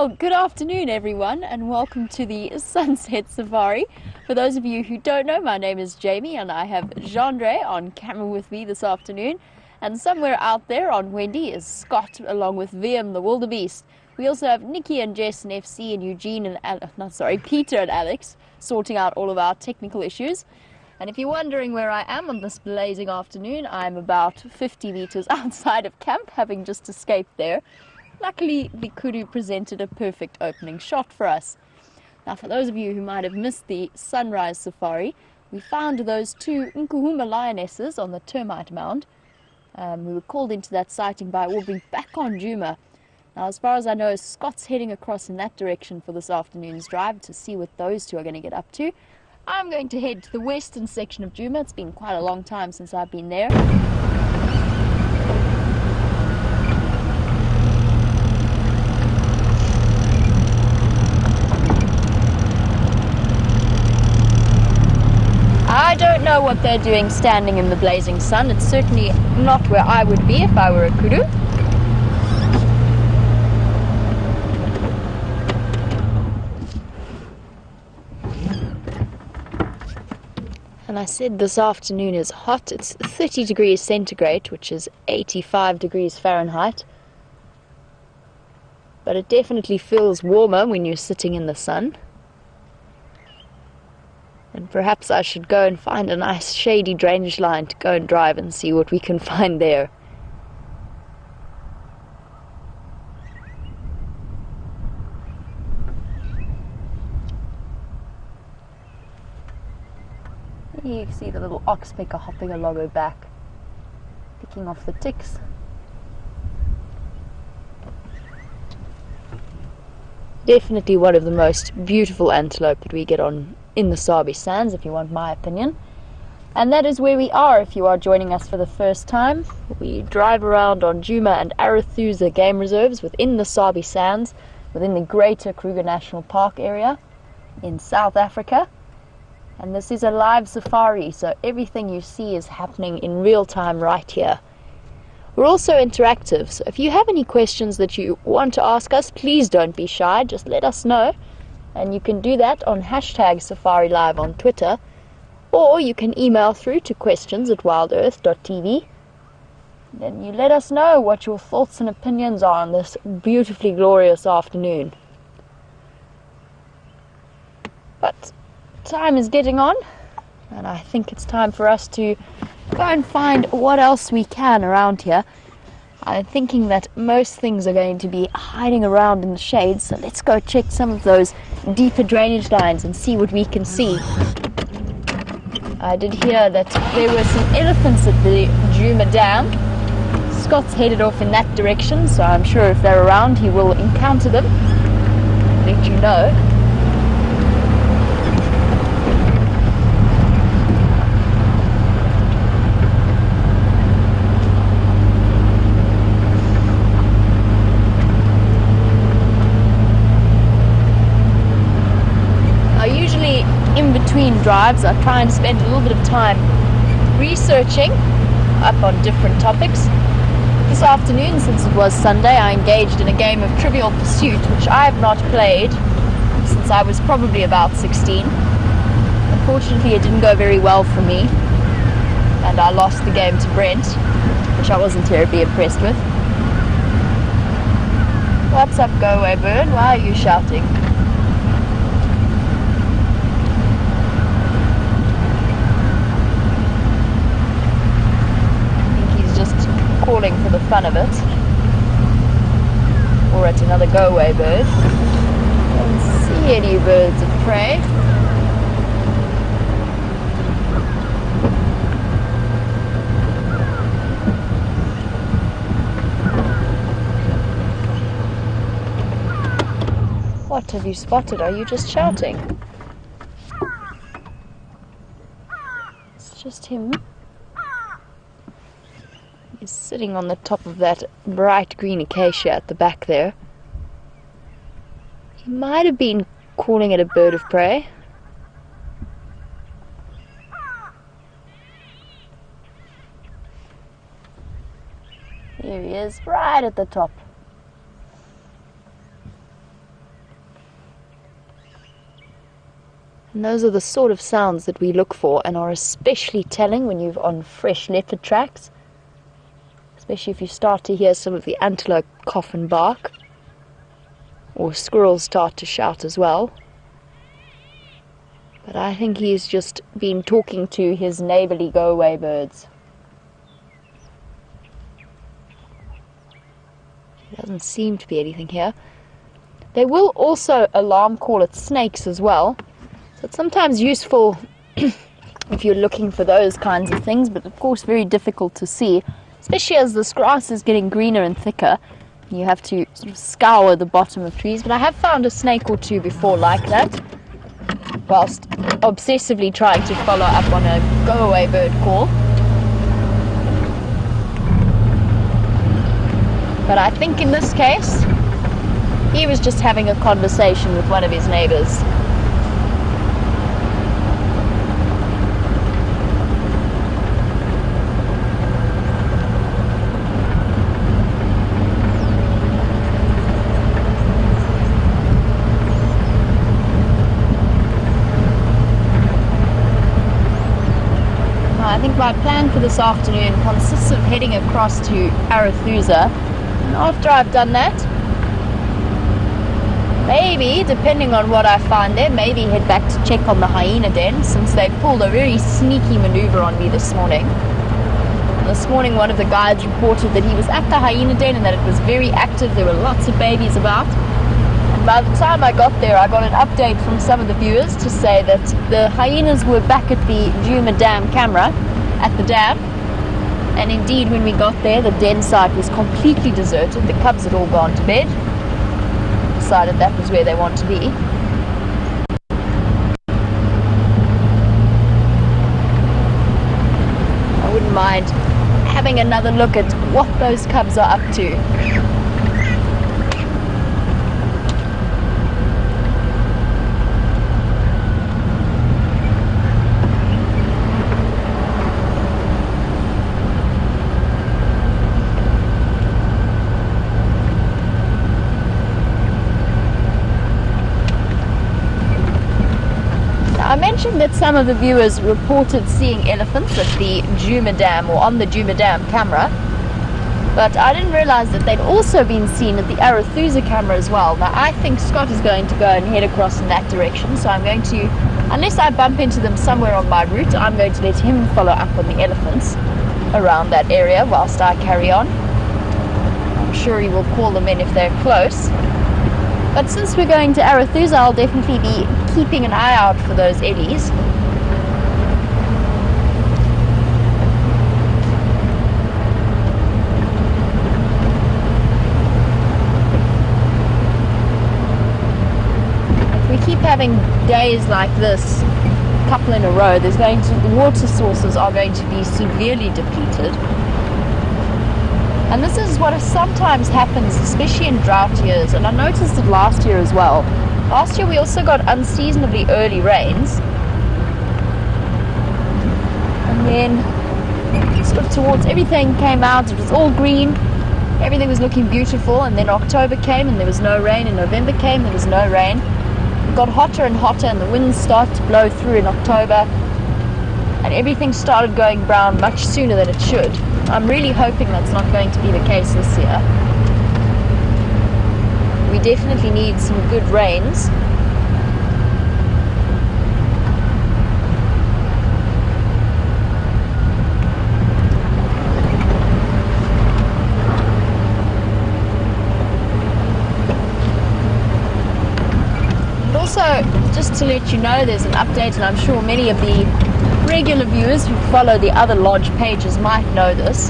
Well, good afternoon everyone and welcome to the Sunset Safari. For those of you who don't know, my name is Jamie and I have Jeandre on camera with me this afternoon. And somewhere out there on Wendy is Scott along with VM the wildebeest. We also have Nikki and Jess and FC and Eugene and Peter and Alex sorting out all of our technical issues. And if you're wondering where I am on this blazing afternoon, I'm about 50 meters outside of camp, having just escaped there. Luckily, the kudu presented a perfect opening shot for us. Now, for those of you who might have missed the sunrise safari, we found those two Nkuhuma lionesses on the termite mound. We were called into that sighting by Aubrey back on Djuma. Now, as far as I know, Scott's heading across in that direction for this afternoon's drive to see what those two are going to get up to. I'm going to head to the western section of Djuma. It's been quite a long time since I've been there. I don't know what they're doing standing in the blazing sun. It's certainly not where I would be if I were a kudu. And I said this afternoon is hot. It's 30 degrees centigrade, which is 85 degrees Fahrenheit. But it definitely feels warmer when you're sitting in the sun. And perhaps I should go and find a nice shady drainage line to go and drive and see what we can find there. You can see the little oxpecker hopping along her back, picking off the ticks. Definitely one of the most beautiful antelope that we get on in the Sabi Sands, if you want my opinion. And that is where we are if you are joining us for the first time. We drive around on Djuma and Arathusa game reserves within the Sabi Sands, within the greater Kruger National Park area in South Africa. And this is a live safari, so everything you see is happening in real time right here. We're also interactive, so if you have any questions that you want to ask us, please don't be shy, just let us know. And you can do that on #SafariLive on Twitter, or you can email through to questions@wildearth.tv. Then you let us know what your thoughts and opinions are on this beautifully glorious afternoon. But time is getting on, and I think it's time for us to go and find what else we can around here. I'm thinking that most things are going to be hiding around in the shade, so let's go check some of those deeper drainage lines and see what we can see. I did hear that there were some elephants at the Djuma Dam. Scott's headed off in that direction, so I'm sure if they're around he will encounter them. Let you know. In between drives, I try and spend a little bit of time researching up on different topics. This afternoon, since it was Sunday, I engaged in a game of Trivial Pursuit, which I have not played since I was probably about 16. Unfortunately, it didn't go very well for me, and I lost the game to Brent, which I wasn't terribly impressed with. What's up, go away bird? Why are you shouting? Calling for the fun of it, or at another go-away bird. Don't see any birds of prey. What have you spotted? Are you just shouting? It's just him. He's sitting on the top of that bright green acacia at the back there. He might have been calling it a bird of prey. Here he is, right at the top. And those are the sort of sounds that we look for and are especially telling when you're on fresh leopard tracks, especially if you start to hear some of the antelope cough and bark, or squirrels start to shout as well. But I think he's just been talking to his neighborly go-away birds. There doesn't seem to be anything here. They will also alarm call at snakes as well. So it's sometimes useful if you're looking for those kinds of things, but of course very difficult to see, especially as this grass is getting greener and thicker. You have to sort of scour the bottom of trees, but I have found a snake or two before like that, whilst obsessively trying to follow up on a go-away bird call. But I think in this case, he was just having a conversation with one of his neighbors. I think my plan for this afternoon consists of heading across to Arathusa, and after I've done that, maybe, depending on what I find there, maybe head back to check on the hyena den, since they pulled a very sneaky maneuver on me this morning. And this morning one of the guides reported that he was at the hyena den and that it was very active. There were lots of babies about. And by the time I got there, I got an update from some of the viewers to say that the hyenas were back at the Nkuhuma dam camera at the dam. And indeed, when we got there, the den site was completely deserted. The cubs had all gone to bed. Decided that was where they want to be. I wouldn't mind having another look at what those cubs are up to. I mentioned that some of the viewers reported seeing elephants at the Nkuhuma dam or on the Nkuhuma dam camera, but I didn't realize that they'd also been seen at the Arathusa camera as well. Now I think Scott is going to go and head across in that direction, so I'm going to, unless I bump into them somewhere on my route, I'm going to let him follow up on the elephants around that area whilst I carry on. I'm sure he will call them in if they're close. But since we're going to Arathusa, I'll definitely be keeping an eye out for those ellies. If we keep having days like this, a couple in a row, the water sources are going to be severely depleted. And this is what sometimes happens, especially in drought years, and I noticed it last year as well. Last year we also got unseasonably early rains, and then sort of towards everything came out, it was all green, everything was looking beautiful, and then October came and there was no rain, and November came, there was no rain. It got hotter and hotter and the winds started to blow through in October, and everything started going brown much sooner than it should. I'm really hoping that's not going to be the case this year. We definitely need some good rains. And also, just to let you know, there's an update, and I'm sure many of the regular viewers who follow the other lodge pages might know this,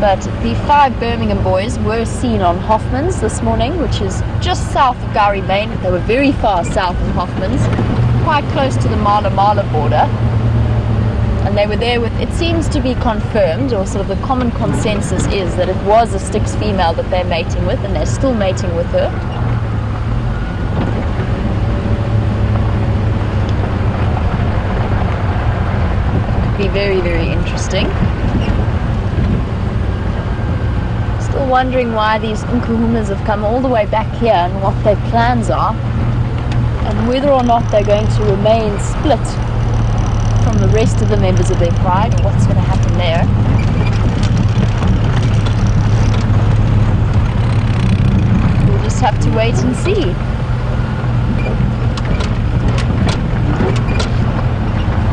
but the 5 Birmingham boys were seen on Hoffman's this morning, which is just south of Gowrie Main. They were very far south of Hoffman's, quite close to the Mala border, and they were there with, it seems to be confirmed, or sort of the common consensus is that it was a Styx female that they're mating with, and they're still mating with her. Be very, very interesting. Still wondering why these Nkuhumas have come all the way back here and what their plans are. and whether or not they're going to remain split from the rest of the members of their pride, or what's going to happen there. We'll just have to wait and see.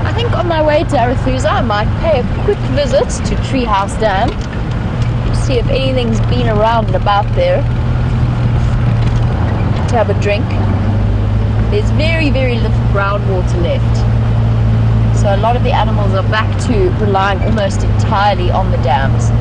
I think on my way to Arethusa I might pay a quick visit to Treehouse Dam to see if anything's been around and about there, to have a drink. There's very, very little groundwater left, so a lot of the animals are back to relying almost entirely on the dams.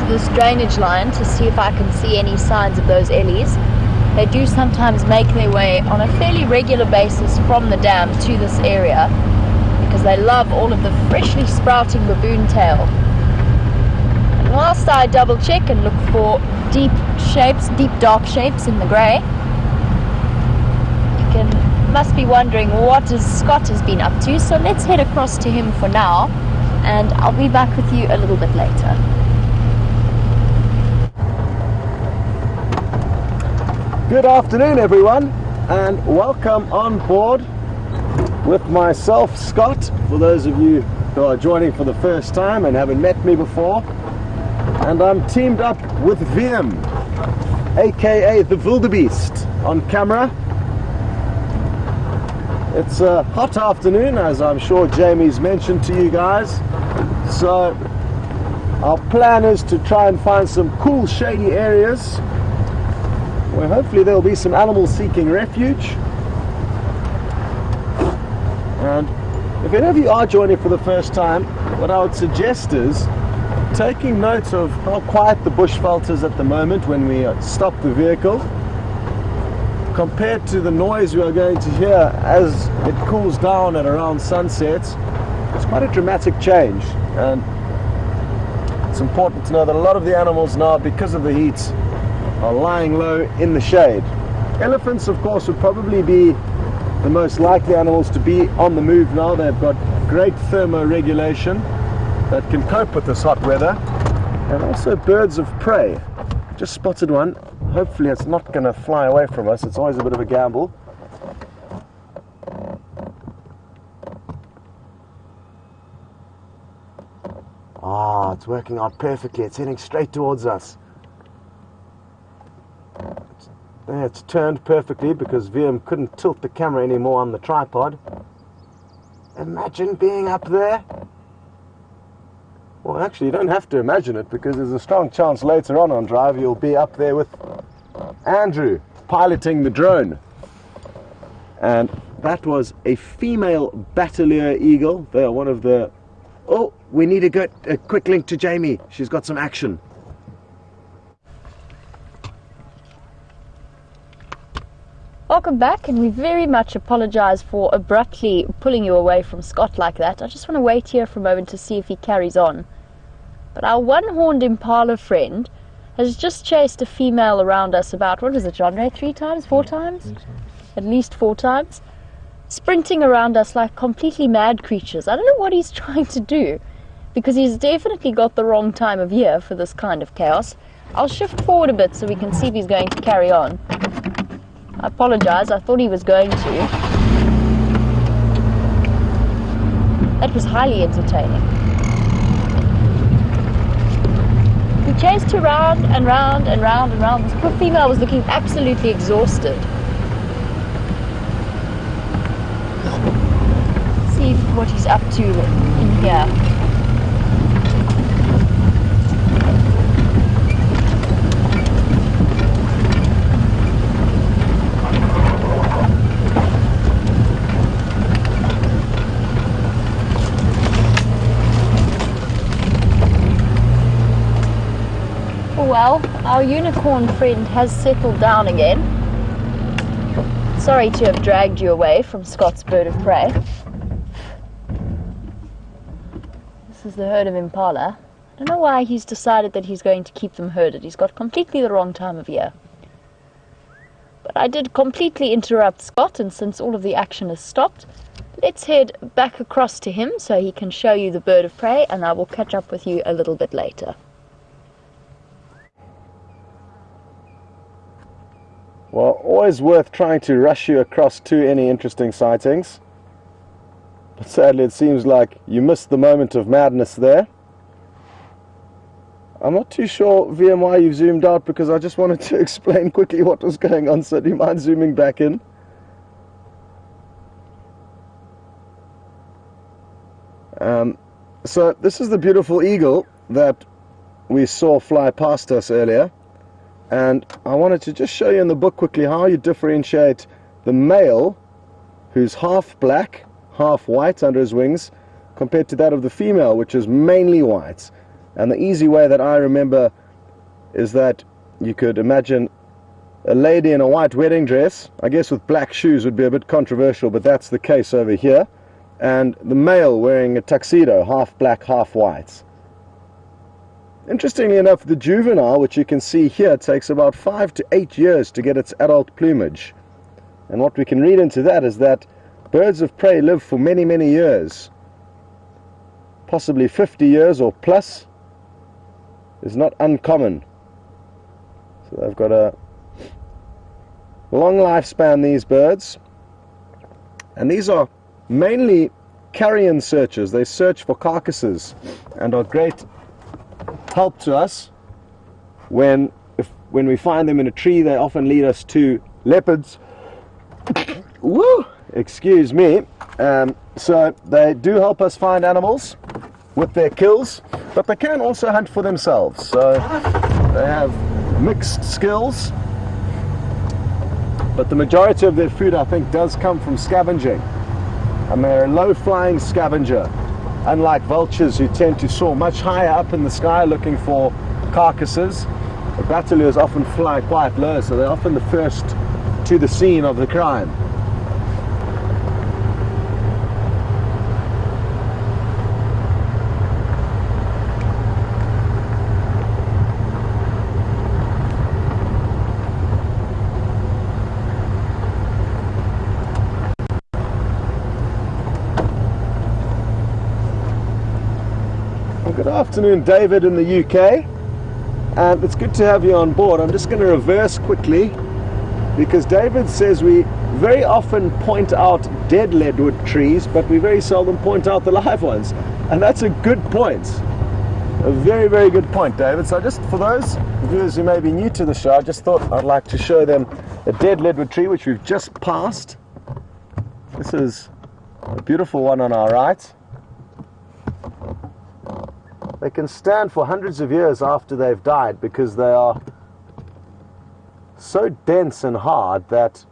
This drainage line to see if I can see any signs of those ellies. They do sometimes make their way on a fairly regular basis from the dam to this area because they love all of the freshly sprouting baboon tail. And whilst I double check and look for deep shapes, deep dark shapes in the grey, you must be wondering what Scott has been up to, so let's head across to him for now and I'll be back with you a little bit later. Good afternoon everyone, and welcome on board with myself, Scott, for those of you who are joining for the first time and haven't met me before. And I'm teamed up with Wiem, aka the wildebeest, on camera. It's a hot afternoon, as I'm sure Jamie's mentioned to you guys, so our plan is to try and find some cool shady areas where hopefully there will be some animals seeking refuge. And if any of you are joining for the first time, what I would suggest is taking note of how quiet the bushveld is at the moment when we stop the vehicle, compared to the noise we are going to hear as it cools down at around sunset. It's quite a dramatic change, and it's important to know that a lot of the animals now, because of the heat, are lying low in the shade. Elephants, of course, would probably be the most likely animals to be on the move now. They've got great thermoregulation that can cope with this hot weather. And also birds of prey. Just spotted one. Hopefully it's not going to fly away from us. It's always a bit of a gamble. Ah, it's working out perfectly. It's heading straight towards us. It's turned perfectly because Wiem couldn't tilt the camera anymore on the tripod. Imagine being up there. Well, actually, you don't have to imagine it, because there's a strong chance later on Drive you'll be up there with Andrew piloting the drone. And that was a female Bateleur eagle. They are one of the... Oh, we need to get a quick link to Jamie. She's got some action. Welcome back, and we very much apologise for abruptly pulling you away from Scott like that. I just want to wait here for a moment to see if he carries on. But our one-horned impala friend has just chased a female around us about, what is it, Andre? 3 times? 4 times? At least 4 times. Sprinting around us like completely mad creatures. I don't know what he's trying to do, because he's definitely got the wrong time of year for this kind of chaos. I'll shift forward a bit so we can see if he's going to carry on. I apologise, I thought he was going to. That was highly entertaining. He chased her round and round and round and round. This poor female was looking absolutely exhausted. Let's see what he's up to in here. Well, our unicorn friend has settled down again. Sorry to have dragged you away from Scott's bird of prey. This is the herd of impala. I don't know why he's decided that he's going to keep them herded. He's got completely the wrong time of year. But I did completely interrupt Scott, and since all of the action has stopped, let's head back across to him so he can show you the bird of prey, and I will catch up with you a little bit later. Well, always worth trying to rush you across to any interesting sightings. But sadly, it seems like you missed the moment of madness there. I'm not too sure, VM, why you've zoomed out, because I just wanted to explain quickly what was going on, so do you mind zooming back in? So this is the beautiful eagle that we saw fly past us earlier, and I wanted to just show you in the book quickly how you differentiate the male, who's half black, half white under his wings, compared to that of the female, which is mainly white. And the easy way that I remember is that you could imagine a lady in a white wedding dress, I guess with black shoes would be a bit controversial, but that's the case over here, and the male wearing a tuxedo, half black, half white. Interestingly enough, the juvenile, which you can see here, takes about 5 to 8 years to get its adult plumage. And what we can read into that is that birds of prey live for many, many years. Possibly 50 years or plus is not uncommon. So they've got a long lifespan, these birds. And these are mainly carrion searchers. They search for carcasses and are great help to us when we find them in a tree. They often lead us to leopards. Woo! Excuse me. So they do help us find animals with their kills, but they can also hunt for themselves. So they have mixed skills, but the majority of their food, I think, does come from scavenging, and they're a low-flying scavenger, unlike vultures who tend to soar much higher up in the sky looking for carcasses. The Bateleurs often fly quite low, so they're often the first to the scene of the crime. Good afternoon, David in the UK, and it's good to have you on board. I'm just going to reverse quickly, because David says we very often point out dead leadwood trees, but we very seldom point out the live ones, and that's a good point. A very, very good point, David. So just for those viewers who may be new to the show, I just thought I'd like to show them a dead leadwood tree which we've just passed. This is a beautiful one on our right. They can stand for hundreds of years after they've died because they are so dense and hard that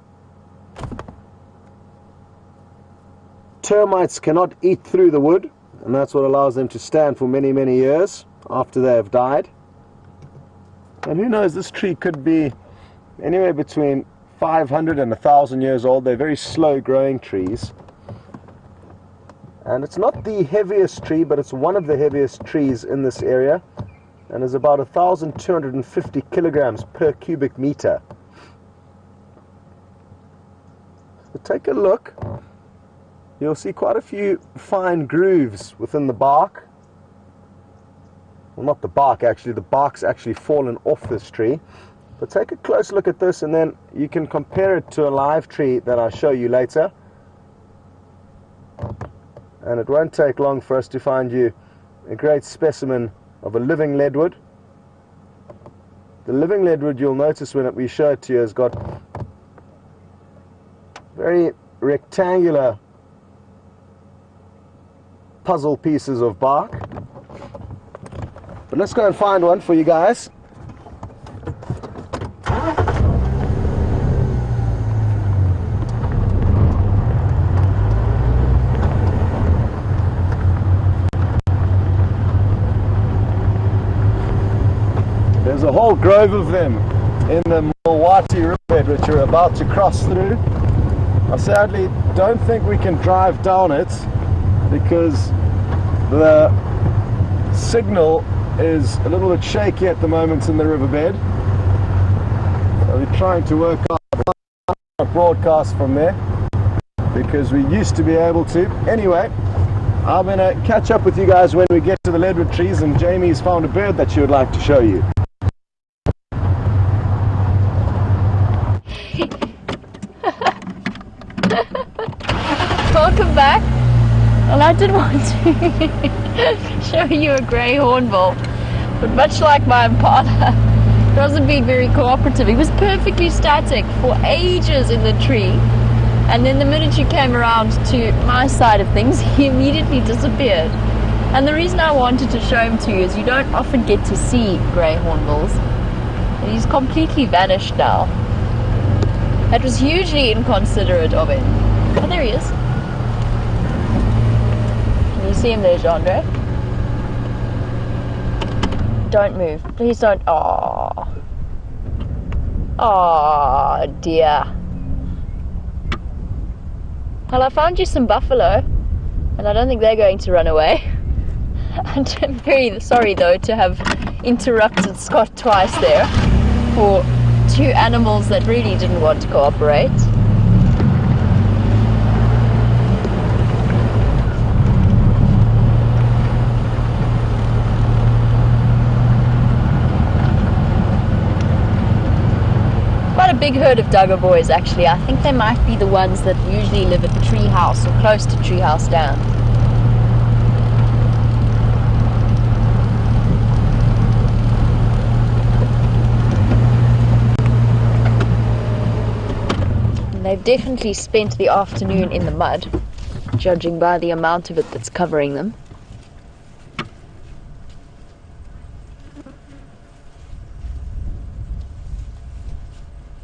termites cannot eat through the wood, and that's what allows them to stand for many, many years after they have died. And who knows, this tree could be anywhere between 500 and 1,000 years old. They're very slow growing trees. And it's not the heaviest tree, but it's one of the heaviest trees in this area, and is about 1,250 kilograms per cubic meter. So take a look. You'll see quite a few fine grooves within the bark. Well, not the bark actually, the bark's actually fallen off this tree. But take a close look at this, and then you can compare it to a live tree that I'll show you later. And it won't take long for us to find you a great specimen of a living leadwood. The living leadwood, you'll notice when we show it to you, has got very rectangular puzzle pieces of bark. But let's go and find one for you guys. There's a whole grove of them in the Milwaukee riverbed which we're about to cross through. I sadly don't think we can drive down it because the signal is a little bit shaky at the moment in the riverbed. So we're trying to work out a broadcast from there, because we used to be able to. Anyway, I'm going to catch up with you guys when we get to the Leadwood trees, and Jamie's found a bird that she would like to show you. Welcome back. Well, I did want to show you a grey hornbill, but much like my impala, he wasn't being very cooperative. He was perfectly static for ages in the tree, and then the minute you came around to my side of things, he immediately disappeared. And the reason I wanted to show him to you is you don't often get to see grey hornbills, and he's completely vanished now. That was hugely inconsiderate of him. Oh, there he is. Can you see him there, Jandre? Don't move. Please don't. Oh. Oh, dear. Well, I found you some buffalo, and I don't think they're going to run away. I'm very sorry, though, to have interrupted Scott twice there for two animals that really didn't want to cooperate. Quite a big herd of Duggar boys, actually. I think they might be the ones that usually live at Treehouse or close to Treehouse Dam. They've definitely spent the afternoon in the mud, judging by the amount of it that's covering them.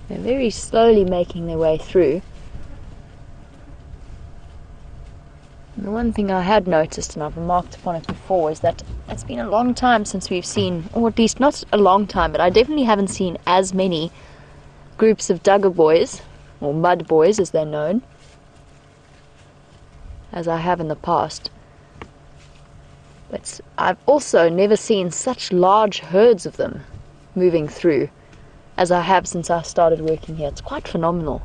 They're very slowly making their way through. And the one thing I had noticed, and I've remarked upon it before, is that it's been a long time since we've seen, or at least not a long time, but I definitely haven't seen as many groups of Duggar boys, or mud boys as they're known, as I have in the past. But I've also never seen such large herds of them moving through as I have since I started working here. It's quite phenomenal.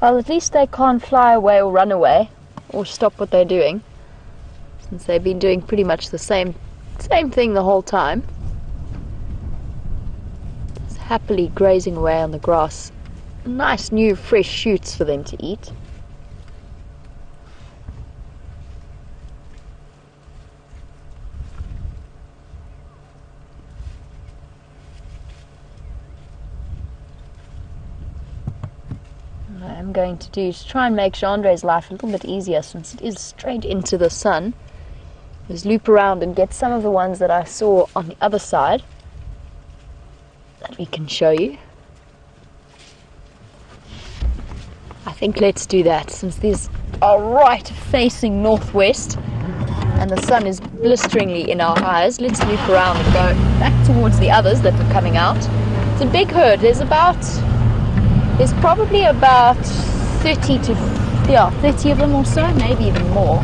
Well, at least they can't fly away or run away or stop what they're doing, since they've been doing pretty much the same thing the whole time. Just happily grazing away on the grass. Nice new fresh shoots for them to eat. What I'm going to do is try and make Jandre's life a little bit easier, since it is straight into the sun. Just loop around and get some of the ones that I saw on the other side that we can show you. I think let's do that, since these are right facing northwest and the sun is blisteringly in our eyes. Let's loop around and go back towards the others that were coming out. It's a big herd. There's probably about 30 of them or so, maybe even more.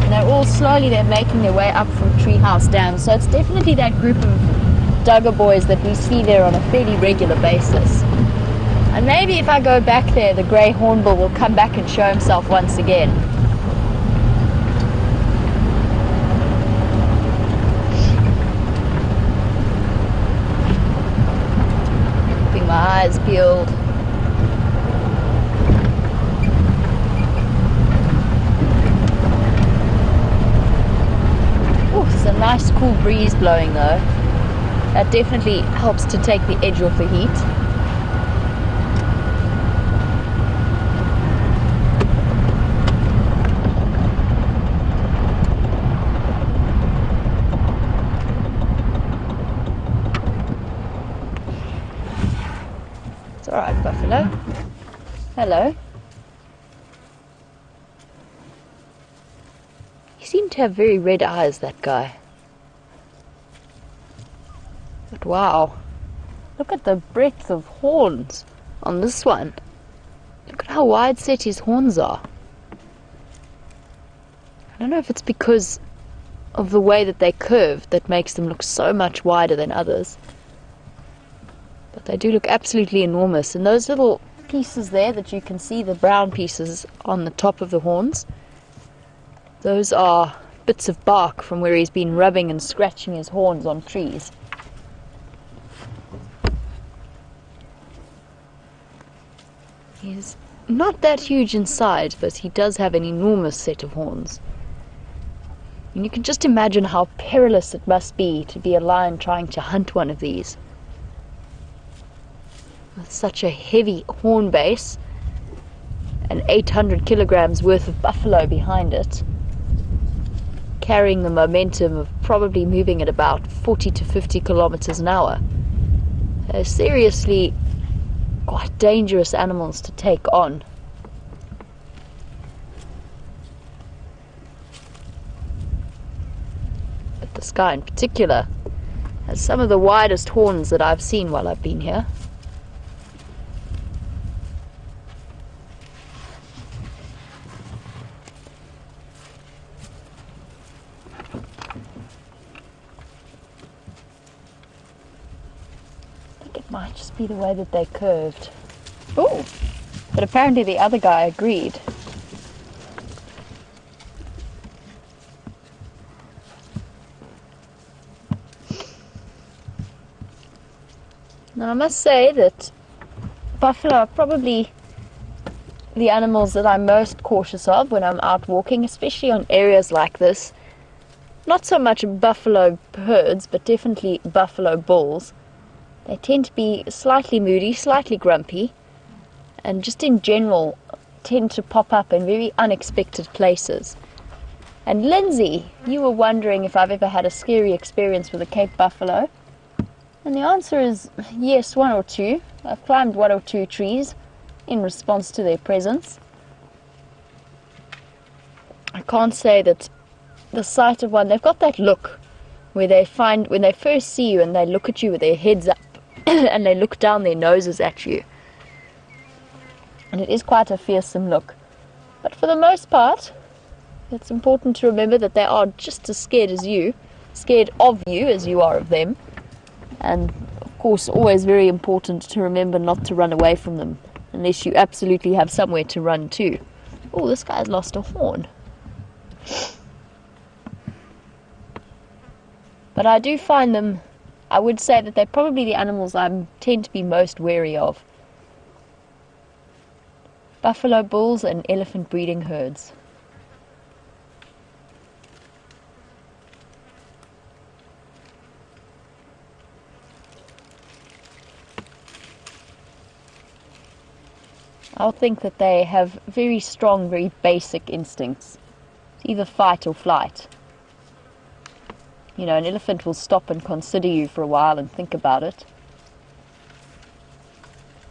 And they're all they're making their way up from Treehouse Dam. So it's definitely that group of Duggar boys that we see there on a fairly regular basis. And maybe if I go back there, the grey hornbill will come back and show himself once again. Keeping my eyes peeled. A nice cool breeze blowing though. That definitely helps to take the edge off the heat. It's alright, buffalo. Hello. seem to have very red eyes, that guy. But wow, look at the breadth of horns on this one. Look at how wide set his horns are. I don't know if it's because of the way that they curve that makes them look so much wider than others. But they do look absolutely enormous. And those little pieces there that you can see, the brown pieces on the top of the horns, those are bits of bark from where he's been rubbing and scratching his horns on trees. He's not that huge in size, but he does have an enormous set of horns. And you can just imagine how perilous it must be to be a lion trying to hunt one of these. With such a heavy horn base and 800 kilograms worth of buffalo behind it, carrying the momentum of probably moving at about 40 to 50 kilometers an hour. They're seriously quite dangerous animals to take on. But this guy in particular has some of the widest horns that I've seen while I've been here. Might just be the way that they curved. Oh, but apparently the other guy agreed. Now I must say that buffalo are probably the animals that I'm most cautious of when I'm out walking, especially on areas like this. Not so much buffalo herds, but definitely buffalo bulls. They tend to be slightly moody, slightly grumpy, and just in general tend to pop up in very unexpected places. And Lindsay, you were wondering if I've ever had a scary experience with a Cape buffalo. And the answer is yes, one or two. I've climbed one or two trees in response to their presence. I can't say that the sight of one, they've got that look where they find, when they first see you and they look at you with their heads up, and they look down their noses at you, and it is quite a fearsome look. But for the most part, it's important to remember that they are just as scared of you as you are of them. And of course, always very important to remember not to run away from them unless you absolutely have somewhere to run to. Oh, this guy's lost a horn. But I do find them, I would say that they're probably the animals I tend to be most wary of. Buffalo bulls and elephant breeding herds. I'll think that they have very strong, very basic instincts. It's either fight or flight. You know, an elephant will stop and consider you for a while and think about it.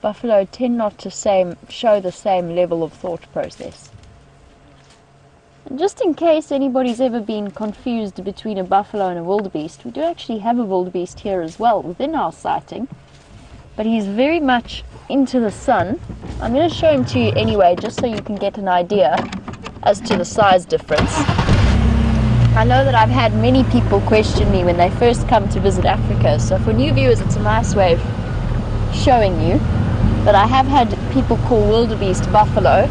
Buffalo tend not to show the same level of thought process. And just in case anybody's ever been confused between a buffalo and a wildebeest, we do actually have a wildebeest here as well within our sighting. But he's very much into the sun. I'm going to show him to you anyway, just so you can get an idea as to the size difference. I know that I've had many people question me when they first come to visit Africa, so for new viewers it's a nice way of showing you. But I have had people call wildebeest buffalo.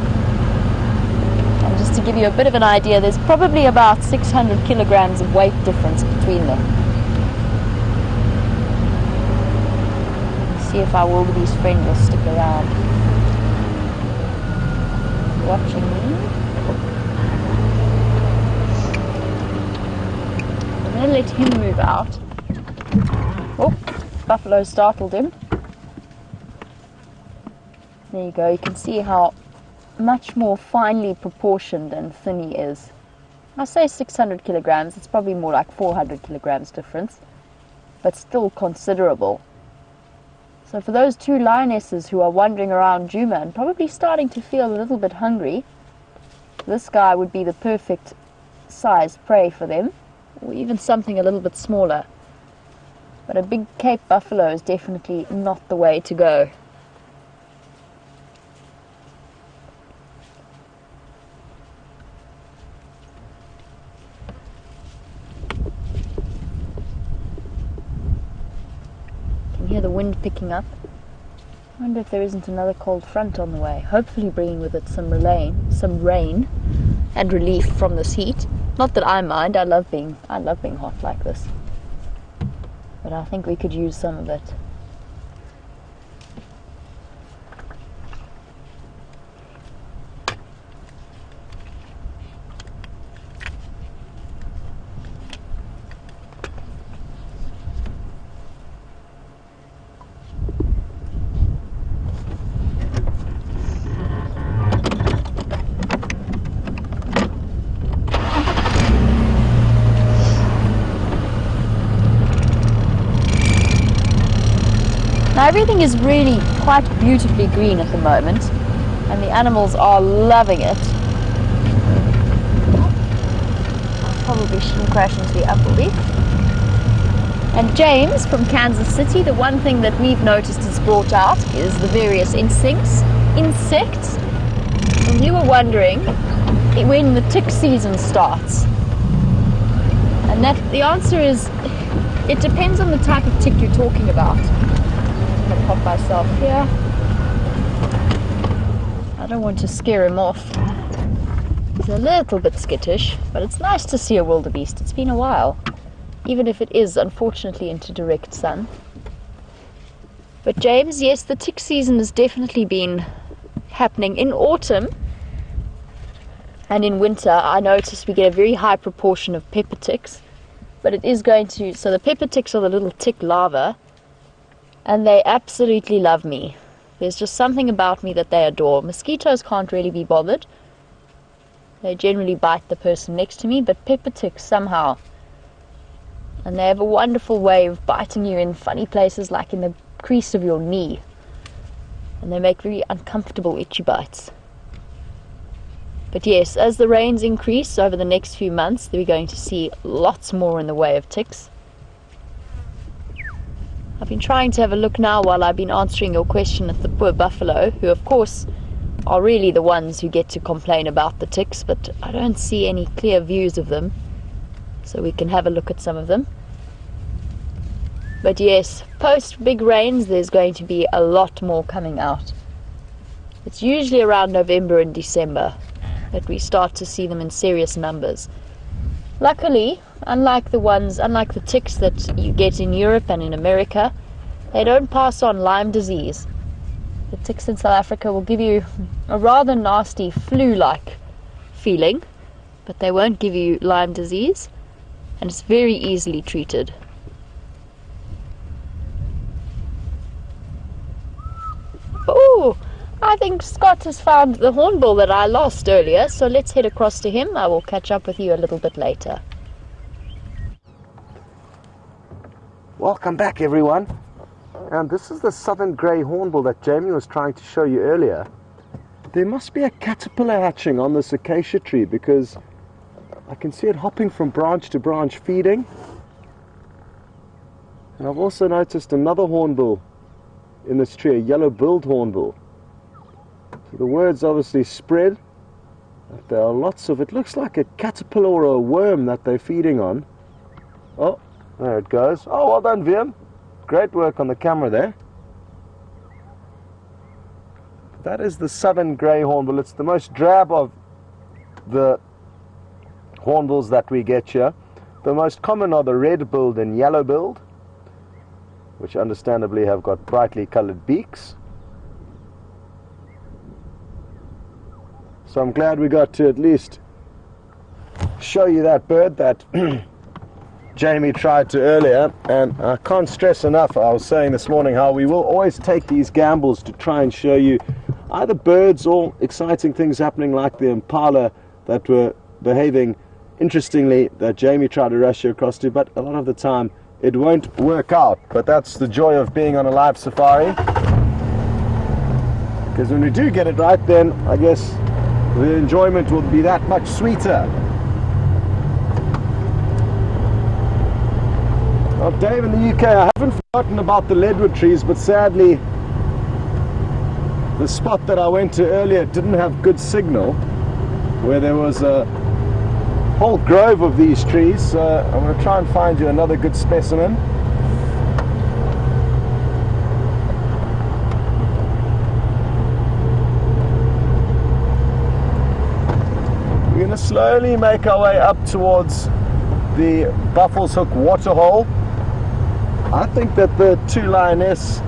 And just to give you a bit of an idea, there's probably about 600 kilograms of weight difference between them. Let's see if our wildebeest friend will stick around. Watching me. I'm going to let him move out. Oh, buffalo startled him. There you go, you can see how much more finely proportioned and thin he is. I say 600 kilograms, it's probably more like 400 kilograms difference, but still considerable. So for those two lionesses who are wandering around Djuma and probably starting to feel a little bit hungry, this guy would be the perfect size prey for them, or even something a little bit smaller. But a big Cape buffalo is definitely not the way to go. You can hear the wind picking up. I wonder if there isn't another cold front on the way, hopefully bringing with it some rain and relief from this heat. Not that I mind, I love being hot like this. But I think we could use some of it. Now everything is really quite beautifully green at the moment, and the animals are loving it. I probably shouldn't crash into the apple leaf. And James from Kansas City, the one thing that we've noticed is brought out is the various insects. And you were wondering when the tick season starts. And the answer is, it depends on the type of tick you're talking about. I'm going to pop myself here. I don't want to scare him off. He's a little bit skittish, but it's nice to see a wildebeest. It's been a while, even if it is unfortunately into direct sun. But James, yes, the tick season has definitely been happening in autumn, and in winter I notice we get a very high proportion of pepper ticks. But it is going to, so the pepper ticks are the little tick larvae, and they absolutely love me. There's just something about me that they adore. Mosquitoes can't really be bothered. They generally bite the person next to me, but pepper ticks somehow. And they have a wonderful way of biting you in funny places, like in the crease of your knee. And they make very uncomfortable itchy bites. But yes, as the rains increase over the next few months, we're going to see lots more in the way of ticks. I've been trying to have a look now while I've been answering your question at the poor buffalo, who of course are really the ones who get to complain about the ticks, but I don't see any clear views of them, so we can have a look at some of them. But yes, post big rains there's going to be a lot more coming out. It's usually around November and December that we start to see them in serious numbers. Luckily, unlike the ticks that you get in Europe and in America, they don't pass on Lyme disease. The ticks in South Africa will give you a rather nasty flu-like feeling, but they won't give you Lyme disease, and it's very easily treated. Oh, I think Scott has found the hornbill that I lost earlier, so let's head across to him. I will catch up with you a little bit later. Welcome back, everyone. And this is the southern grey hornbill that Jamie was trying to show you earlier. There must be a caterpillar hatching on this acacia tree, because I can see it hopping from branch to branch feeding. And I've also noticed another hornbill in this tree, a yellow-billed hornbill. So the word's obviously spread that there are lots of, it looks like a caterpillar or a worm that they're feeding on. Oh, there it goes. Oh, well done, Viam. Great work on the camera there. That is the southern grey hornbill. It's the most drab of the hornbills that we get here. The most common are the red-billed and yellow-billed, which understandably have got brightly coloured beaks. So I'm glad we got to at least show you that bird that Jamie tried to earlier, and I can't stress enough, I was saying this morning, how we will always take these gambles to try and show you either birds or exciting things happening like the impala that were behaving interestingly that Jamie tried to rush you across to, but a lot of the time it won't work out. But that's the joy of being on a live safari, because when we do get it right, then I guess the enjoyment will be that much sweeter. Well, Dave, in the UK, I haven't forgotten about the Leadwood trees, but sadly, the spot that I went to earlier didn't have good signal, where there was a whole grove of these trees. So I'm going to try and find you another good specimen. We're going to slowly make our way up towards the Buffalo's Hook waterhole. I think that the two lionesses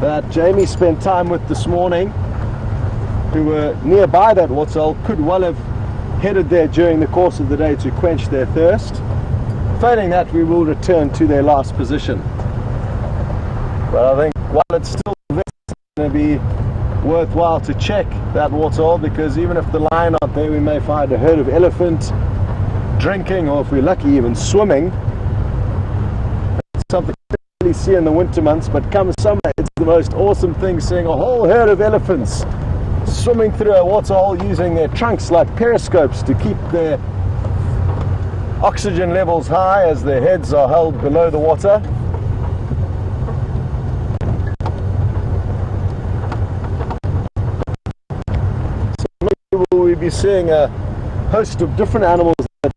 that Jamie spent time with this morning, who were nearby that waterhole, could well have headed there during the course of the day to quench their thirst. Failing that, we will return to their last position. But I think while it's still going to be worthwhile to check that waterhole, because even if the lion aren't there, we may find a herd of elephant drinking, or if we're lucky, even swimming. It's something you don't really see in the winter months, but come summer, it's the most awesome thing, seeing a whole herd of elephants swimming through a waterhole using their trunks like periscopes to keep their oxygen levels high as their heads are held below the water. So maybe we'll be seeing a host of different animals that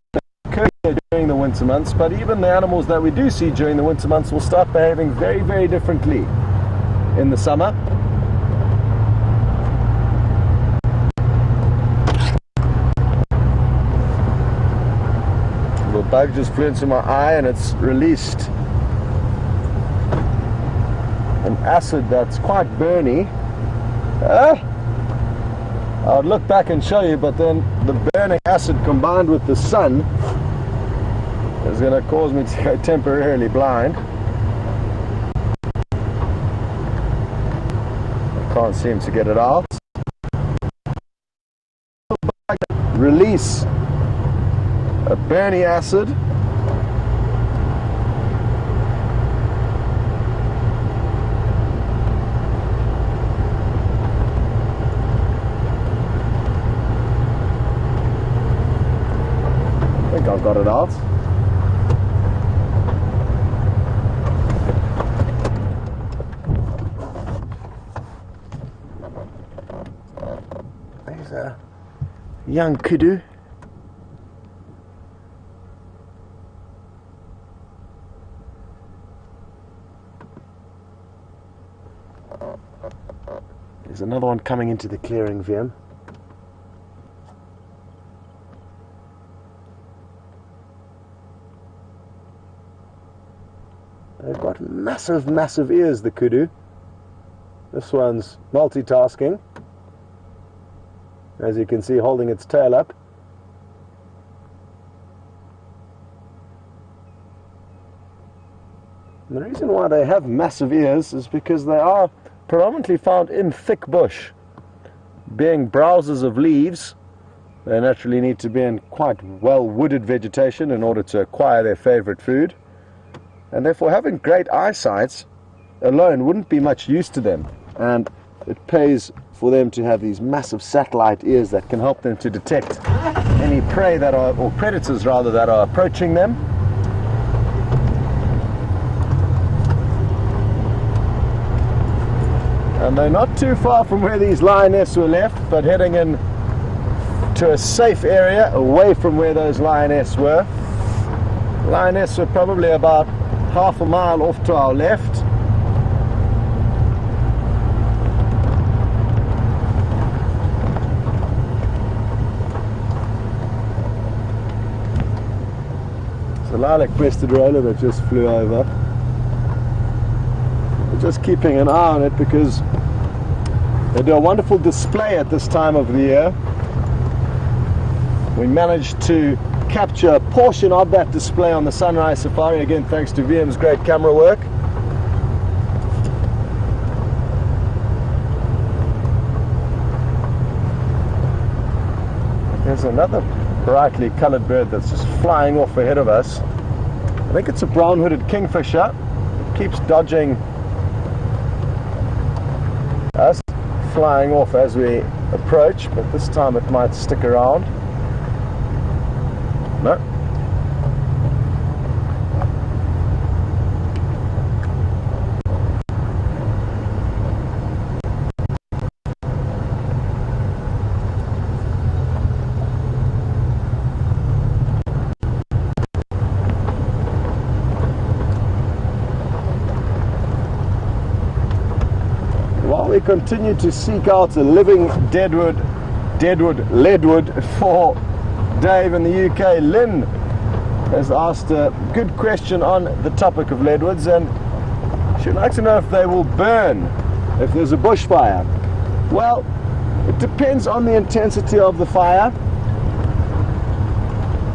occur here during the winter months, but even the animals that we do see during the winter months will start behaving very, very differently in the summer. The bug just flew into my eye, and it's released an acid that's quite burny. I would look back and show you, but then the burning acid combined with the sun is going to cause me to go temporarily blind. I can't seem to get it out. Release a burning acid. I think I've got it out. There's a young kudu. There's another one coming into the clearing, Vim. They've got massive, massive ears, the kudu. This one's multitasking, as you can see, holding its tail up. And the reason why they have massive ears is because they are predominantly found in thick bush. Being browsers of leaves, they naturally need to be in quite well wooded vegetation in order to acquire their favorite food, and therefore having great eyesight alone wouldn't be much use to them, and it pays for them to have these massive satellite ears that can help them to detect any prey that are, or predators rather, that are approaching them. And they're not too far from where these lionesses were left, but heading in to a safe area away from where those lionesses were. Lionesses were probably about half a mile off to our left. It's a lilac-breasted roller that just flew over. Just keeping an eye on it because they do a wonderful display at this time of the year. We managed to capture a portion of that display on the sunrise safari, again thanks to VM's great camera work. There's another brightly colored bird that's just flying off ahead of us. I think it's a brown-hooded kingfisher. It keeps dodging us, flying off as we approach, but this time it might stick around. No. we continue to seek out a living Leadwood for Dave in the UK, Lynn has asked a good question on the topic of Leadwoods, and she'd like to know if they will burn if there's a bushfire. Well, it depends on the intensity of the fire,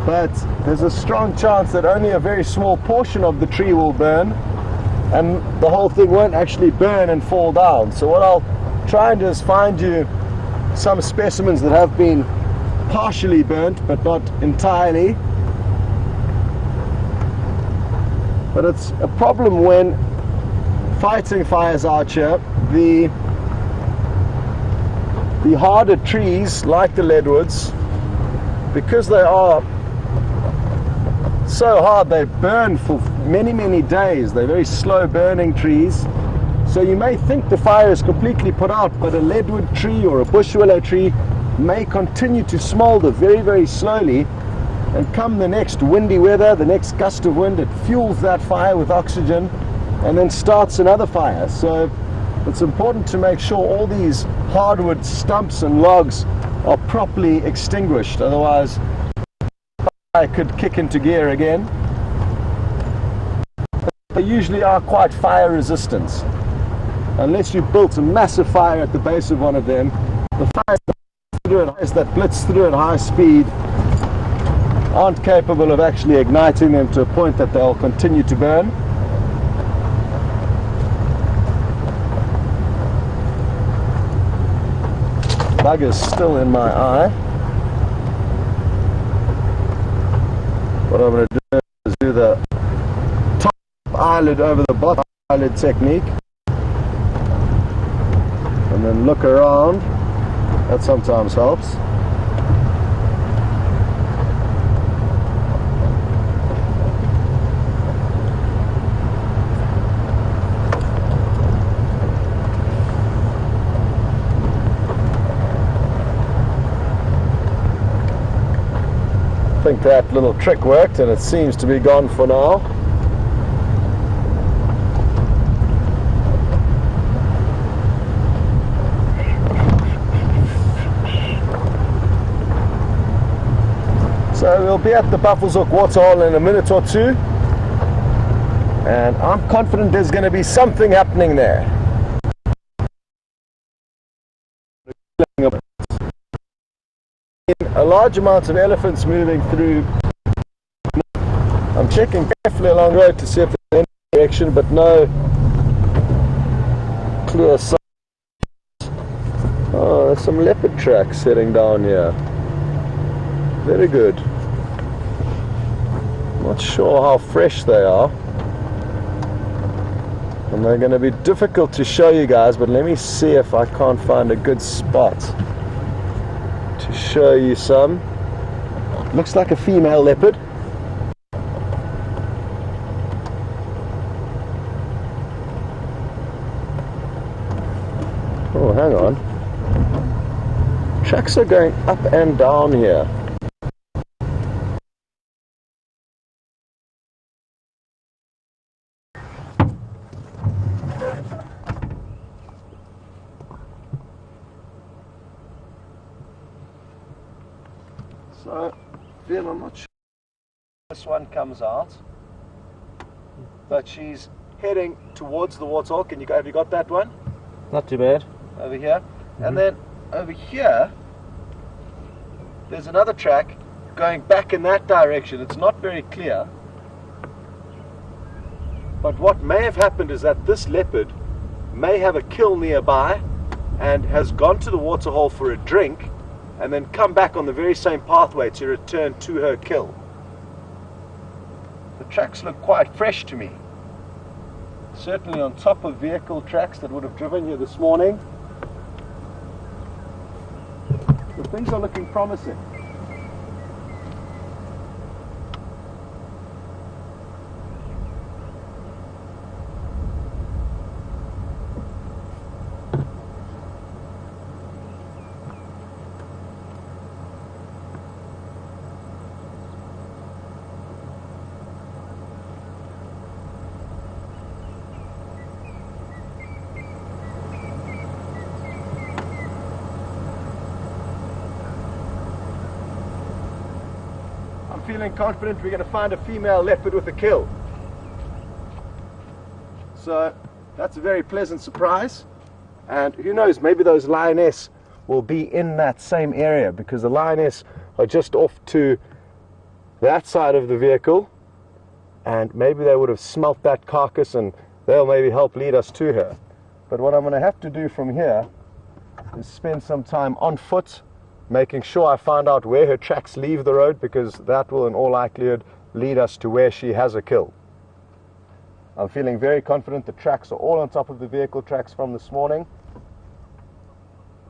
but there's a strong chance that only a very small portion of the tree will burn, and the whole thing won't actually burn and fall down. So what I'll try and do is find you some specimens that have been partially burnt but not entirely. But it's a problem when fighting fires out here. The harder trees like the Leadwoods, because they are so hard, they burn for many days. They're very slow burning trees. So you may think the fire is completely put out, but a Leadwood tree or a bush willow tree may continue to smolder very slowly, and come the next windy weather, the next gust of wind, it fuels that fire with oxygen and then starts another fire. So it's important to make sure all these hardwood stumps and logs are properly extinguished, otherwise the fire could kick into gear again. They usually are quite fire resistant. Unless you built a massive fire at the base of one of them, the fires that blitz through at high speed aren't capable of actually igniting them to a point that they'll continue to burn. Bug is still in my eye. What I'm going to do is do the top eyelid over the bottom eyelid technique, and then look around. That sometimes helps. I think that little trick worked, and it seems to be gone for now. So we'll be at the Buffelshoek waterhole in a minute or two, and I'm confident there's going to be something happening there. A large amount of elephants moving through. I'm checking carefully along the road to see if there's any direction, but no clear signs. Oh, there's some leopard tracks heading down here. Very good. Not sure how fresh they are, and they're going to be difficult to show you guys, but let me see if I can't find a good spot to show you some. Looks like a female leopard. Oh, hang on. Tracks are going up and down here. So, Phil, I'm not sure this one comes out, but she's heading towards the waterhole. Can you go? Have you got that one? Not too bad. Over here, and then over here, there's another track going back in that direction. It's not very clear, but what may have happened is that this leopard may have a kill nearby and has gone to the waterhole for a drink, and then come back on the very same pathway to return to her kill. The tracks look quite fresh to me. Certainly on top of vehicle tracks that would have driven here this morning. So things are looking promising. feeling confident we're going to find a female leopard with a kill. So that's a very pleasant surprise, and who knows, maybe those lionesses will be in that same area, because the lionesses are just off to that side of the vehicle, and maybe they would have smelt that carcass and they'll maybe help lead us to her. But what I'm going to have to do from here is spend some time on foot, making sure I find out where her tracks leave the road, because that will in all likelihood lead us to where she has a kill. I'm feeling very confident. The tracks are all on top of the vehicle, tracks from this morning,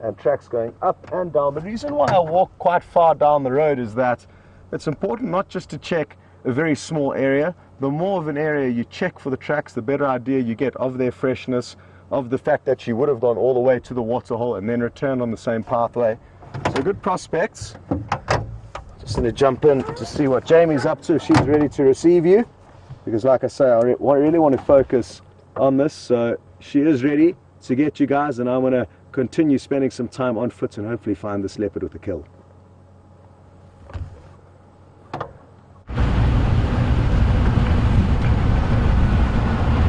and tracks going up and down. The reason why I walk quite far down the road is that it's important not just to check a very small area. The more of an area you check for the tracks, the better idea you get of their freshness, of the fact that she would have gone all the way to the waterhole and then returned on the same pathway. So good prospects. Just going to jump in to see what Jamie's up to. She's ready to receive you, because like I say, I really want to focus on this. So she is ready to get you guys, and I'm going to continue spending some time on foot and hopefully find this leopard with a kill.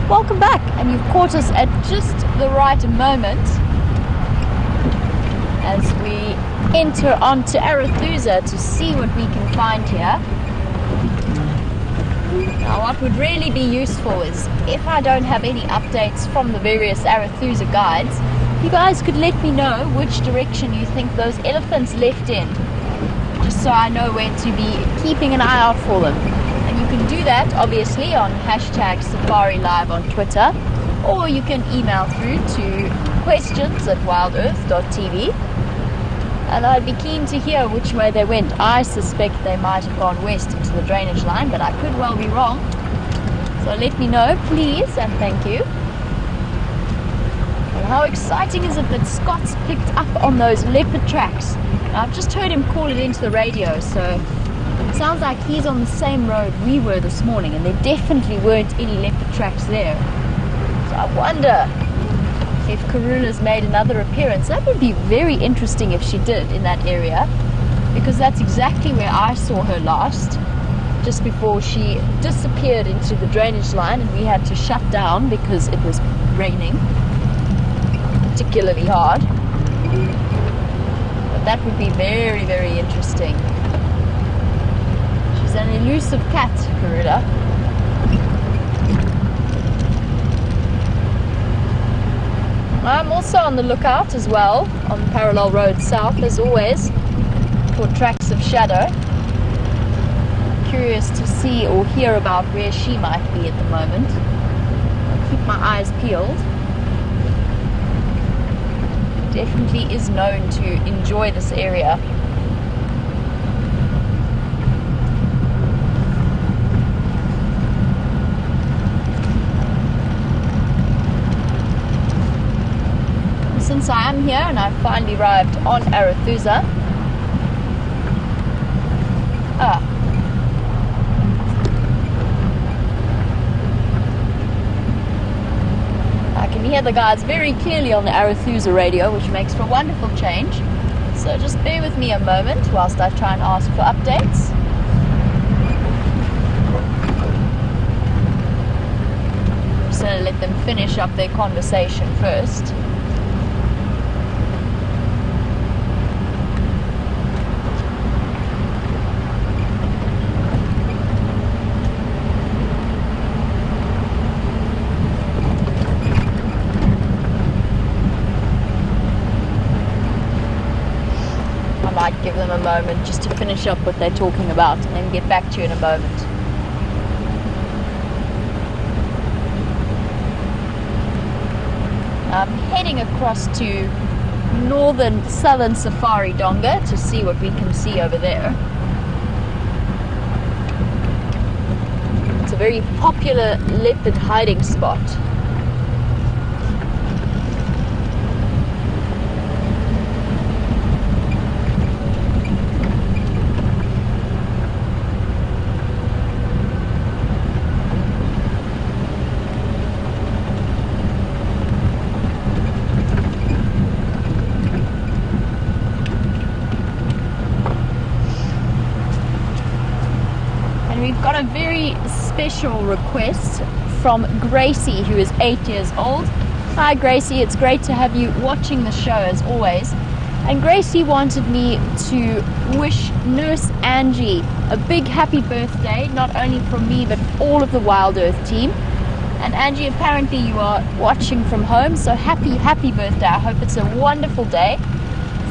Welcome back, and you've caught us at just the right moment as we enter onto Arethusa to see what we can find here. Now what would really be useful is, if I don't have any updates from the various Arethusa guides, you guys could let me know which direction you think those elephants left in, just so I know where to be keeping an eye out for them. And you can do that obviously on #SafariLive on Twitter, or you can email through to questions@wildearth.tv, and I'd be keen to hear which way they went. I suspect they might have gone west into the drainage line, but I could well be wrong. So let me know, please, and thank you. And how exciting is it that Scott's picked up on those leopard tracks? Now, I've just heard him call it into the radio, so it sounds like he's on the same road we were this morning, and there definitely weren't any leopard tracks there. So I wonder if Karula's made another appearance. That would be very interesting if she did in that area, because that's exactly where I saw her last, just before she disappeared into the drainage line and we had to shut down because it was raining particularly hard. But that would be very, very interesting. She's an elusive cat, Karula. I'm also on the lookout as well on Parallel Road South, as always, for tracks of Shadow. Curious to see or hear about where she might be at the moment. I'll keep my eyes peeled. Definitely is known to enjoy this area. Since I am here and I've finally arrived on Arethusa, I can hear the guys very clearly on the Arethusa radio, which makes for a wonderful change. So just bear with me a moment whilst I try and ask for updates. I'm just going to let them finish up their conversation first. Give them a moment just to finish up what they're talking about, and then get back to you in a moment. I'm heading across to southern Safari Donga to see what we can see over there. It's a very popular leopard hiding spot. we've got a very special request from Gracie, who is 8 years old. Hi Gracie, it's great to have you watching the show as always. And Gracie wanted me to wish Nurse Angie a big happy birthday, not only from me but all of the WildEarth team. And Angie, apparently you are watching from home, so happy birthday. I hope it's a wonderful day.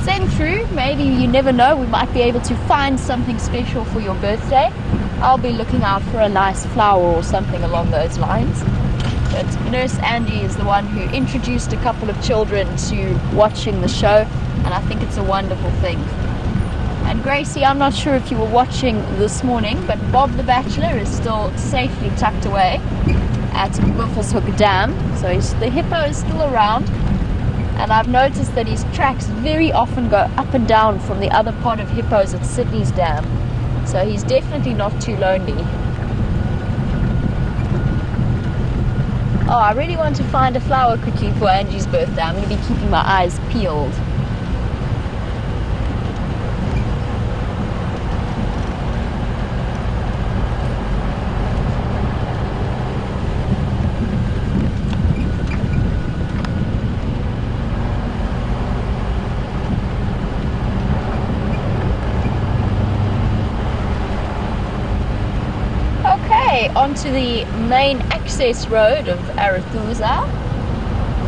Send through, maybe, you never know, we might be able to find something special for your birthday. I'll be looking out for a nice flower or something along those lines. But Nurse Angie is the one who introduced a couple of children to watching the show, and I think it's a wonderful thing. And Gracie, I'm not sure if you were watching this morning, but Bob the Bateleur is still safely tucked away at Buffelshoek Dam. So the hippo is still around, and I've noticed that his tracks very often go up and down from the other pod of hippos at Sydney's dam. So he's definitely not too lonely. Oh, I really want to find a flower quickly for Angie's birthday. I'm going to be keeping my eyes peeled. Onto the main access road of Arathusa,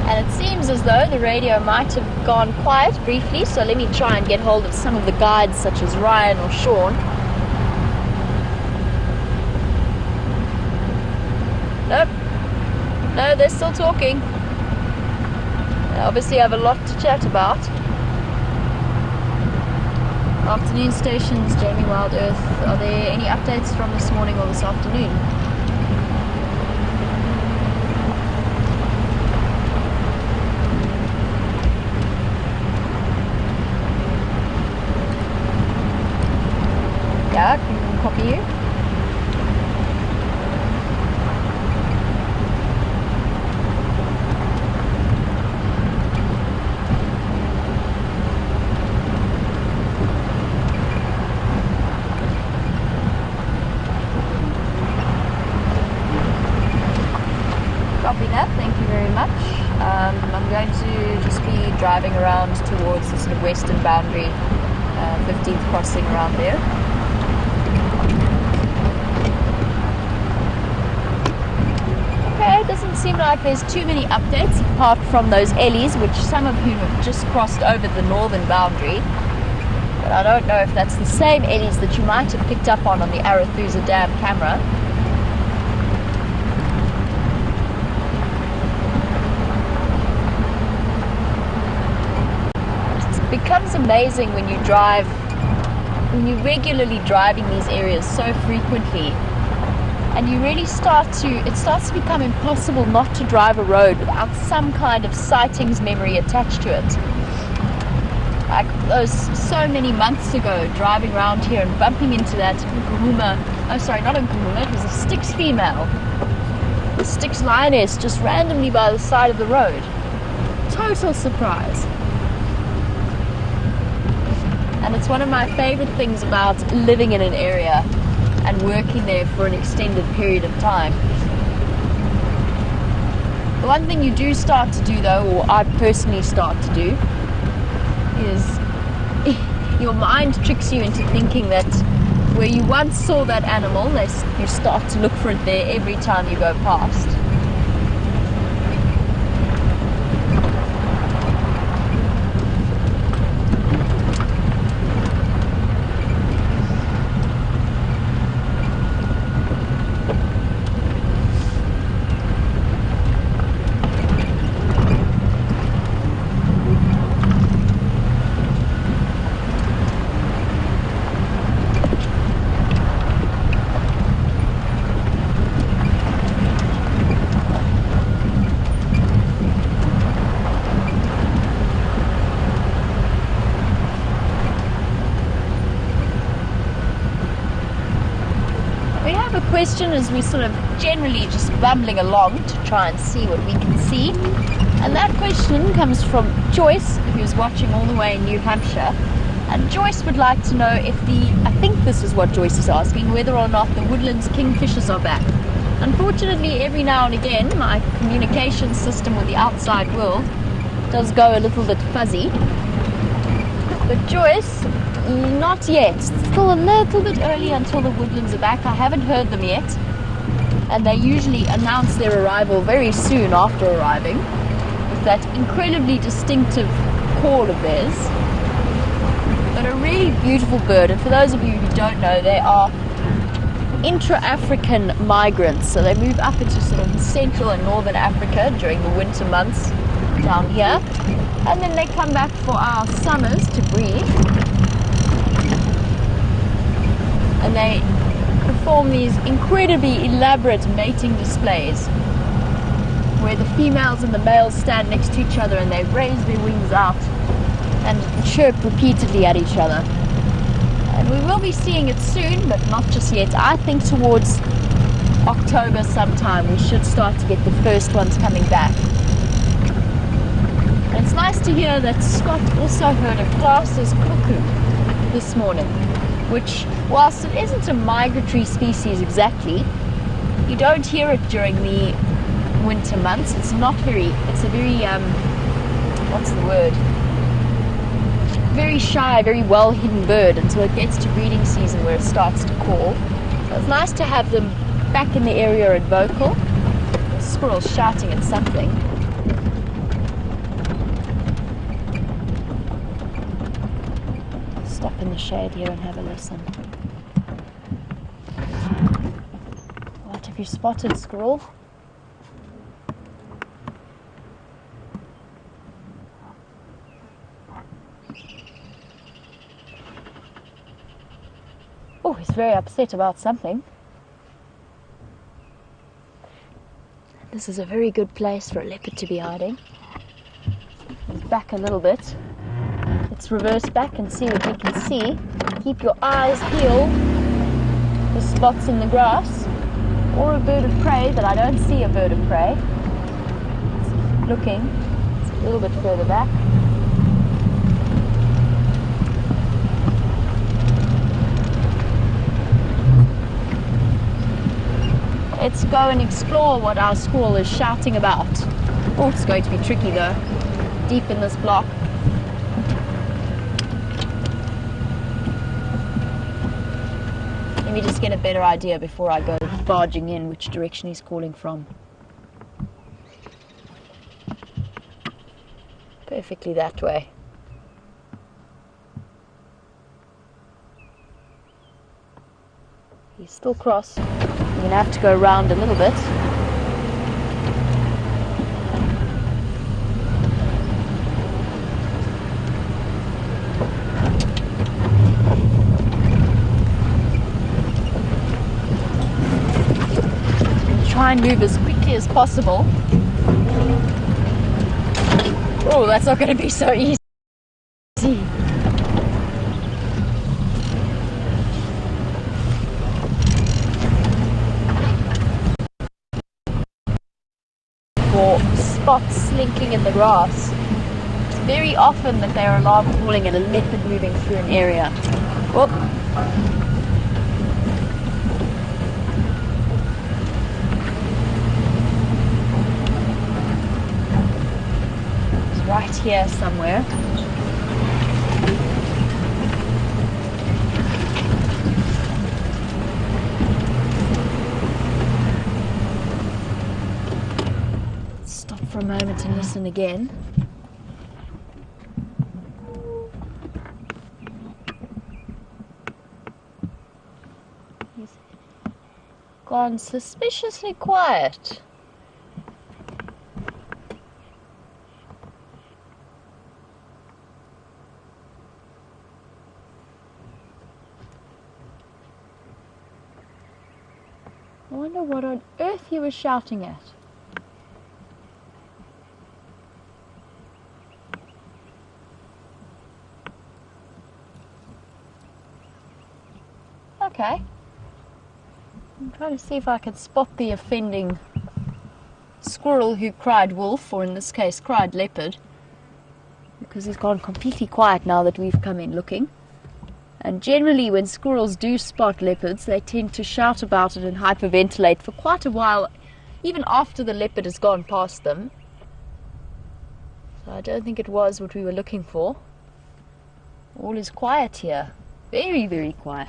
and it seems as though the radio might have gone quiet briefly, so let me try and get hold of some of the guides such as Ryan or Sean. Nope, no, they're still talking. They obviously have a lot to chat about. Afternoon stations, Jamie WildEarth. Are there any updates from this morning or this afternoon? Yeah, can copy you. Copy that, thank you very much. I'm going to just be driving around towards the sort of western boundary, 15th crossing around there. Okay, it doesn't seem like there's too many updates apart from those ellies, which some of whom have just crossed over the northern boundary. But I don't know if that's the same ellies that you might have picked up on the Arathusa Dam camera. It becomes amazing when you drive, when you're regularly driving these areas so frequently, and you really it starts to become impossible not to drive a road without some kind of sightings memory attached to it. Like those so many months ago, driving around here and bumping into that Nkuhuma, oh sorry, not Nkuhuma, it was a Styx female, the Styx lioness, just randomly by the side of the road. Total surprise. And it's one of my favorite things about living in an area and working there for an extended period of time. The one thing you do start to do though, or I personally start to do, is your mind tricks you into thinking that where you once saw that animal, you start to look for it there every time you go past. Question as we sort of generally just bumbling along to try and see what we can see, and that question comes from Joyce, who's watching all the way in New Hampshire, And Joyce would like to know if I think this is what Joyce is asking, whether or not the woodlands kingfishers are back. Unfortunately, every now and again, my communication system with the outside world does go a little bit fuzzy. But Joyce, not yet. Still a little bit early until the woodlands are back. I haven't heard them yet. And they usually announce their arrival very soon after arriving, with that incredibly distinctive call of theirs. But a really beautiful bird, and for those of you who don't know, they are intra-African migrants, so they move up into sort of Central and Northern Africa during the winter months down here, and then they come back for our summers to breed, and they perform these incredibly elaborate mating displays where the females and the males stand next to each other and they raise their wings out and chirp repeatedly at each other. And we will be seeing it soon, but not just yet. I think towards October sometime we should start to get the first ones coming back. And it's nice to hear that Scott also heard a Klaas's cuckoo this morning, which, whilst it isn't a migratory species exactly, you don't hear it during the winter months. It's a very, what's the word? Very shy, very well hidden bird until it gets to breeding season where it starts to call. So it's nice to have them back in the area and vocal. The squirrel's shouting at something. Stop in the shade here and have a listen. What have you spotted, squirrel? Oh, he's very upset about something. This is a very good place for a leopard to be hiding. He's back a little bit. Let's reverse back and see what we can see. Keep your eyes peeled for spots in the grass or a bird of prey, but I don't see a bird of prey. It's looking. It's a little bit further back. Let's go and explore what our squirrel is shouting about. Oh, it's going to be tricky though, deep in this block. Let me just get a better idea before I go barging in which direction he's calling from. Perfectly that way. He's still cross. I'm going to have to go around a little bit. Try and move as quickly as possible. Oh, that's not going to be so easy. Spots slinking in the grass. It's very often that they're alarm calling at a leopard moving through an area. Whoop. It's right here somewhere. For a moment and listen again. He's gone suspiciously quiet. I wonder what on earth he was shouting at. Okay. I'm trying to see if I can spot the offending squirrel who cried wolf, or in this case cried leopard, because he's gone completely quiet now that we've come in looking. And generally when squirrels do spot leopards, they tend to shout about it and hyperventilate for quite a while, even after the leopard has gone past them. So I don't think it was what we were looking for. All is quiet here. Very, very quiet.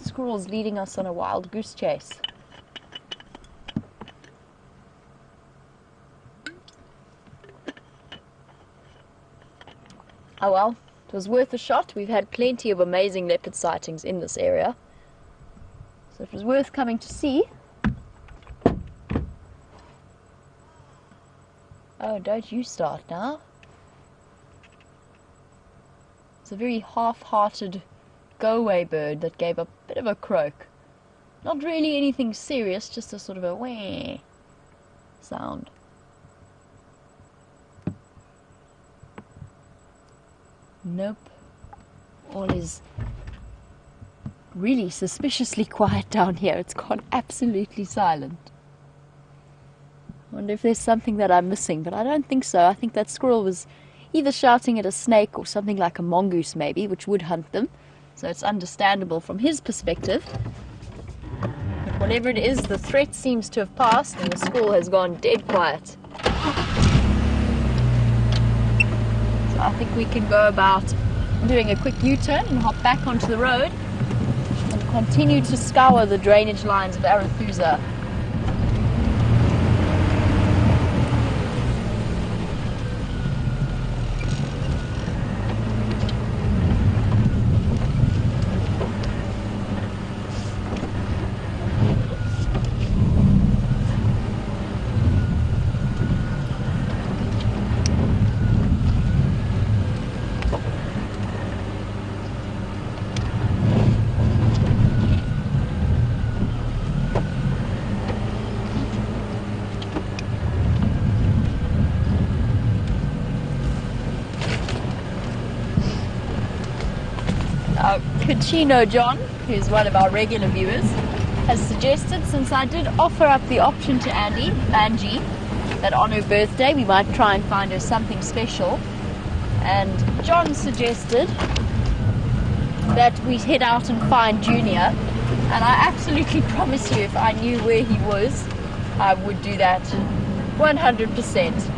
Squirrels leading us on a wild goose chase. Oh well, it was worth a shot. We've had plenty of amazing leopard sightings in this area, so it was worth coming to see. Oh, don't you start now. It's a very half-hearted go-away bird that gave a bit of a croak. Not really anything serious, just a sort of a wah sound. Nope. All is really suspiciously quiet down here. It's gone absolutely silent. I wonder if there's something that I'm missing, but I don't think so. I think that squirrel was either shouting at a snake or something like a mongoose maybe, which would hunt them. So it's understandable from his perspective. But whatever it is, the threat seems to have passed and the squirrel has gone dead quiet. So I think we can go about doing a quick U-turn and hop back onto the road and continue to scour the drainage lines of Arathusa. Cucino John, who's one of our regular viewers, has suggested, since I did offer up the option to Angie, that on her birthday we might try and find her something special, and John suggested that we head out and find Junior, and I absolutely promise you, if I knew where he was, I would do that 100%.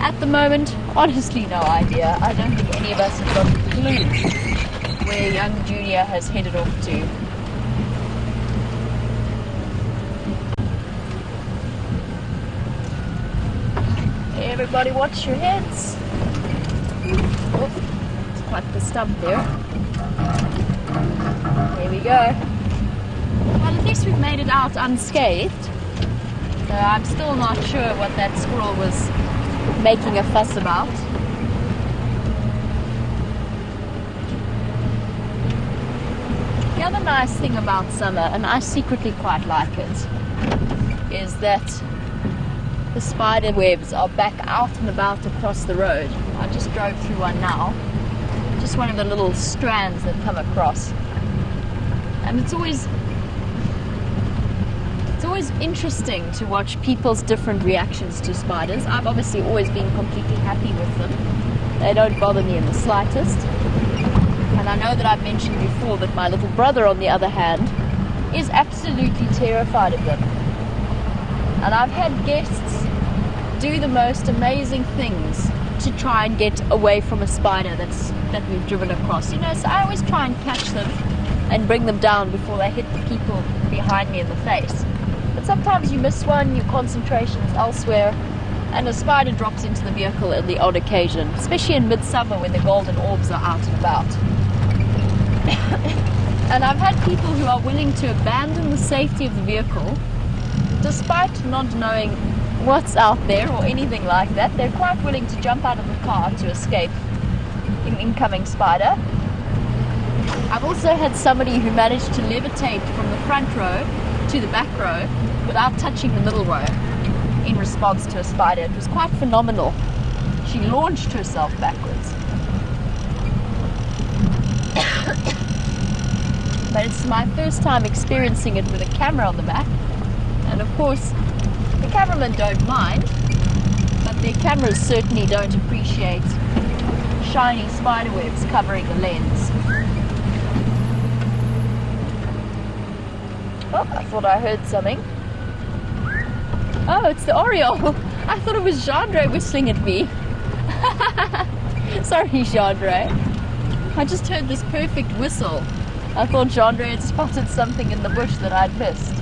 At the moment, honestly no idea. I don't think any of us have got a clue where young Junior has headed off to. Everybody watch your heads. Oh, it's quite the stump there. There we go. Well, at least we've made it out unscathed. So I'm still not sure what that squirrel was making a fuss about. The other nice thing about summer, and I secretly quite like it, is that the spider webs are back out and about across the road. I just drove through one now, just one of the little strands that come across, and it's always interesting to watch people's different reactions to spiders. I've obviously always been completely happy with them. They don't bother me in the slightest. And I know that I've mentioned before that my little brother, on the other hand, is absolutely terrified of them. And I've had guests do the most amazing things to try and get away from a spider that we've driven across. You know, so I always try and catch them and bring them down before they hit the people behind me in the face. But sometimes you miss one, your concentration is elsewhere, and a spider drops into the vehicle on the odd occasion, especially in midsummer when the golden orbs are out and about. And I've had people who are willing to abandon the safety of the vehicle despite not knowing what's out there or anything like that. They're quite willing to jump out of the car to escape an incoming spider. I've also had somebody who managed to levitate from the front row to the back row without touching the middle row in response to a spider. It was quite phenomenal. She launched herself backwards. But it's my first time experiencing it with a camera on the back, and of course the cameramen don't mind, but their cameras certainly don't appreciate shiny spider webs covering the lens. Oh, I thought I heard something. Oh, it's the Oriole. I thought it was Gendre whistling at me. Sorry, Gendre. I just heard this perfect whistle. I thought Gendre had spotted something in the bush that I'd missed.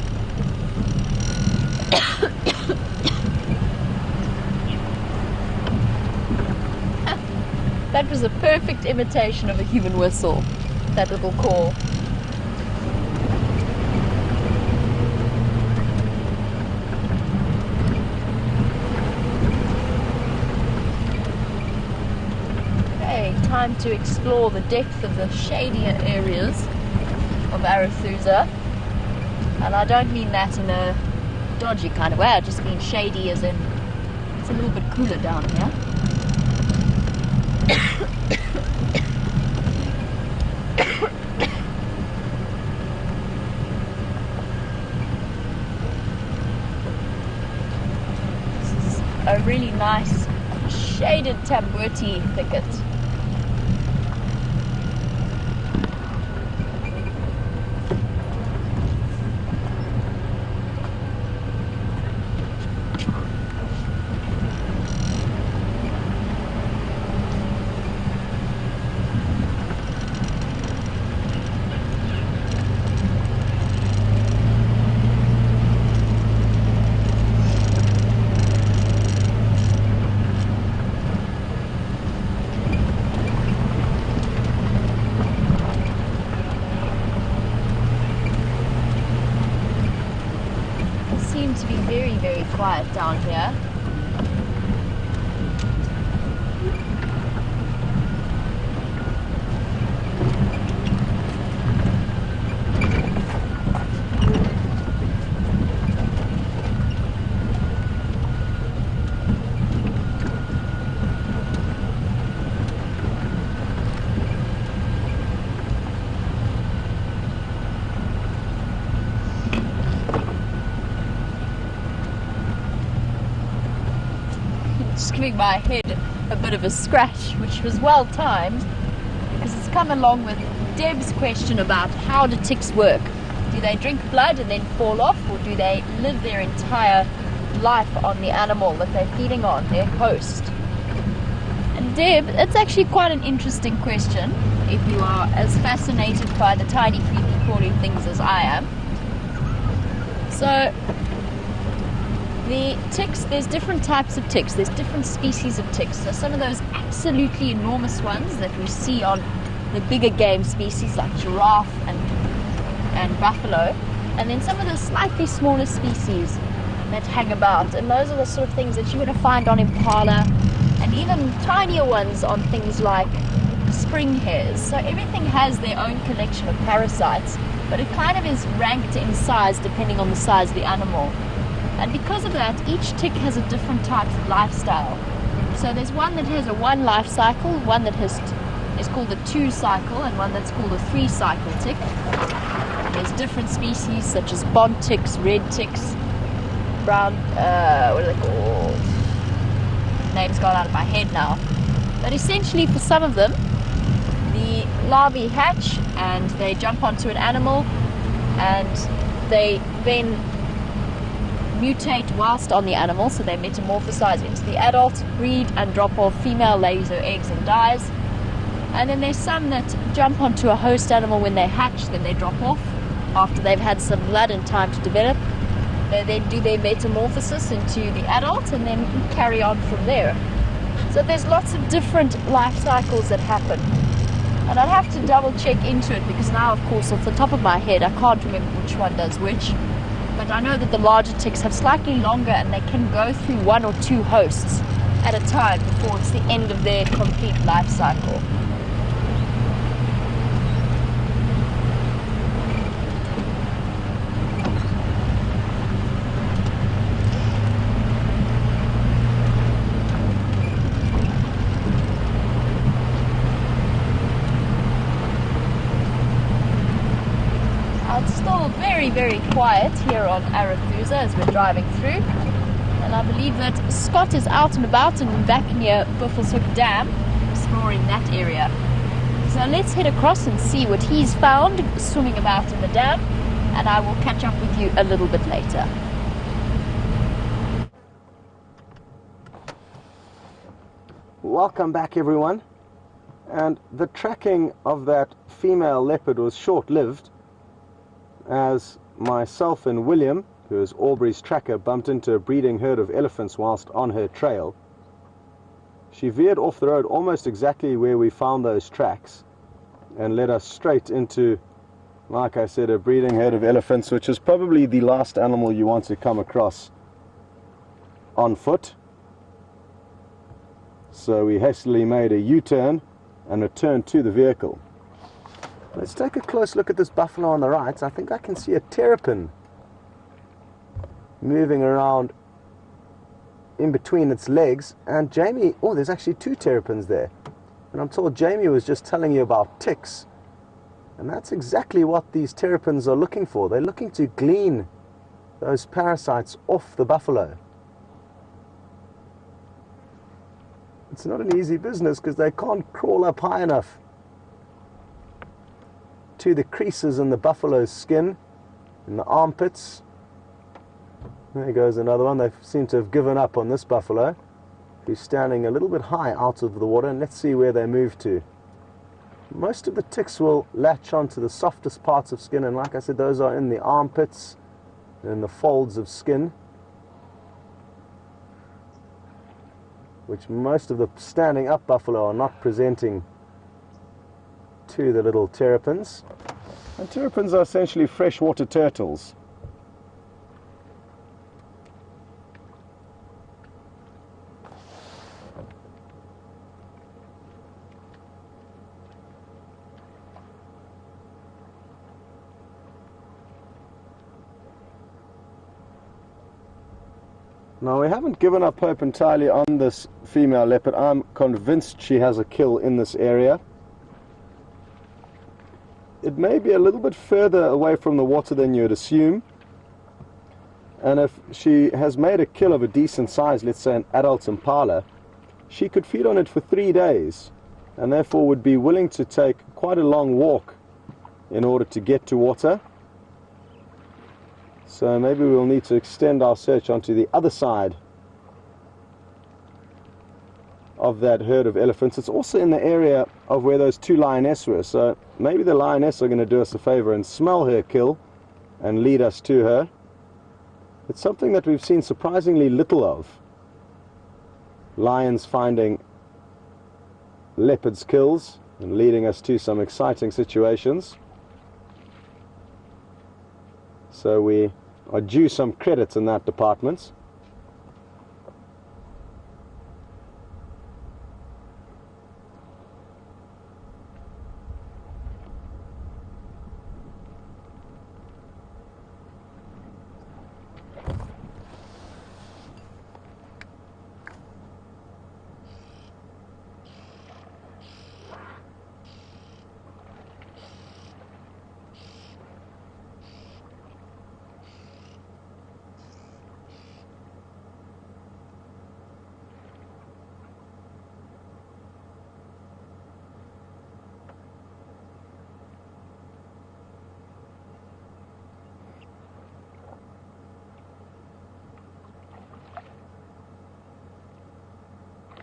That was a perfect imitation of a human whistle, that little call. Okay, time to explore the depth of the shadier areas of Arethusa. And I don't mean that in a dodgy kind of way, I just mean shady as in it's a little bit cooler down here. This is a really nice shaded tambuti thicket. To be very, very quiet down here. Giving my head a bit of a scratch, which was well timed because it's come along with Deb's question about how do ticks work. Do they drink blood and then fall off, or do they live their entire life on the animal that they're feeding on, their host? And Deb, it's actually quite an interesting question if you are as fascinated by the tiny creepy crawly things as I am. So the ticks, there's different types of ticks, there's different species of ticks. So some of those absolutely enormous ones that we see on the bigger game species like giraffe and buffalo, and then some of the slightly smaller species that hang about, and those are the sort of things that you're going to find on impala, and even tinier ones on things like spring hares. So everything has their own collection of parasites, but it kind of is ranked in size depending on the size of the animal. And because of that, each tick has a different type of lifestyle. So there's one that has a 1 life cycle, one that is called a 2 cycle, and one that's called a 3 cycle tick. There's different species such as bont ticks, red ticks, brown, what are they called? Name's gone out of my head now. But essentially for some of them, the larvae hatch and they jump onto an animal and they then mutate whilst on the animal, so they metamorphosize into the adult, breed and drop off. Female lays her eggs and dies. And then there's some that jump onto a host animal when they hatch, then they drop off after they've had some blood and time to develop. They then do their metamorphosis into the adult and then carry on from there. So there's lots of different life cycles that happen. And I'd have to double check into it because now, of course, off the top of my head, I can't remember which one does which. But I know that the larger ticks have slightly longer and they can go through 1 or 2 hosts at a time before it's the end of their complete life cycle. It's still very, very quiet here on Arethusa as we're driving through, and I believe that Scott is out and about and back near Buffelshoek Dam exploring that area. So let's head across and see what he's found swimming about in the dam, and I will catch up with you a little bit later. Welcome back, everyone. And the tracking of that female leopard was short-lived, as myself and William, who is Aubrey's tracker, bumped into a breeding herd of elephants whilst on her trail. She veered off the road almost exactly where we found those tracks and led us straight into, like I said, a breeding herd of elephants, which is probably the last animal you want to come across on foot. So we hastily made a U-turn and returned to the vehicle. Let's take a close look at this buffalo on the right. I think I can see a terrapin moving around in between its legs. And Jamie, oh, there's actually two terrapins there. And I'm told Jamie was just telling you about ticks. And that's exactly what these terrapins are looking for. They're looking to glean those parasites off the buffalo. It's not an easy business because they can't crawl up high enough to the creases in the buffalo's skin, in the armpits. There goes another one. They seem to have given up on this buffalo, who's standing a little bit high out of the water, and let's see where they move to. Most of the ticks will latch onto the softest parts of skin, and like I said, those are in the armpits and in the folds of skin, which most of the standing up buffalo are not presenting to the little terrapins. And terrapins are essentially freshwater turtles. Now, we haven't given up hope entirely on this female leopard. I'm convinced she has a kill in this area. It may be a little bit further away from the water than you'd assume. And if she has made a kill of a decent size, let's say an adult impala, she could feed on it for 3 days, and therefore would be willing to take quite a long walk in order to get to water. So maybe we'll need to extend our search onto the other side of that herd of elephants. It's also in the area of where those two lionesses were, so maybe the lionesses are going to do us a favor and smell her kill and lead us to her. It's something that we've seen surprisingly little of. Lions finding leopards' kills and leading us to some exciting situations. So we are due some credit in that department.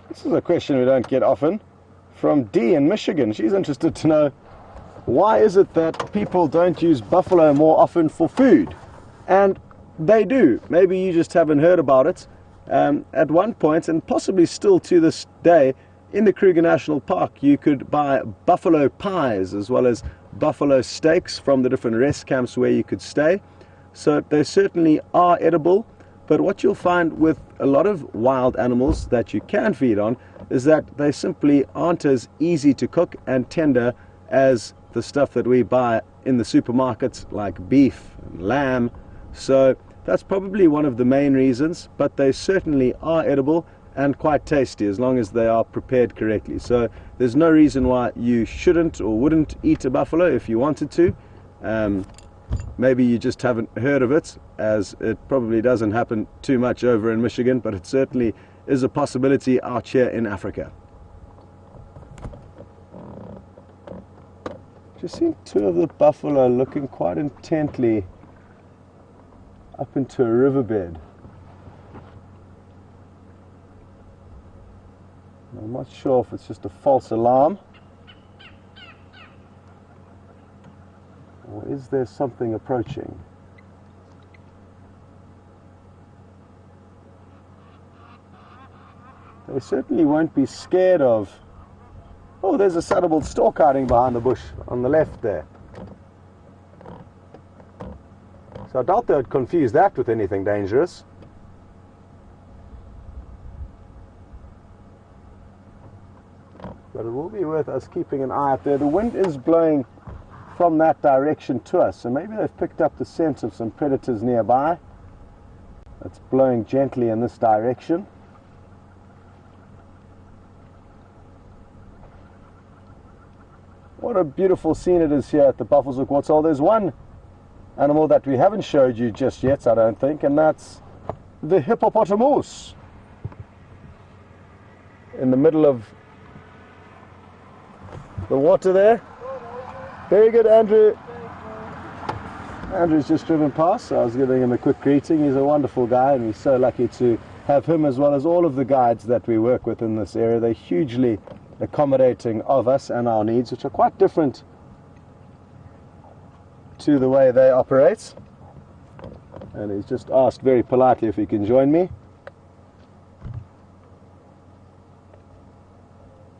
This is a question we don't get often. From Dee in Michigan. She's interested to know, why is it that people don't use buffalo more often for food? And they do. Maybe you just haven't heard about it. At one point, and possibly still to this day, in the Kruger National Park, you could buy buffalo pies as well as buffalo steaks from the different rest camps where you could stay. So they certainly are edible. But what you'll find with a lot of wild animals that you can feed on is that they simply aren't as easy to cook and tender as the stuff that we buy in the supermarkets, like beef and lamb. So that's probably one of the main reasons, but they certainly are edible and quite tasty as long as they are prepared correctly. So there's no reason why you shouldn't or wouldn't eat a buffalo if you wanted to. Maybe you just haven't heard of it, as it probably doesn't happen too much over in Michigan, but it certainly is a possibility out here in Africa. Just seen two of the buffalo looking quite intently up into a riverbed. I'm not sure if it's just a false alarm or is there something approaching. They certainly won't be scared of... Oh, there's a saddle-billed stork hiding behind the bush on the left there. So I doubt they would confuse that with anything dangerous. But it will be worth us keeping an eye out there. The wind is blowing from that direction to us, so maybe they've picked up the scent of some predators nearby. It's blowing gently in this direction. What a beautiful scene it is here at the Buffelshoek Waterhole. There's one animal that we haven't showed you just yet, I don't think, and that's the hippopotamus. In the middle of the water there. Very good, Andrew. Andrew's just driven past, so I was giving him a quick greeting. He's a wonderful guy, and we're so lucky to have him as well as all of the guides that we work with in this area. They're hugely accommodating of us and our needs, which are quite different to the way they operate. And he's just asked very politely if he can join me,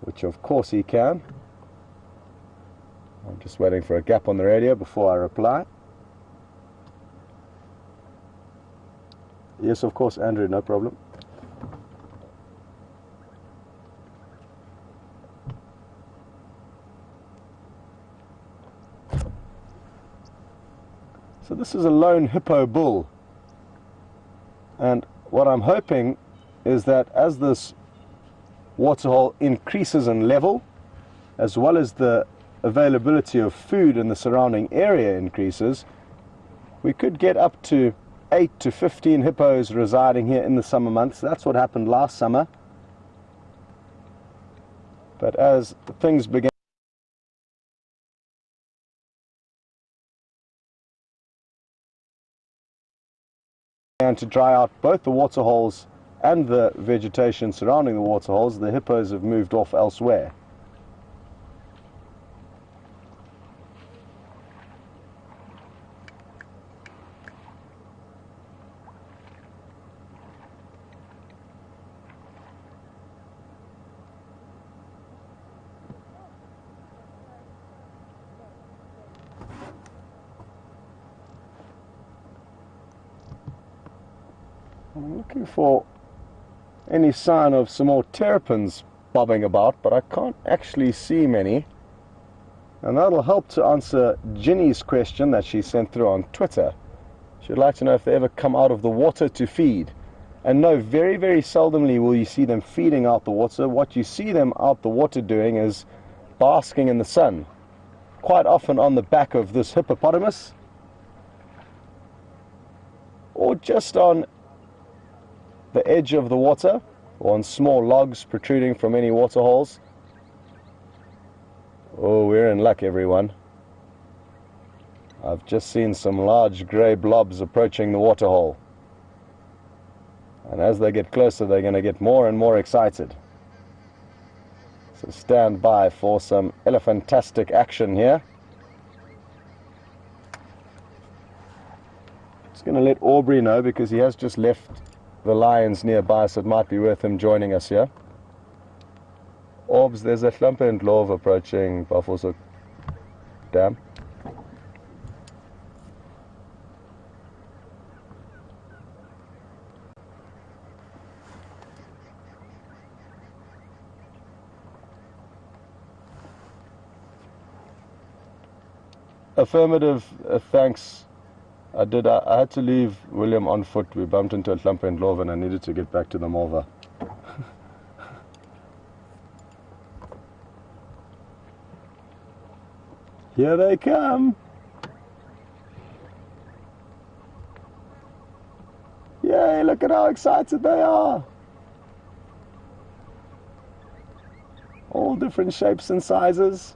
which of course he can. I'm just waiting for a gap on the radio before I reply. Yes, of course, Andrew, no problem. So this is a lone hippo bull, and what I'm hoping is that as this waterhole increases in level, as well as the availability of food in the surrounding area increases, we could get up to 8 to 15 hippos residing here in the summer months. That's what happened last summer. But as things began to dry out both the waterholes and the vegetation surrounding the waterholes, the hippos have moved off elsewhere. I'm looking for any sign of some more terrapins bobbing about, but I can't actually see many. And that'll help to answer Ginny's question that she sent through on Twitter. She'd like to know if they ever come out of the water to feed. And no, very, very seldomly will you see them feeding out the water. What you see them out the water doing is basking in the sun, quite often on the back of this hippopotamus, or just on the edge of the water, or on small logs protruding from any water holes. Oh, we're in luck, everyone. I've just seen some large grey blobs approaching the water hole. And as they get closer, they're going to get more and more excited. So stand by for some elephantastic action here. Just going to let Aubrey know, because he has just left the lions nearby, so it might be worth him joining us here. Orbs, there's a Klumpenkloof approaching Buffelshoek Dam. Affirmative, thanks. I had to leave William on foot. We bumped into a Klumpenkloof and I needed to get back to the Morva. Here they come. Yay, look at how excited they are. All different shapes and sizes.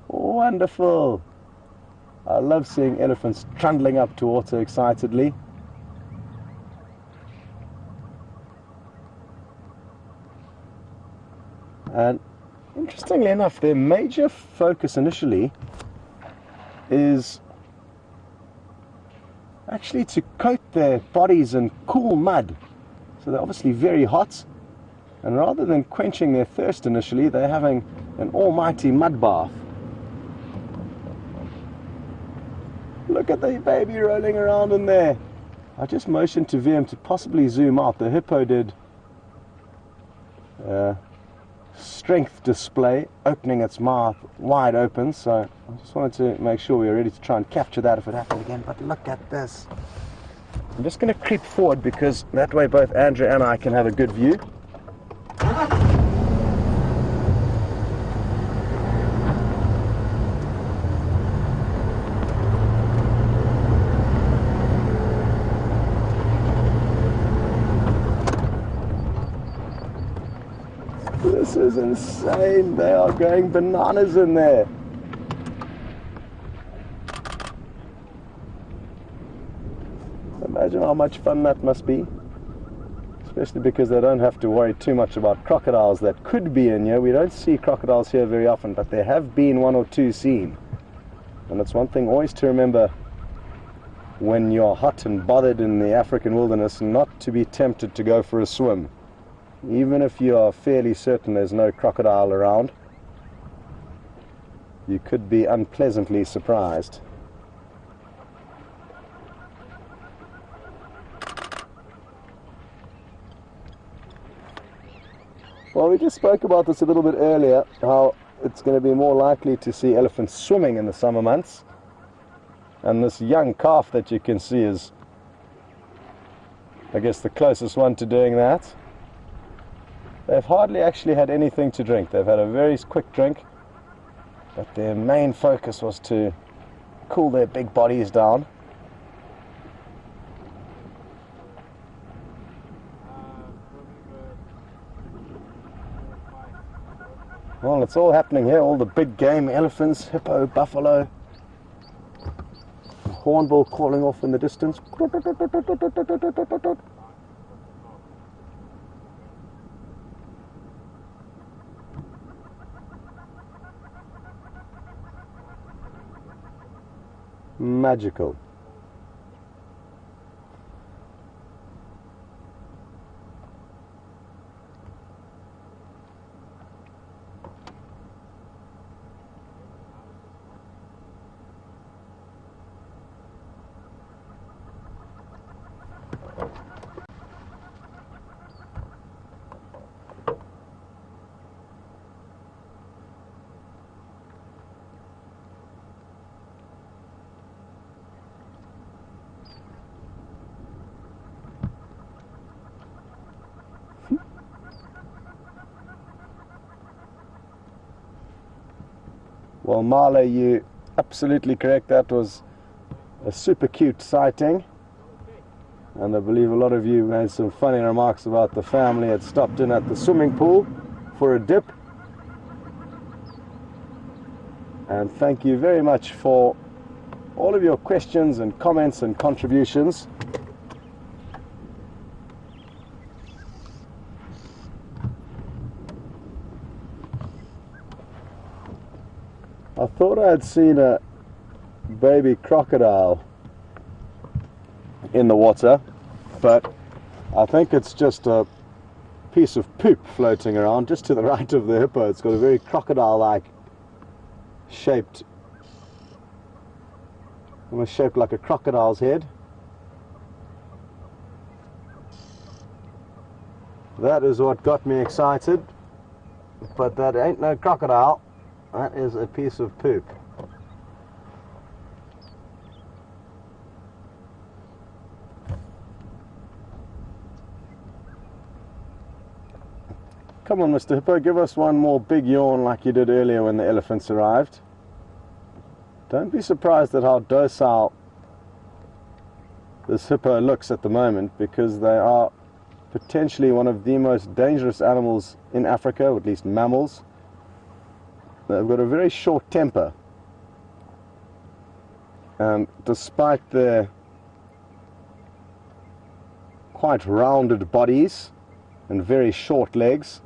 Oh, wonderful. I love seeing elephants trundling up to water excitedly. And interestingly enough, their major focus initially is actually to coat their bodies in cool mud. So they're obviously very hot, and rather than quenching their thirst initially, they're having an almighty mud bath. Look at the baby rolling around in there. I just motioned to VM to possibly zoom out. The hippo did strength display, opening its mouth wide open, so I just wanted to make sure we were ready to try and capture that if it happened again. But look at this. I'm just going to creep forward because that way both Andrew and I can have a good view. This is insane. They are going bananas in there. Imagine how much fun that must be. Especially because they don't have to worry too much about crocodiles that could be in here. We don't see crocodiles here very often, but there have been one or two seen. And it's one thing always to remember when you're hot and bothered in the African wilderness, not to be tempted to go for a swim. Even if you are fairly certain there's no crocodile around, you could be unpleasantly surprised. Well, we just spoke about this a little bit earlier, how it's going to be more likely to see elephants swimming in the summer months. And this young calf that you can see is, I guess, the closest one to doing that. They've hardly actually had anything to drink. They've had a very quick drink, but their main focus was to cool their big bodies down. Well, it's all happening here. All the big game, elephants, hippo, buffalo, hornbill calling off in the distance. Magical. Well, Marla, you absolutely correct. That was a super cute sighting. And I believe a lot of you made some funny remarks about the family had stopped in at the swimming pool for a dip. And thank you very much for all of your questions and comments and contributions. I thought I had seen a baby crocodile in the water, but I think it's just a piece of poop floating around just to the right of the hippo. It's got a very crocodile-like shaped, almost shaped like a crocodile's head. That is what got me excited, but that ain't no crocodile. That is a piece of poop. Come on, Mr. Hippo, give us one more big yawn like you did earlier when the elephants arrived. Don't be surprised at how docile this hippo looks at the moment, because they are potentially one of the most dangerous animals in Africa, or at least mammals. They've got a very short temper, And despite their quite rounded bodies and very short legs,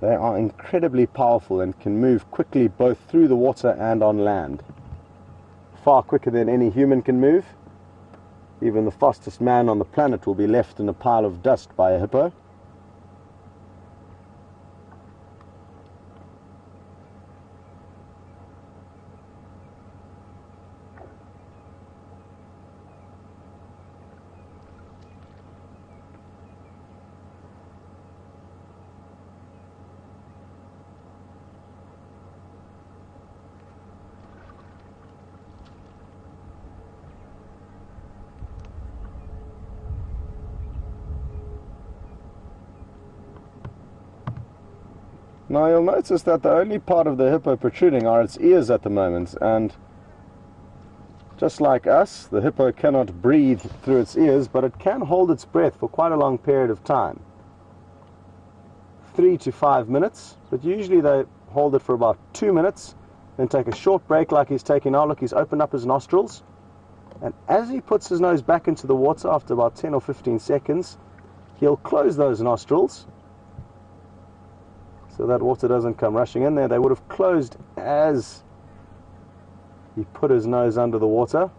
they are incredibly powerful and can move quickly both through the water and on land. Far quicker than any human can move. Even the fastest man on the planet will be left in a pile of dust by a hippo. Now you'll notice that the only part of the hippo protruding are its ears at the moment, and just like us, the hippo cannot breathe through its ears, but it can hold its breath for quite a long period of time. 3 to 5 minutes, but usually they hold it for about 2 minutes, then take a short break like he's taking now. Look, he's opened up his nostrils, and as he puts his nose back into the water after about 10 or 15 seconds, he'll close those nostrils so that water doesn't come rushing in there. They would have closed as he put his nose under the water.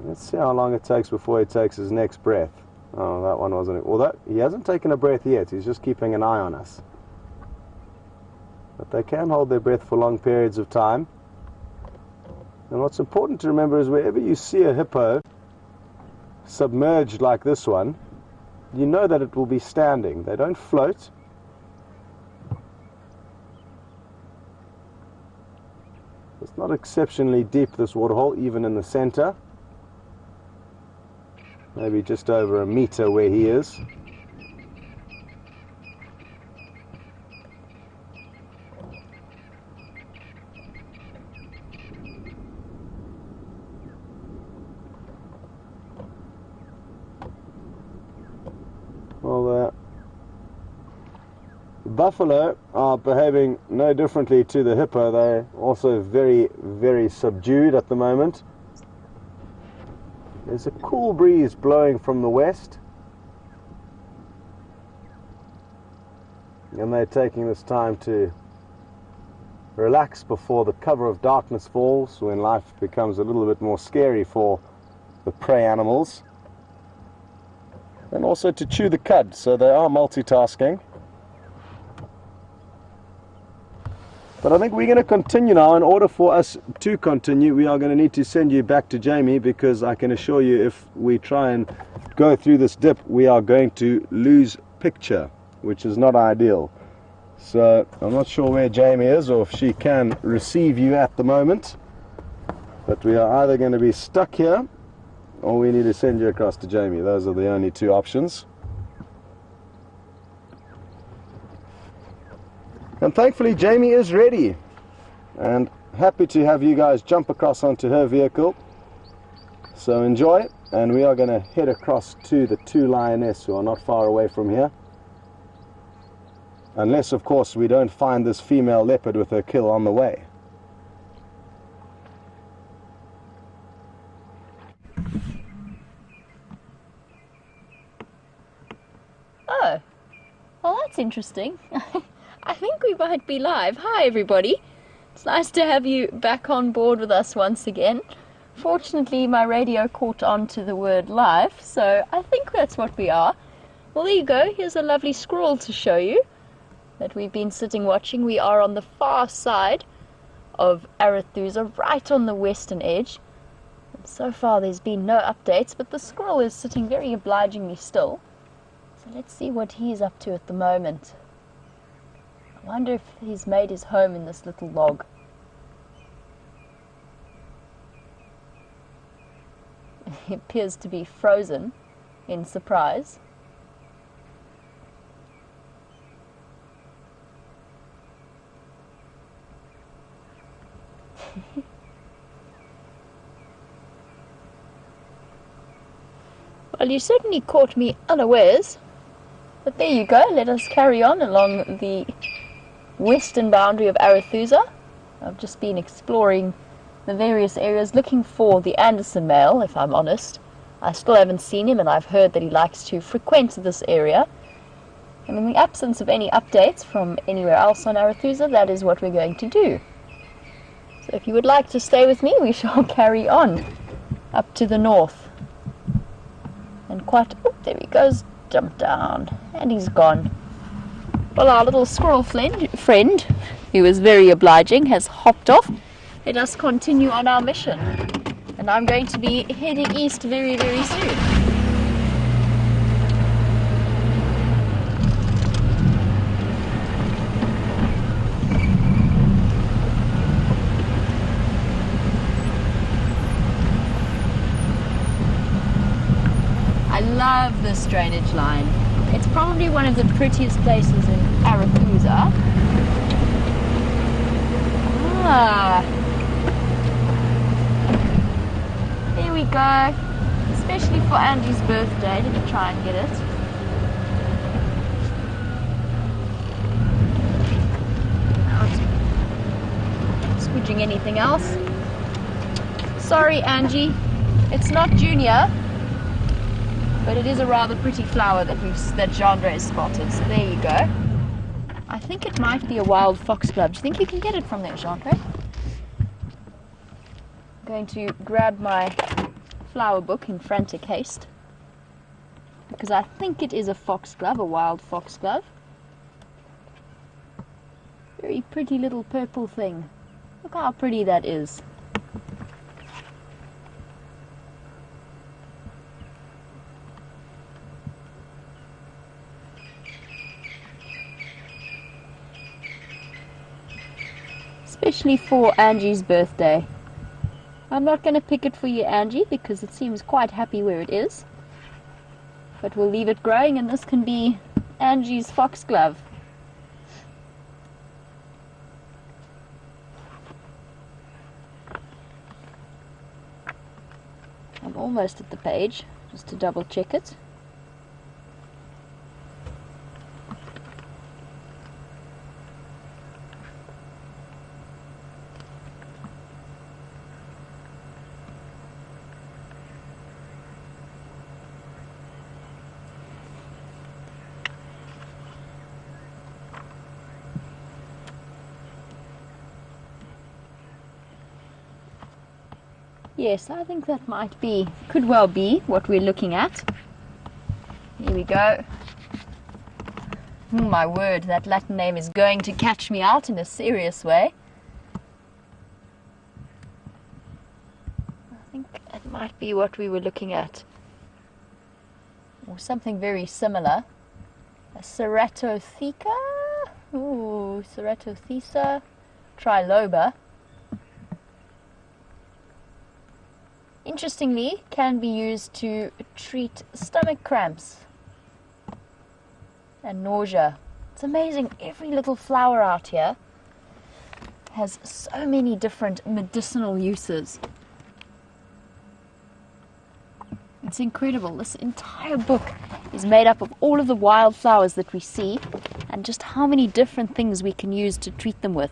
Let's see how long it takes before he takes his next breath. Oh, that one wasn't it. Although he hasn't taken a breath yet, he's just keeping an eye on us. But they can hold their breath for long periods of time. And what's important to remember is wherever you see a hippo submerged like this one, you know that it will be standing. They don't float. It's not exceptionally deep, this waterhole, even in the center. Maybe just over a meter where he is. Well, the buffalo are behaving no differently to the hippo. They're also very, very subdued at the moment. There's a cool breeze blowing from the west, and they're taking this time to relax before the cover of darkness falls, when life becomes a little bit more scary for the prey animals. And also to chew the cud, so they are multitasking. But I think we're going to continue now. In order for us to continue, we are going to need to send you back to Jamie, because I can assure you if we try and go through this dip, we are going to lose picture, which is not ideal. So I'm not sure where Jamie is, or if she can receive you at the moment. But we are either going to be stuck here, or we need to send you across to Jamie. Those are the only two options. And thankfully Jamie is ready, and happy to have you guys jump across onto her vehicle. So enjoy, and we are going to head across to the two lionesses who are not far away from here. Unless, of course, we don't find this female leopard with her kill on the way. Oh, well, that's interesting. I think we might be live. Hi everybody. It's nice to have you back on board with us once again. Fortunately, my radio caught on to the word live, so I think that's what we are. Well, there you go. Here's a lovely scroll to show you that we've been sitting watching. We are on the far side of Arethusa, right on the western edge. And so far there's been no updates, but the squirrel is sitting very obligingly still. So let's see what he's up to at the moment. I wonder if he's made his home in this little log. He appears to be frozen in surprise. Well, you certainly caught me unawares. But there you go. Let us carry on along the western boundary of Arethusa, I've just been exploring the various areas looking for the Anderson male, if I'm honest. I still haven't seen him, and I've heard that he likes to frequent this area. And in the absence of any updates from anywhere else on Arathusa, that is what we're going to do. So if you would like to stay with me, we shall carry on up to the north. And quite, oh, there he goes, jumped down, and he's gone. Well, our little squirrel friend, who is very obliging, has hopped off. Let us continue on our mission. And I'm going to be heading east very, very soon. I love this drainage line. It's probably one of the prettiest places in Arathusa. Here we go. Especially for Andy's birthday. Let me try and get it. Not squidging anything else. Sorry, Angie. It's not Junior. But it is a rather pretty flower that Jandre has spotted, so there you go. I think it might be a wild foxglove. Do you think you can get it from there, Jandre? I'm going to grab my flower book in frantic haste, because I think it is a foxglove, a wild foxglove. Very pretty little purple thing. Look how pretty that is. Especially for Angie's birthday. I'm not going to pick it for you, Angie, because it seems quite happy where it is. But we'll leave it growing, and this can be Angie's foxglove. I'm almost at the page, just to double check it. Yes, I think that might be, could well be what we're looking at. Here we go. Oh my word, that Latin name is going to catch me out in a serious way. I think it might be what we were looking at. Or something very similar. A Ceratotheca? Ooh, Ceratotheca triloba. Interestingly, can be used to treat stomach cramps and nausea. It's amazing, every little flower out here has so many different medicinal uses. It's incredible. This entire book is made up of all of the wildflowers that we see and just how many different things we can use to treat them with.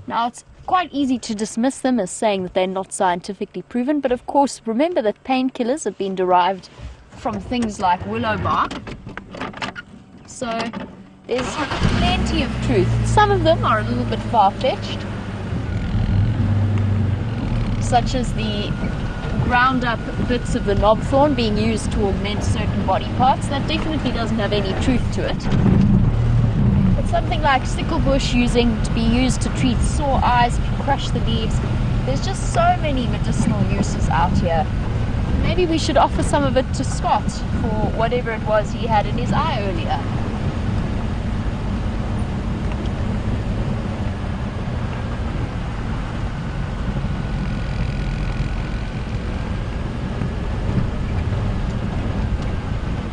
Now, it's quite easy to dismiss them as saying that they're not scientifically proven, but of course remember that painkillers have been derived from things like willow bark, so there's plenty of truth. Some of them are a little bit far-fetched, such as the ground up bits of the knobthorn being used to augment certain body parts. That definitely doesn't have any truth to it. Something like sticklebush to be used to treat sore eyes if you crush the leaves. There's just so many medicinal uses out here. Maybe we should offer some of it to Scott for whatever it was he had in his eye earlier.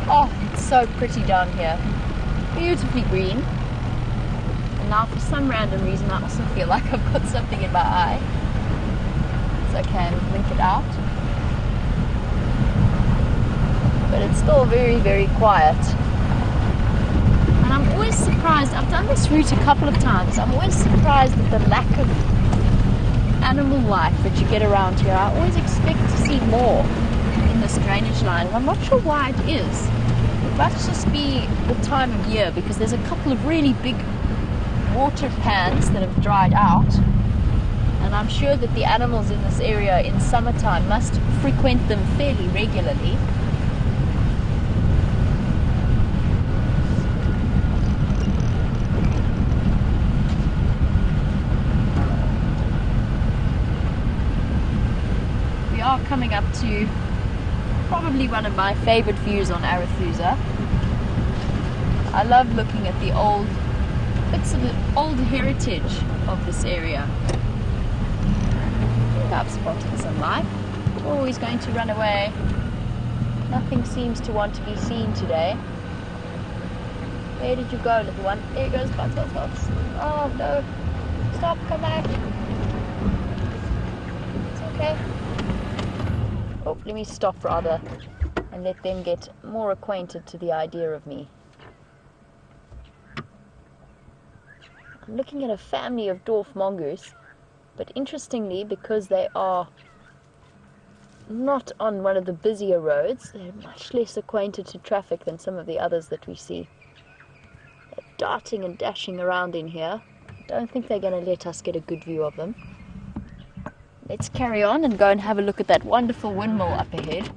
Oh, it's so pretty down here. Beautifully green. Now, for some random reason, I also feel like I've got something in my eye. So I can blink it out. But it's still very, very quiet. And I'm always surprised. I've done this route a couple of times. I'm always surprised at the lack of animal life that you get around here. I always expect to see more in this drainage line, and I'm not sure why it is. It must just be the time of year, because there's a couple of really big water pans that have dried out, and I'm sure that the animals in this area in summertime must frequent them fairly regularly. We are coming up to probably one of my favorite views on Arethusa. I love looking at the old bits of the old heritage of this area. I think I've spotted some life. Oh, he's going to run away. Nothing seems to want to be seen today. Where did you go, little one? There he goes, Bateleur. Oh no. Stop, come back. It's okay. Oh, let me stop rather and let them get more acquainted to the idea of me. I'm looking at a family of dwarf mongoose, but interestingly, because they are not on one of the busier roads, they're much less acquainted to traffic than some of the others that we see. They're darting and dashing around in here. I don't think they're going to let us get a good view of them. Let's carry on and go and have a look at that wonderful windmill up ahead.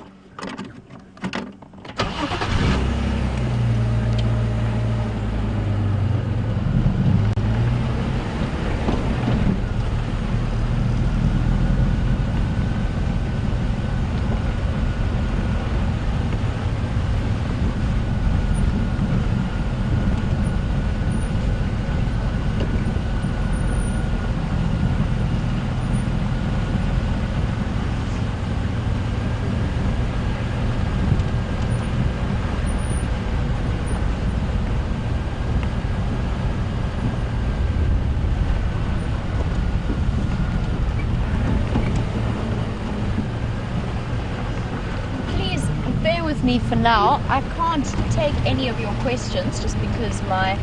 Me for now. I can't take any of your questions just because my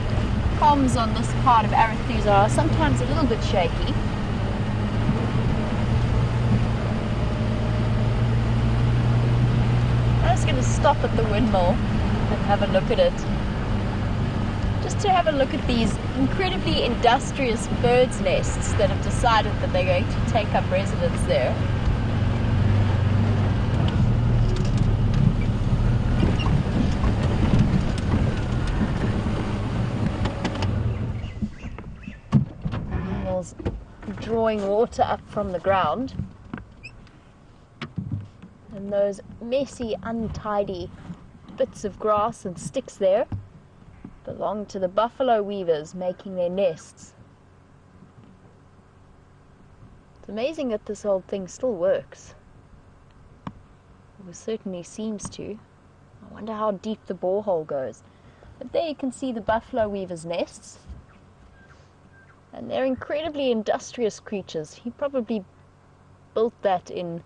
comms on this part of Arethusa are sometimes a little bit shaky. I'm just going to stop at the windmill and have a look at it. Just to have a look at these incredibly industrious birds' nests that have decided that they're going to take up residence there. Drawing water up from the ground, and those messy, untidy bits of grass and sticks there belong to the buffalo weavers making their nests. It's amazing that this old thing still works. It certainly seems to. I wonder how deep the borehole goes. But there you can see the buffalo weavers' nests. And they're incredibly industrious creatures. He probably built that in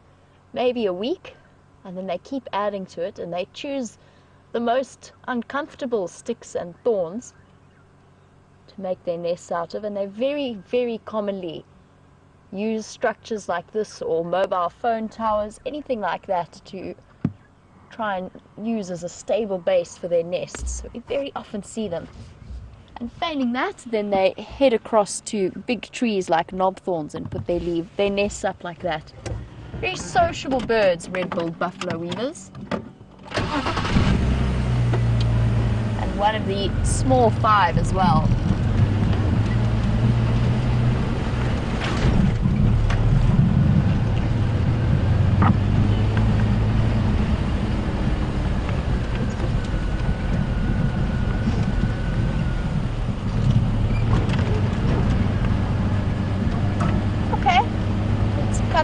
maybe a week, and then they keep adding to it, and they choose the most uncomfortable sticks and thorns to make their nests out of, and they very, very commonly use structures like this or mobile phone towers, anything like that, to try and use as a stable base for their nests. So we very often see them. And failing that, then they head across to big trees like knobthorns and put their nests up like that. Very sociable birds, red-billed buffalo weavers. And one of the small five as well.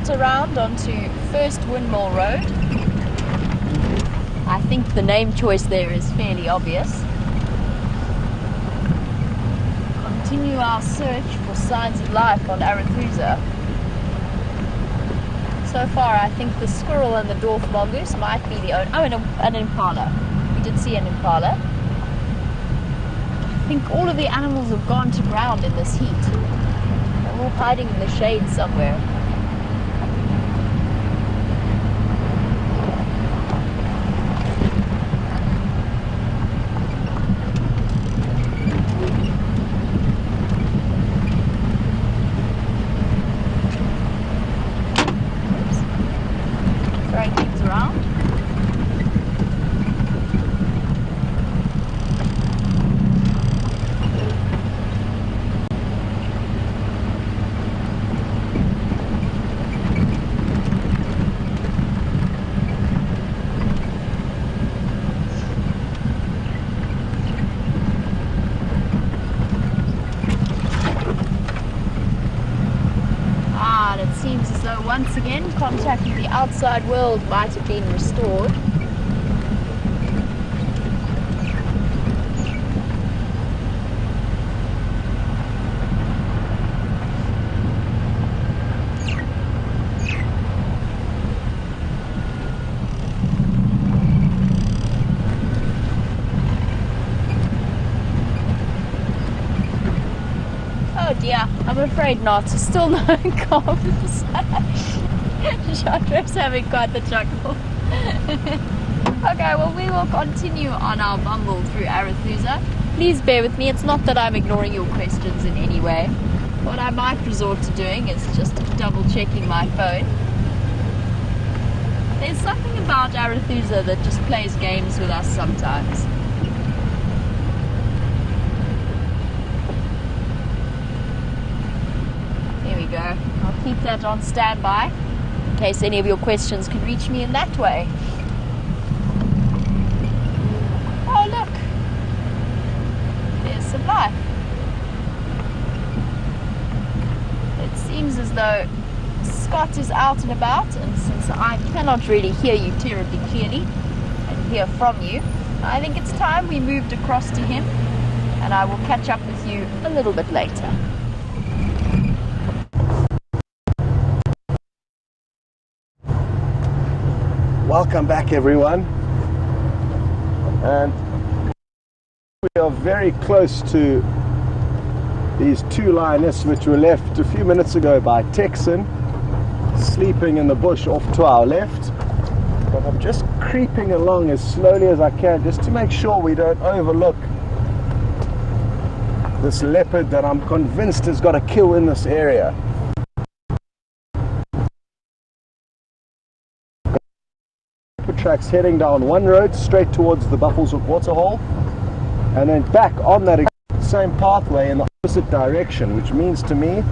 Around onto First Windmill Road. I think the name choice there is fairly obvious. Continue our search for signs of life on Arethusa. So far I think the squirrel and the dwarf mongoose might be the only... Oh, and an impala. We did see an impala. I think all of the animals have gone to ground in this heat. They're all hiding in the shade somewhere. So once again, contact with the outside world might have been restored. Oh dear, I'm afraid not. Still no calves. Chandra's having quite the chuckle. Okay, well we will continue on our bumble through Arethusa. Please bear with me, it's not that I'm ignoring your questions in any way. What I might resort to doing is just double checking my phone. There's something about Arethusa that just plays games with us sometimes. Go. I'll keep that on standby in case any of your questions can reach me in that way. Oh look, there's some life. It seems as though Scott is out and about, and since I cannot really hear you terribly clearly and hear from you, I think it's time we moved across to him, and I will catch up with you a little bit later. Welcome back, everyone, and we are very close to these two lionesses which were left a few minutes ago by Texan, sleeping in the bush off to our left. But I'm just creeping along as slowly as I can just to make sure we don't overlook this leopard that I'm convinced has got a kill in this area. Tracks heading down one road straight towards the Buffelshoek waterhole, and then back on that same pathway in the opposite direction, which means to me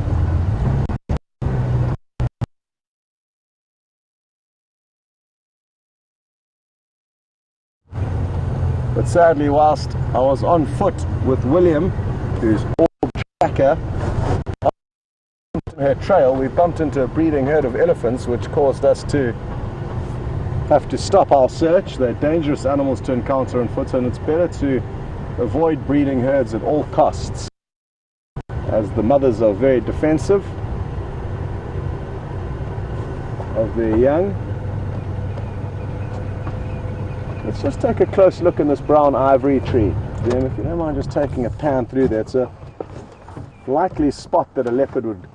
but sadly, whilst I was on foot with William, who's all tracker, on her trail we bumped into a breeding herd of elephants, which caused us to have to stop our search. They're dangerous animals to encounter on foot, and it's better to avoid breeding herds at all costs, as the mothers are very defensive of their young. Let's just take a close look in this brown ivory tree. Then, if you don't mind just taking a pan through there, it's a likely spot that a leopard would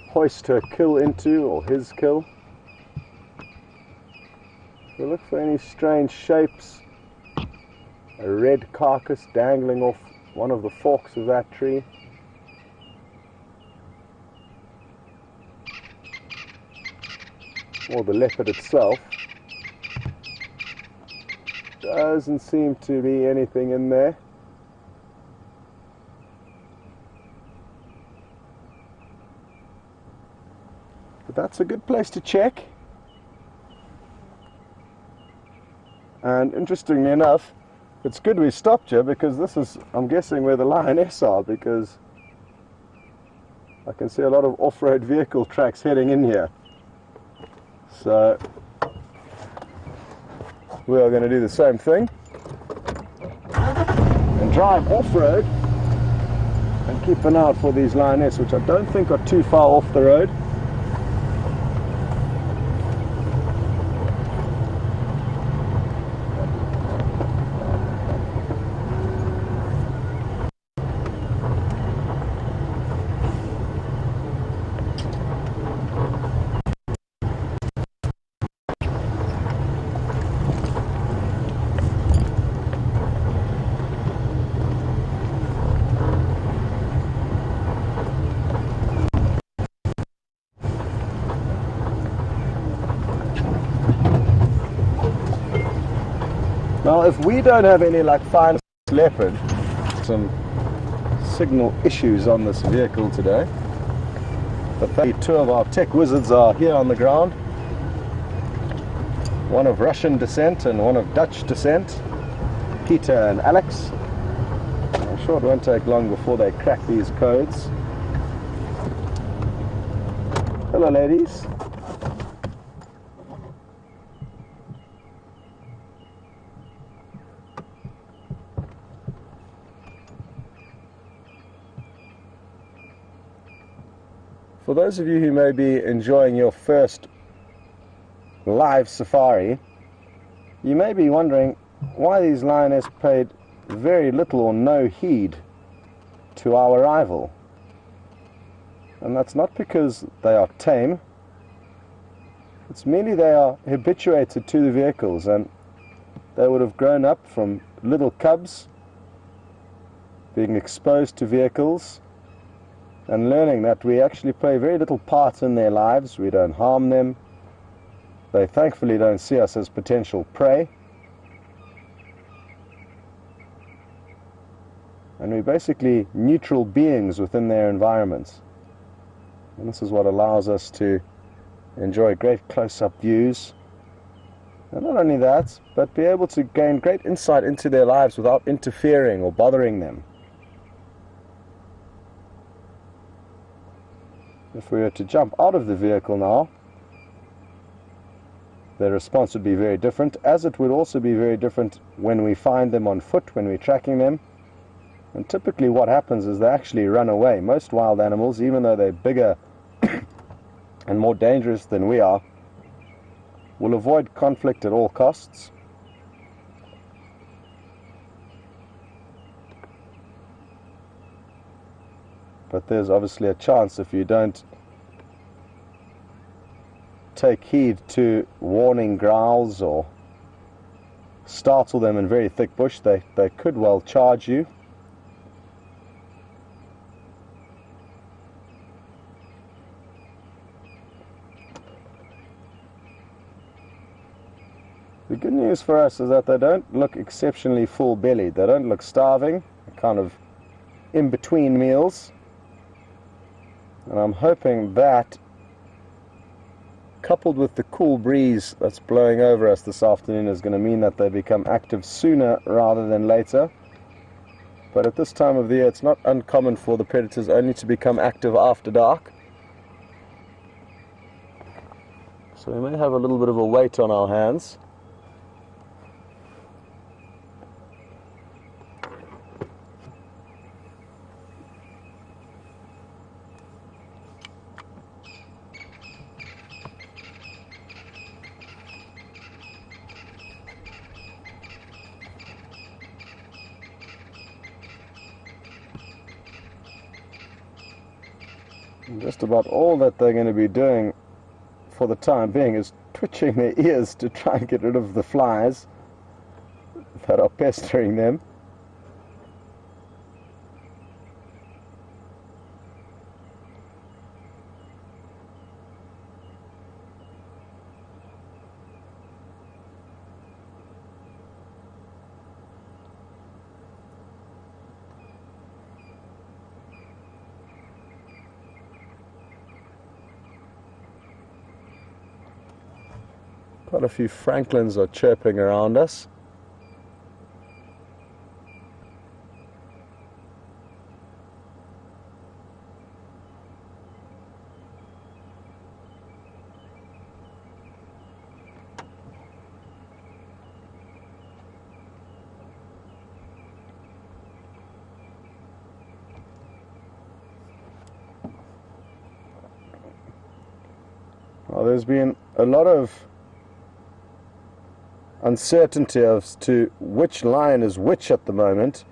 hoist her kill into, or his kill. We look for any strange shapes, a red carcass dangling off one of the forks of that tree. Or the leopard itself. Doesn't seem to be anything in there. But that's a good place to check. And interestingly enough, it's good we stopped here, because this is, I'm guessing, where the lionesses are, because I can see a lot of off-road vehicle tracks heading in here. So we are going to do the same thing and drive off-road and keep an eye out for these lionesses, which I don't think are too far off the road. Now, if we don't have any luck finding this leopard, some signal issues on this vehicle today, but two of our tech wizards are here on the ground, one of Russian descent and one of Dutch descent, Peter and Alex. I'm sure it won't take long before they crack these codes. Hello, ladies. For those of you who may be enjoying your first live safari, you may be wondering why these lionesses paid very little or no heed to our arrival. And that's not because they are tame, it's merely they are habituated to the vehicles, and they would have grown up from little cubs being exposed to vehicles and learning that we actually play very little part in their lives. We don't harm them. They thankfully don't see us as potential prey. And we're basically neutral beings within their environments. And this is what allows us to enjoy great close-up views. And not only that, but be able to gain great insight into their lives without interfering or bothering them. If we were to jump out of the vehicle now, their response would be very different, as it would also be very different when we find them on foot, when we're tracking them. And typically what happens is they actually run away. Most wild animals, even though they're bigger and more dangerous than we are, will avoid conflict at all costs. But there's obviously a chance, if you don't take heed to warning growls or startle them in very thick bush, they could well charge you. The good news for us is that they don't look exceptionally full-bellied. They don't look starving, kind of in between meals. And I'm hoping that, coupled with the cool breeze that's blowing over us this afternoon, is going to mean that they become active sooner rather than later. But at this time of the year, it's not uncommon for the predators only to become active after dark. So we may have a little bit of a weight on our hands. Just about all that they're going to be doing for the time being is twitching their ears to try and get rid of the flies that are pestering them. Quite a few francolins are chirping around us. Well, there's been a lot of uncertainty as to which lion is which at the moment.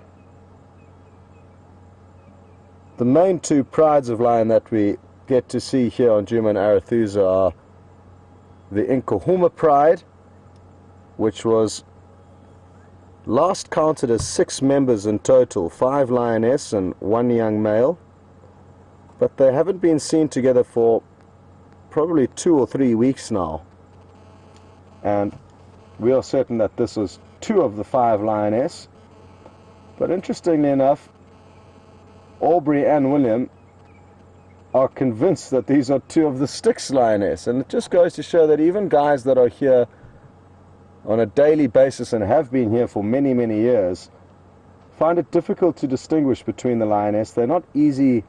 The main two prides of lion that we get to see here on Djuma and Arathusa are the Nkuhuma pride, which was last counted as 6 members in total, 5 lionesses and 1 young male, but they haven't been seen together for probably 2 or 3 weeks now, and we are certain that this is 2 of the 5 lionesses. But interestingly enough, Aubrey and William are convinced that these are 2 of the Styx lionesses, and it just goes to show that even guys that are here on a daily basis and have been here for many, many years find it difficult to distinguish between the lionesses. They're not easy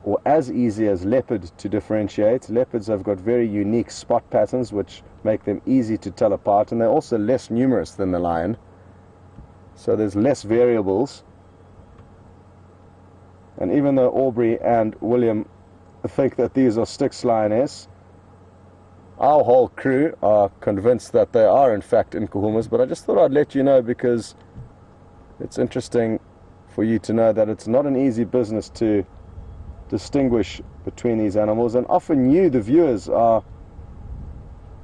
or as easy as leopard to differentiate. Leopards have got very unique spot patterns which make them easy to tell apart, and they're also less numerous than the lion, so there's less variables. And even though Aubrey and William think that these are Styx lionesses. Our whole crew are convinced that they are in fact Nkuhumas, but I just thought I'd let you know because it's interesting for you to know that it's not an easy business to distinguish between these animals, and often you, the viewers, are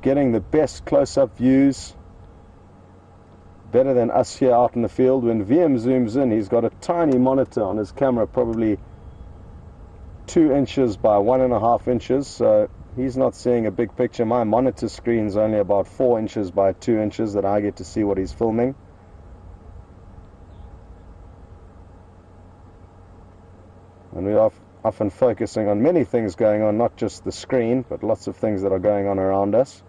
getting the best close-up views, better than us here out in the field. When VM zooms in, he's got a tiny monitor on his camera, probably 2 inches by 1.5 inches, so he's not seeing a big picture. My monitor screen's only about 4 inches by 2 inches that I get to see what he's filming. And we are often focusing on many things going on, not just the screen, but lots of things that are going on around us.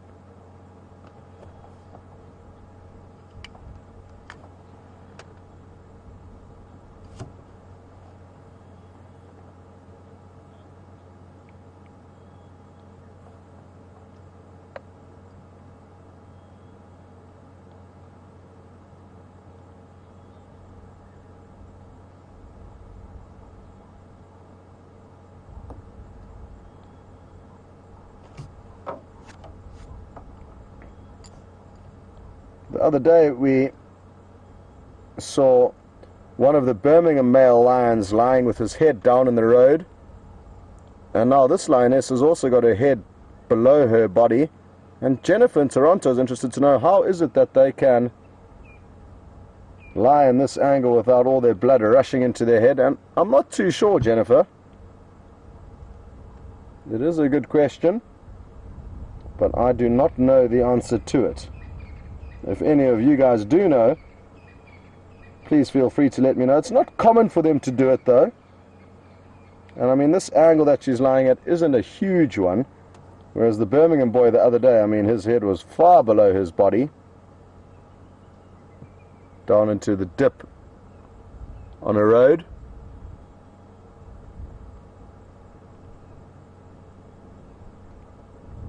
The other day we saw one of the Birmingham male lions lying with his head down in the road, and now this lioness has also got her head below her body, and Jennifer in Toronto is interested to know how is it that they can lie in this angle without all their blood rushing into their head. And I'm not too sure, Jennifer. It is a good question, but I do not know the answer to it. If any of you guys do know, please feel free to let me know. It's not common for them to do it though. And I mean, this angle that she's lying at isn't a huge one. Whereas the Birmingham boy the other day, I mean, his head was far below his body, down into the dip on a road.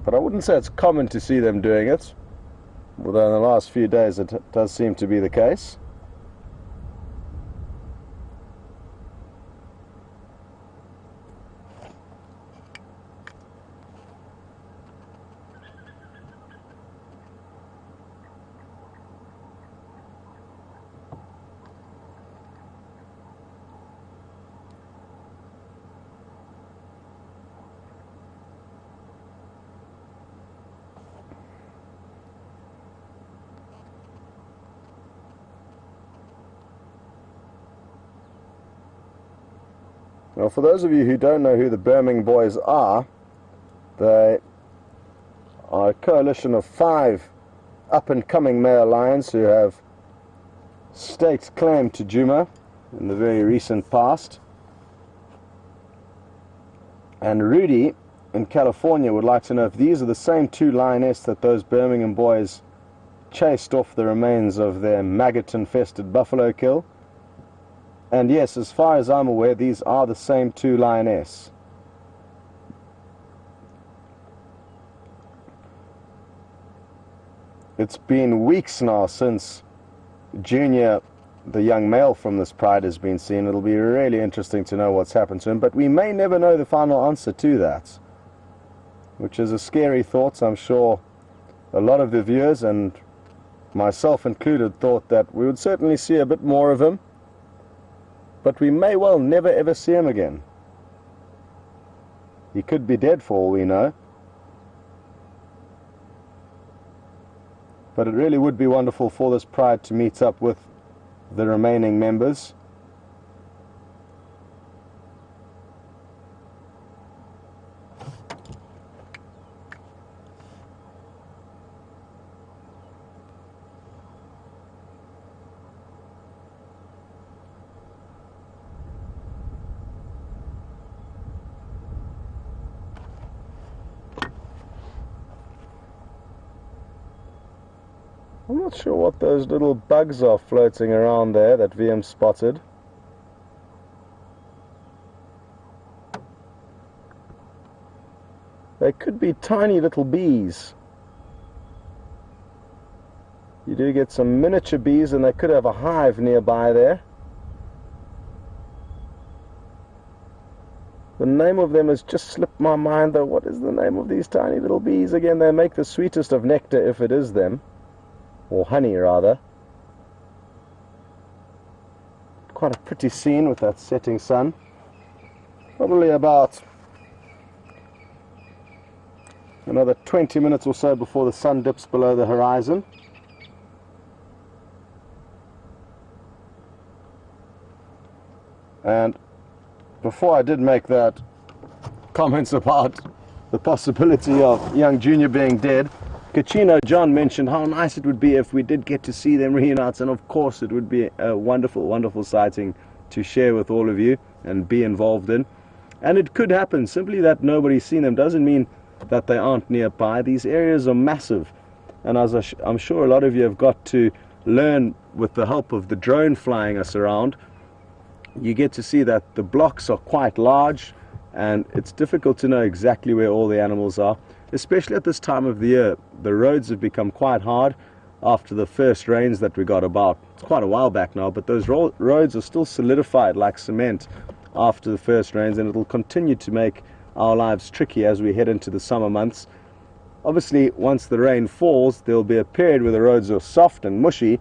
But I wouldn't say it's common to see them doing it. Although in the last few days it does seem to be the case. Well, for those of you who don't know who the Birmingham boys are, they are a coalition of 5 up-and-coming male lions who have staked claim to Juma in the very recent past. And Rudy in California would like to know if these are the same 2 lionesses that those Birmingham boys chased off the remains of their maggot-infested buffalo kill. And yes, as far as I'm aware, these are the same 2 lionesses. It's been weeks now since Junior, the young male from this pride, has been seen. It'll be really interesting to know what's happened to him, but we may never know the final answer to that, which is a scary thought. I'm sure a lot of the viewers, and myself included, thought that we would certainly see a bit more of him. But we may well never ever see him again. He could be dead for all we know. But it really would be wonderful for this pride to meet up with the remaining members. I'm not sure what those little bugs are floating around there that VM spotted. They could be tiny little bees. You do get some miniature bees, and they could have a hive nearby there. The name of them has just slipped my mind though. What is the name of these tiny little bees again? They make the sweetest of nectar if it is them. Or honey rather. Quite a pretty scene with that setting sun. Probably about another 20 minutes or so before the sun dips below the horizon. And before I did make that comments about the possibility of young Junior being dead, Kachino John mentioned how nice it would be if we did get to see them reunite, and of course it would be a wonderful, wonderful sighting to share with all of you and be involved in. And it could happen. Simply that nobody's seen them doesn't mean that they aren't nearby. These areas are massive, and as I'm sure a lot of you have got to learn with the help of the drone flying us around, you get to see that the blocks are quite large and it's difficult to know exactly where all the animals are, especially at this time of the year. The roads have become quite hard after the first rains that we got it's quite a while back now, but those roads are still solidified like cement after the first rains, and it'll continue to make our lives tricky as we head into the summer months. Obviously, once the rain falls, there'll be a period where the roads are soft and mushy,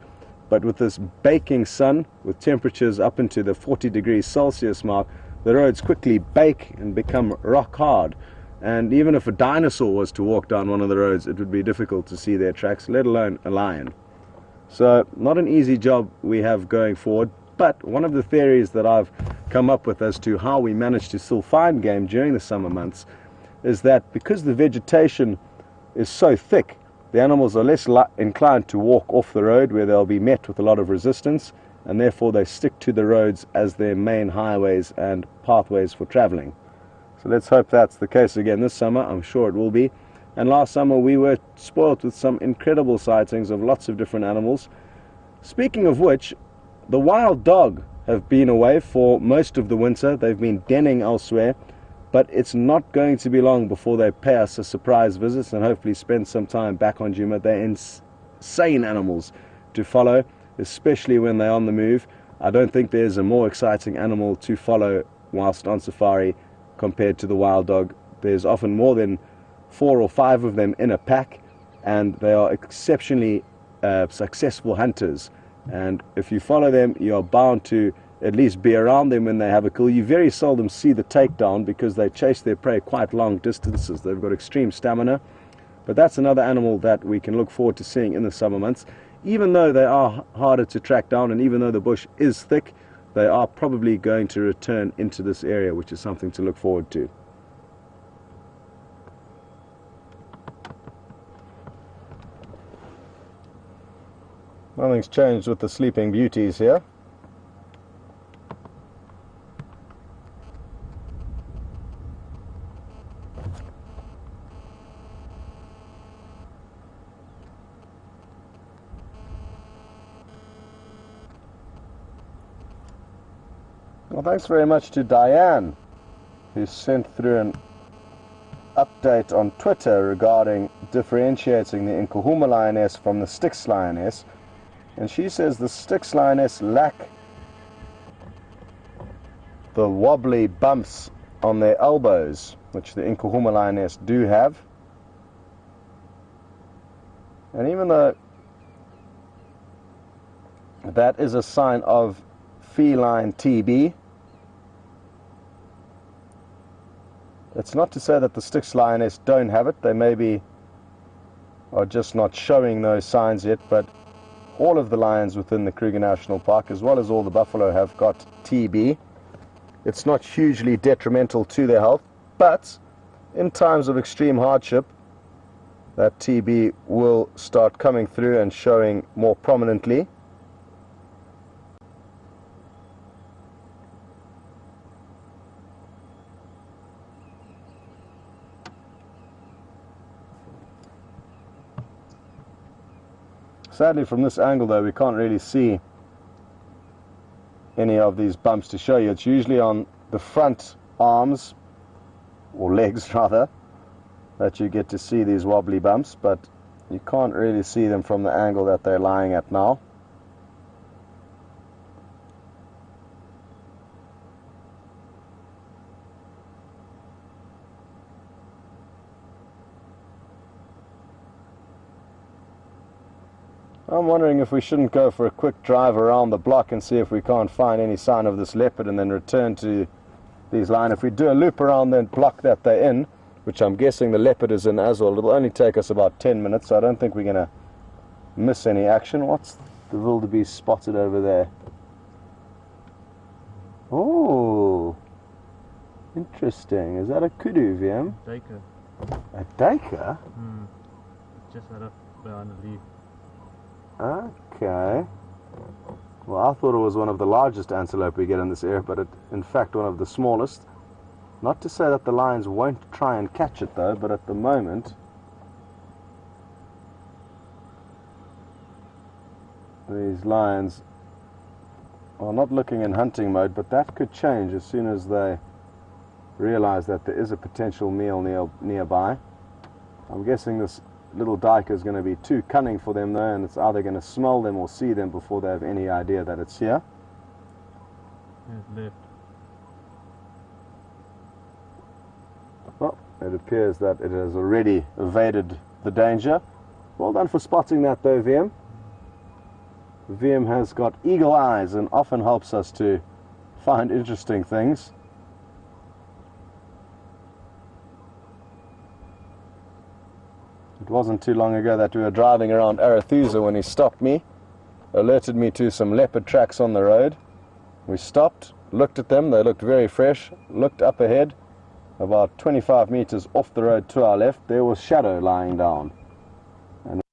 but with this baking sun, with temperatures up into the 40 degrees Celsius mark, the roads quickly bake and become rock hard. And even if a dinosaur was to walk down one of the roads, it would be difficult to see their tracks, let alone a lion. So, not an easy job we have going forward, but one of the theories that I've come up with as to how we manage to still find game during the summer months is that because the vegetation is so thick, the animals are less inclined to walk off the road where they'll be met with a lot of resistance, and therefore they stick to the roads as their main highways and pathways for traveling. So let's hope that's the case again this summer. I'm sure it will be. And last summer we were spoiled with some incredible sightings of lots of different animals. Speaking of which, the wild dog have been away for most of the winter. They've been denning elsewhere, but it's not going to be long before they pay us a surprise visit and hopefully spend some time back on Nkuhuma. They're insane animals to follow, especially when they're on the move. I don't think there's a more exciting animal to follow whilst on safari compared to the wild dog. There's often more than 4 or 5 of them in a pack, and they are exceptionally successful hunters. And if you follow them, you're bound to at least be around them when they have a kill. You very seldom see the takedown because they chase their prey quite long distances. They've got extreme stamina. But that's another animal that we can look forward to seeing in the summer months. Even though they are harder to track down, and even though the bush is thick, they are probably going to return into this area, which is something to look forward to. Nothing's changed with the sleeping beauties here. Well, thanks very much to Diane, who sent through an update on Twitter regarding differentiating the Nkuhuma lioness from the Styx lioness. And she says the Styx lioness lack the wobbly bumps on their elbows, which the Nkuhuma lioness do have. And even though that is a sign of feline TB, it's not to say that the Styx lioness don't have it. They maybe are just not showing those signs yet, but all of the lions within the Kruger National Park, as well as all the buffalo, have got TB. It's not hugely detrimental to their health, but in times of extreme hardship, that TB will start coming through and showing more prominently. Sadly, from this angle though, we can't really see any of these bumps to show you. It's usually on the front arms, or legs rather, that you get to see these wobbly bumps, but you can't really see them from the angle that they're lying at now. I'm wondering if we shouldn't go for a quick drive around the block and see if we can't find any sign of this leopard and then return to these lines. If we do a loop around the block that they're in, which I'm guessing the leopard is in as well, it'll only take us about 10 minutes, so I don't think we're going to miss any action. What's the wildebeest spotted over there? Oh, interesting. Is that a kudu, VM? Duiker. A duiker? Just out of behind the leaf. Okay. Well, I thought it was one of the largest antelope we get in this area, but it, in fact, one of the smallest. Not to say that the lions won't try and catch it, though, but at the moment, these lions are not looking in hunting mode, but that could change as soon as they realize that there is a potential meal nearby. I'm guessing this little duiker is going to be too cunning for them though, and it's either going to smell them or see them before they have any idea that it's here. It's left. Well, it appears that it has already evaded the danger. Well done for spotting that though, VM. VM has got eagle eyes and often helps us to find interesting things. It wasn't too long ago that we were driving around Arethusa when he stopped me, alerted me to some leopard tracks on the road. We stopped, looked at them, they looked very fresh, looked up ahead, about 25 meters off the road to our left, there was Shadow lying down. And a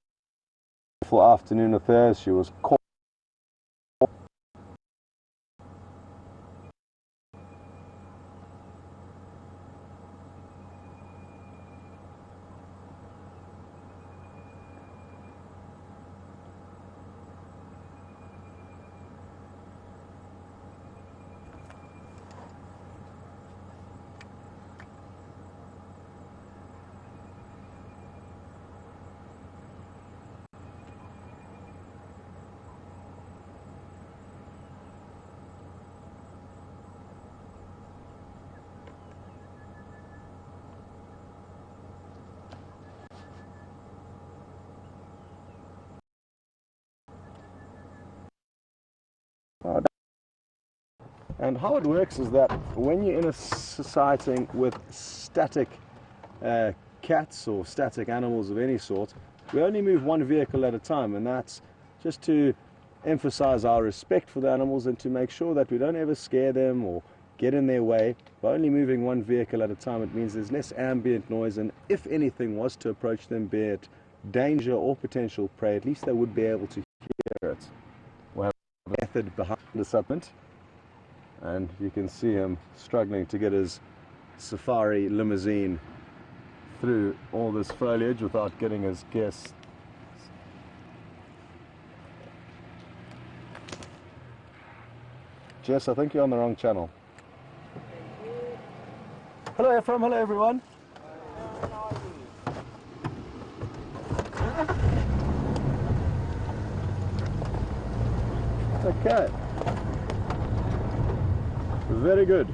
beautiful afternoon with her, she was caught. And how it works is that when you're in a sighting with static cats or static animals of any sort, we only move one vehicle at a time, and that's just to emphasize our respect for the animals and to make sure that we don't ever scare them or get in their way. By only moving one vehicle at a time, it means there's less ambient noise, and if anything was to approach them, be it danger or potential prey, at least they would be able to hear it. We'll have a method behind the supplement. And you can see him struggling to get his safari limousine through all this foliage without getting his guests. Jess, I think you're on the wrong channel. Hello Ephraim, hello everyone. Okay. Very good.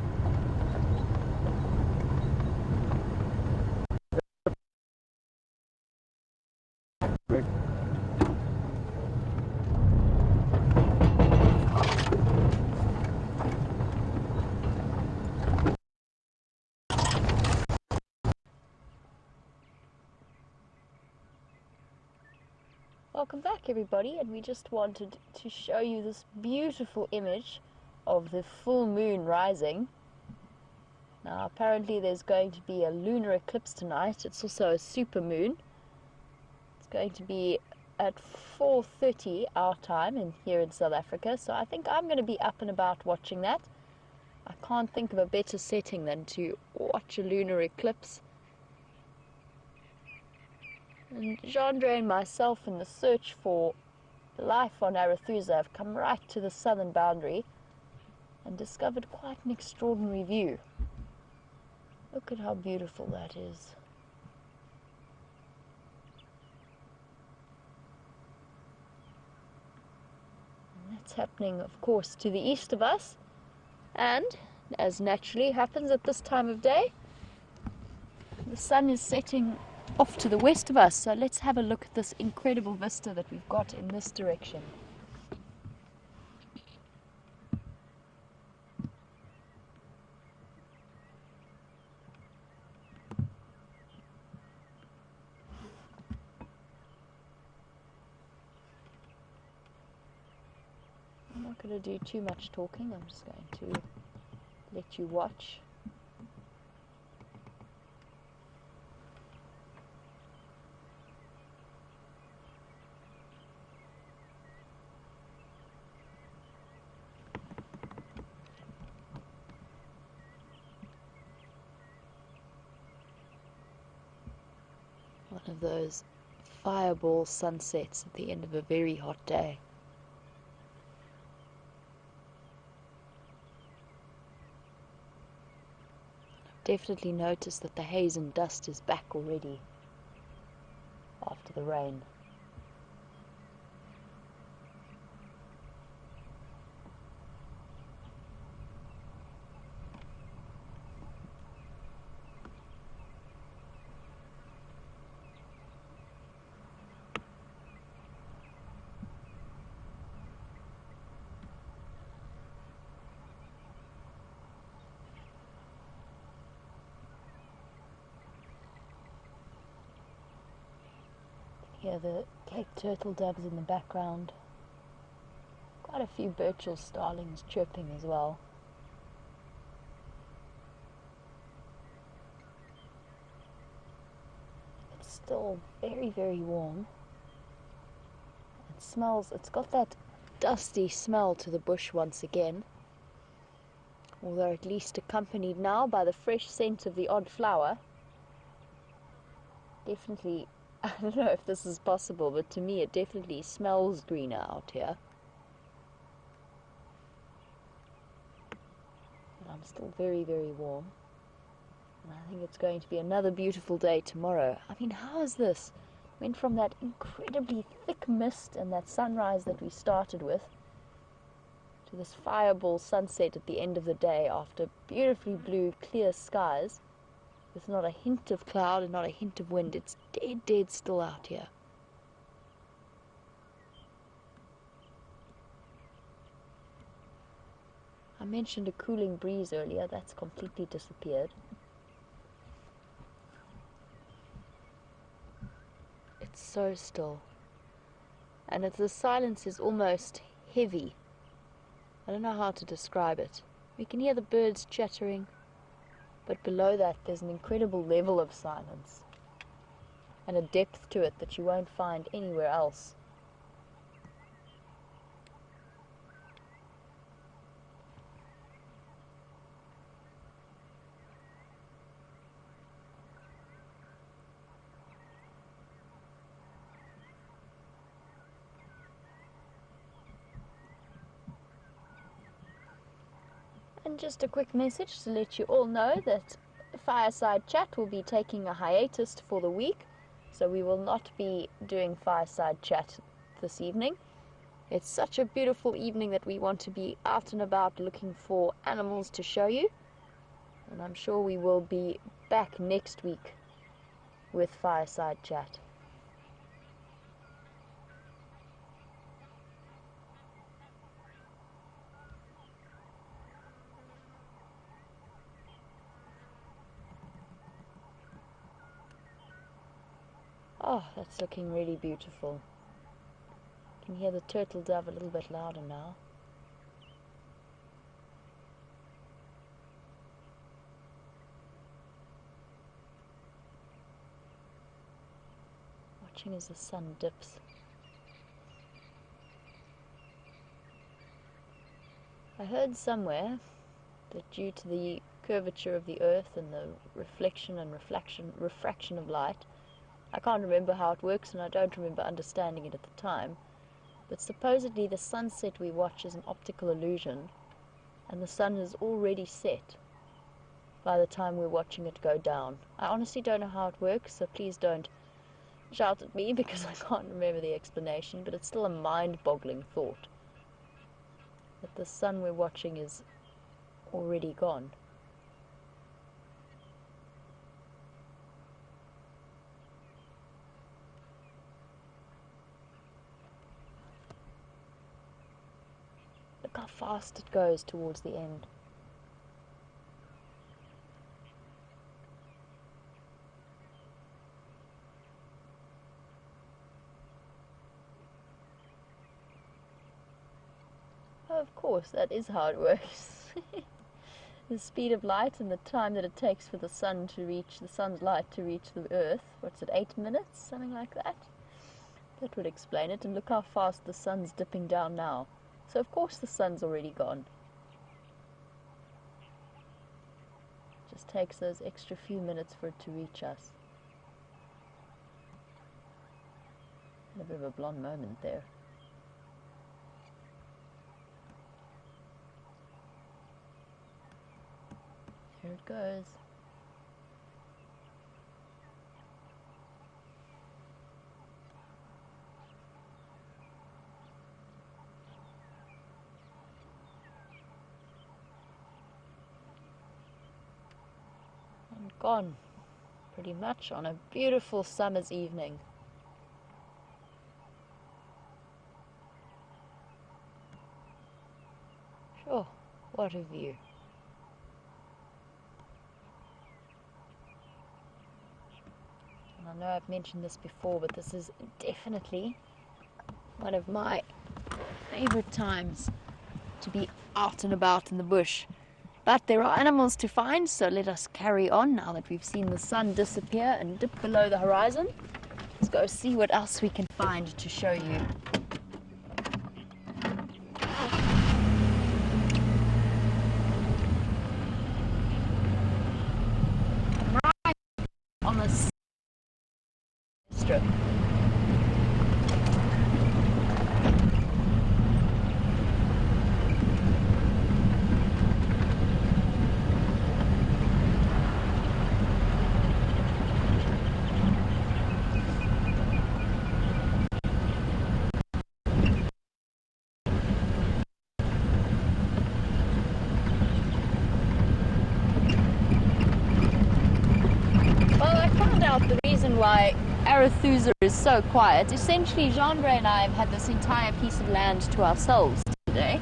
Welcome back everybody, and we just wanted to show you this beautiful image of the full moon rising. Now apparently there's going to be a lunar eclipse tonight. It's also a super moon. It's going to be at 4:30 our time here in South Africa, so I think I'm going to be up and about watching that. I can't think of a better setting than to watch a lunar eclipse. And Jandre and myself, in the search for life on Arethusa, have come right to the southern boundary and discovered quite an extraordinary view. Look at how beautiful that is. And that's happening, of course, to the east of us, and as naturally happens at this time of day, the sun is setting off to the west of us. So let's have a look at this incredible vista that we've got in this direction. I'm not going to do too much talking, I'm just going to let you watch. One of those fireball sunsets at the end of a very hot day. Definitely notice that the haze and dust is back already after the rain. Here the Cape turtle doves in the background. Quite a few Burchell starlings chirping as well. It's still very, very warm. It smells, it's got that dusty smell to the bush once again. Although at least accompanied now by the fresh scent of the odd flower. Definitely, I don't know if this is possible, but to me it definitely smells greener out here. But I'm still very, very warm. And I think it's going to be another beautiful day tomorrow. I mean, how is this? Went from that incredibly thick mist and that sunrise that we started with to this fireball sunset at the end of the day after beautifully blue, clear skies. With not a hint of cloud and not a hint of wind. It's dead, dead still out here. I mentioned a cooling breeze earlier. That's completely disappeared. It's so still. And the silence is almost heavy. I don't know how to describe it. We can hear the birds chattering. But below that there's an incredible level of silence and a depth to it that you won't find anywhere else. And just a quick message to let you all know that Fireside Chat will be taking a hiatus for the week, so we will not be doing Fireside Chat this evening. It's such a beautiful evening that we want to be out and about looking for animals to show you, and I'm sure we will be back next week with Fireside Chat. Oh, that's looking really beautiful. You can hear the turtle dove a little bit louder now. Watching as the sun dips. I heard somewhere that due to the curvature of the earth and the reflection and refraction of light, I can't remember how it works and I don't remember understanding it at the time, but supposedly the sunset we watch is an optical illusion and the sun is already set by the time we're watching it go down. I honestly don't know how it works, so please don't shout at me because I can't remember the explanation, but it's still a mind-boggling thought that the sun we're watching is already gone. Look how fast it goes towards the end. Oh, of course, that is how it works. The speed of light and the time that it takes for the sun's light to reach the earth. What's it, 8 minutes? Something like that? That would explain it. And look how fast the sun's dipping down now. So of course the sun's already gone. Just takes those extra few minutes for it to reach us. Had a bit of a blonde moment there. Here it goes. And gone, pretty much, on a beautiful summer's evening. Sure, what a view. I know I've mentioned this before, but this is definitely one of my favorite times to be out and about in the bush. But there are animals to find, so let us carry on now that we've seen the sun disappear and dip below the horizon. Let's go see what else we can find to show you. Right on the strip. The reason why Arethusa is so quiet. Essentially, Jean and I have had this entire piece of land to ourselves today.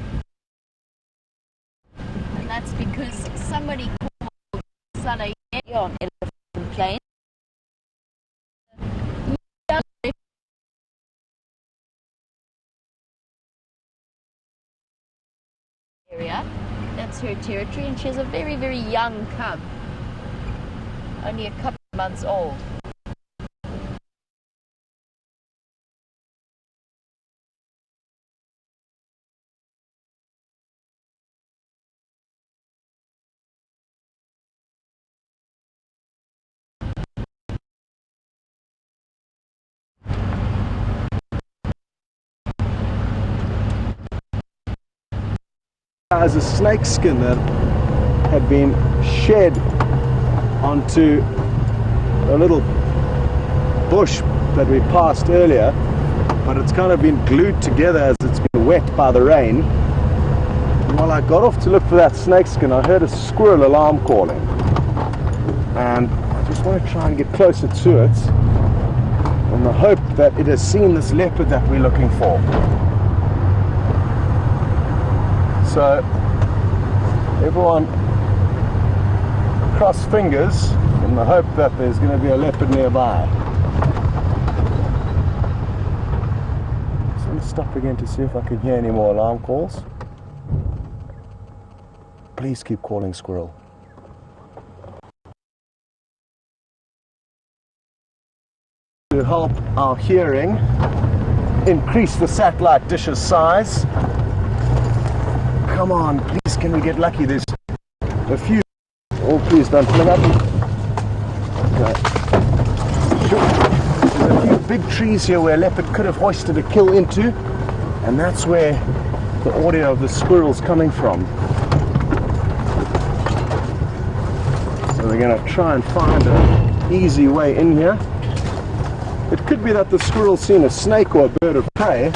And that's because somebody called Salah on Elephant Plain. Area. That's her territory, and she has a very, very young cub. Only a couple of months old. As a snake skin that had been shed onto a little bush that we passed earlier, but it's kind of been glued together as it's been wet by the rain. And while I got off to look for that snake skin, I heard a squirrel alarm calling, and I just want to try and get closer to it in the hope that it has seen this leopard that we're looking for. So everyone cross fingers in the hope that there's going to be a leopard nearby. So let me stop again to see if I can hear any more alarm calls. Please keep calling, squirrel. To help our hearing, increase the satellite dish's size. Come on, please, can we get lucky? There's a few. Oh, please don't fling up. Okay. There's a few big trees here where a leopard could have hoisted a kill into, and that's where the audio of the squirrel's coming from. So we're going to try and find an easy way in here. It could be that the squirrel's seen a snake or a bird of prey.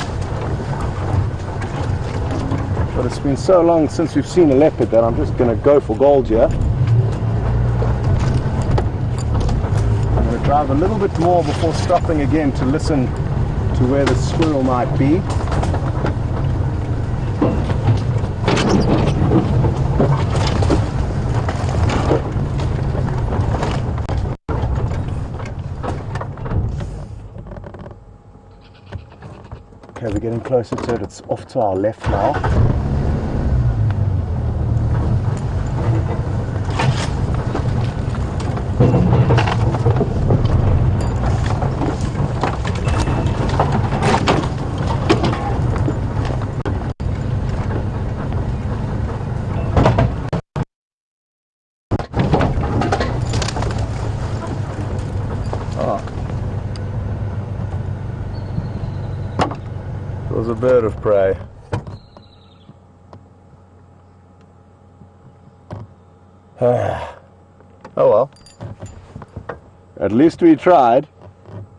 But it's been so long since we've seen a leopard that I'm just going to go for gold here. I'm going to drive a little bit more before stopping again to listen to where the squirrel might be. Okay, we're getting closer to it. It's off to our left now. It was a bird of prey. Oh well. At least we tried.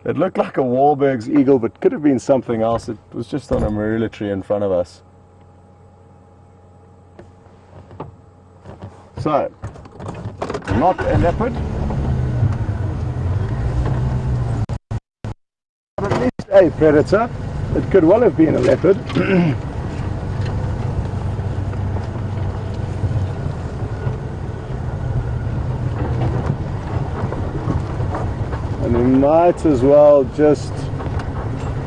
It looked like a Wahlberg's eagle, but could have been something else. It was just on a marula tree in front of us. So, not a leopard, but at least a predator. It could well have been a leopard. And we might as well just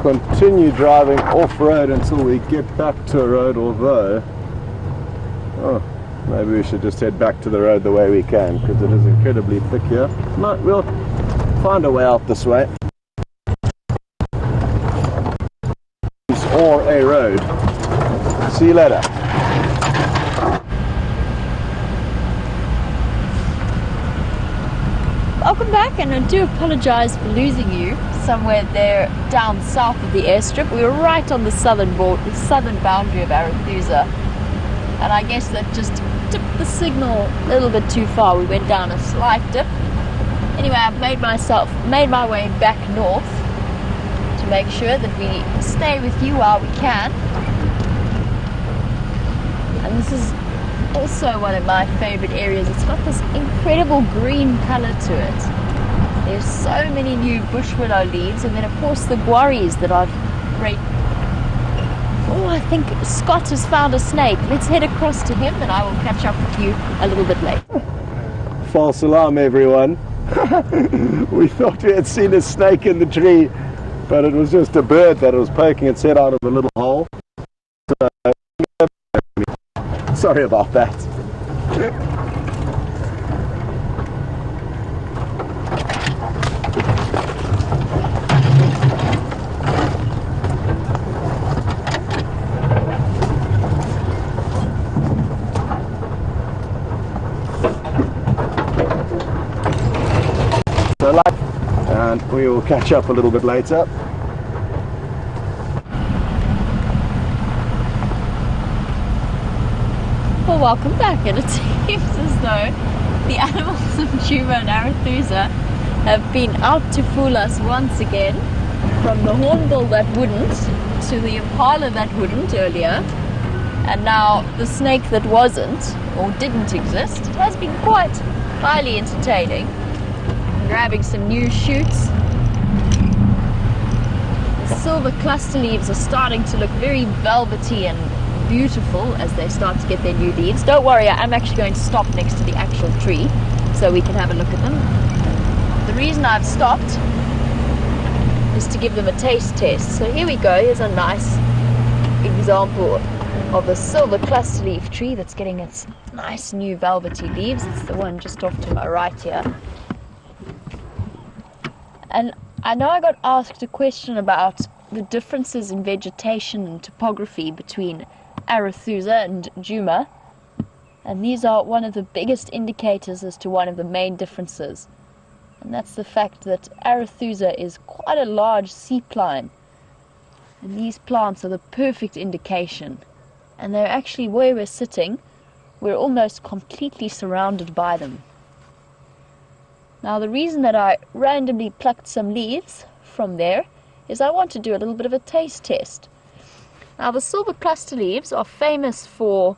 continue driving off-road until we get back to a road, although maybe we should just head back to the road the way we came, because it is incredibly thick here. No, we'll find a way out this way. Or a road. See you later. Welcome back, and I do apologize for losing you somewhere there down south of the airstrip. We were right on the southern boundary of Arethusa, and I guess that just tipped the signal a little bit too far. We went down a slight dip. Anyway, I've made my way back north to make sure that we stay with you while we can. And this is also one of my favorite areas. It's got this incredible green color to it. There's so many new bush willow leaves, and then of course the guaris that are great. Oh, I think Scott has found a snake. Let's head across to him, and I will catch up with you a little bit later. False alarm, everyone. We thought we had seen a snake in the tree, but it was just a bird that was poking its head out of a little hole. So, sorry about that. And we will catch up a little bit later. Well, welcome back, and it seems as though the animals of Nkuhuma and Arethusa have been out to fool us once again, from the hornbill that wouldn't to the impala that wouldn't earlier, and now the snake that wasn't or didn't exist. It has been quite highly entertaining. Grabbing some new shoots. The silver cluster leaves are starting to look very velvety and beautiful as they start to get their new leaves. Don't worry, I'm actually going to stop next to the actual tree so we can have a look at them. The reason I've stopped is to give them a taste test. So here we go. Here's a nice example of a silver cluster leaf tree that's getting its nice new velvety leaves. It's the one just off to my right here. And I know I got asked a question about the differences in vegetation and topography between Arethusa and Nkuhuma, and these are one of the biggest indicators as to one of the main differences, and that's the fact that Arethusa is quite a large seapline, and these plants are the perfect indication, and they're actually where we're sitting, we're almost completely surrounded by them. Now, the reason that I randomly plucked some leaves from there is I want to do a little bit of a taste test. Now, the silver cluster leaves are famous for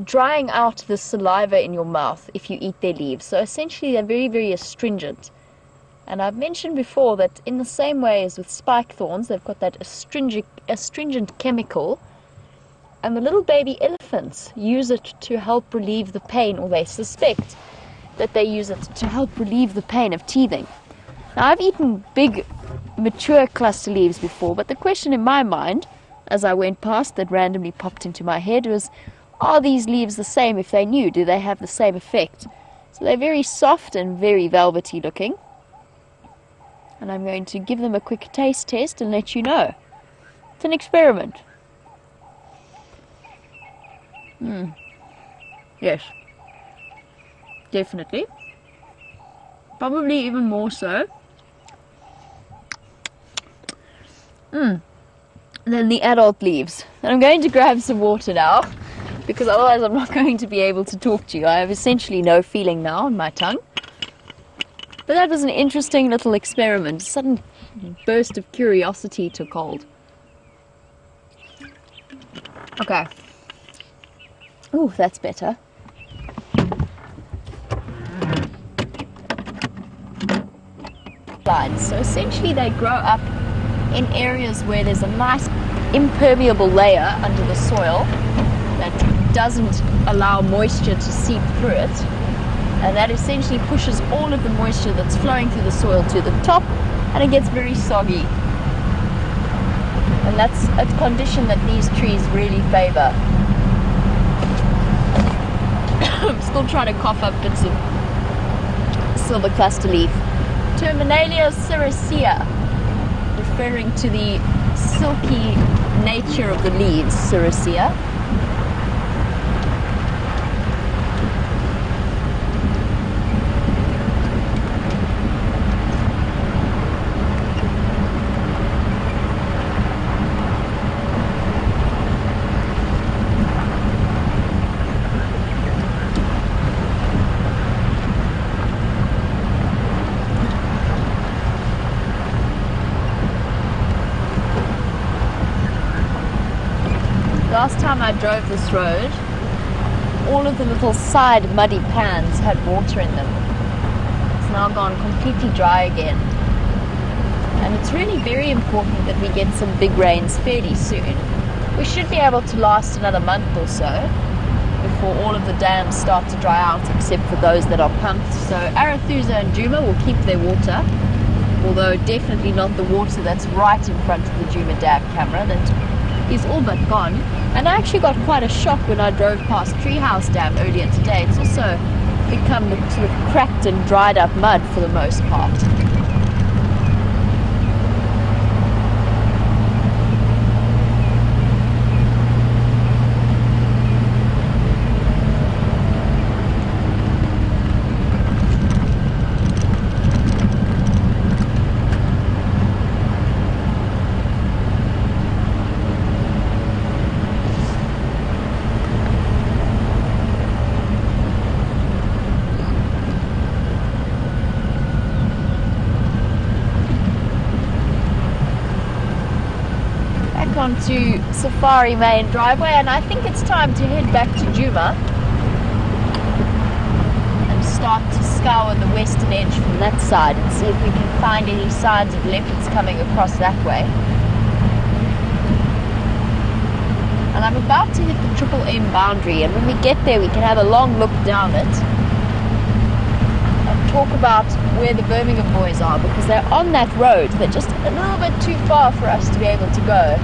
drying out the saliva in your mouth if you eat their leaves. So essentially they're very, very astringent. And I've mentioned before that in the same way as with spike thorns, they've got that astringent chemical, and the little baby elephants use it to help relieve the pain, or they suspect that they use it to help relieve the pain of teething. Now, I've eaten big mature cluster leaves before, but the question in my mind, as I went past, that randomly popped into my head was, are these leaves the same if they're new? Do they have the same effect? So they're very soft and very velvety looking. And I'm going to give them a quick taste test and let you know. It's an experiment. Yes. Definitely. Probably even more so than the adult leaves. And I'm going to grab some water now, because otherwise I'm not going to be able to talk to you. I have essentially no feeling now on my tongue. But that was an interesting little experiment. A sudden burst of curiosity took hold. Okay. Ooh, that's better. So essentially they grow up in areas where there's a nice impermeable layer under the soil that doesn't allow moisture to seep through it, and that essentially pushes all of the moisture that's flowing through the soil to the top, and it gets very soggy. And that's a condition that these trees really favor. I'm still trying to cough up bits of silver cluster leaf. Terminalia sericea, referring to the silky nature of the leaves, sericea. Last time I drove this road, all of the little side muddy pans had water in them. It's now gone completely dry again. And it's really very important that we get some big rains fairly soon. We should be able to last another month or so before all of the dams start to dry out, except for those that are pumped. So Arathusa and Djuma will keep their water, although definitely not the water that's right in front of the Djuma Dam camera. That is all but gone. And I actually got quite a shock when I drove past Treehouse Dam earlier today. It's also become sort of cracked and dried up mud for the most part. Onto Safari main driveway, and I think it's time to head back to Djuma and start to scour the western edge from that side and see if we can find any signs of leopards coming across that way. And I'm about to hit the Triple M boundary, and when we get there we can have a long look down it and talk about where the Birmingham boys are, because they're on that road. They're just a little bit too far for us to be able to go.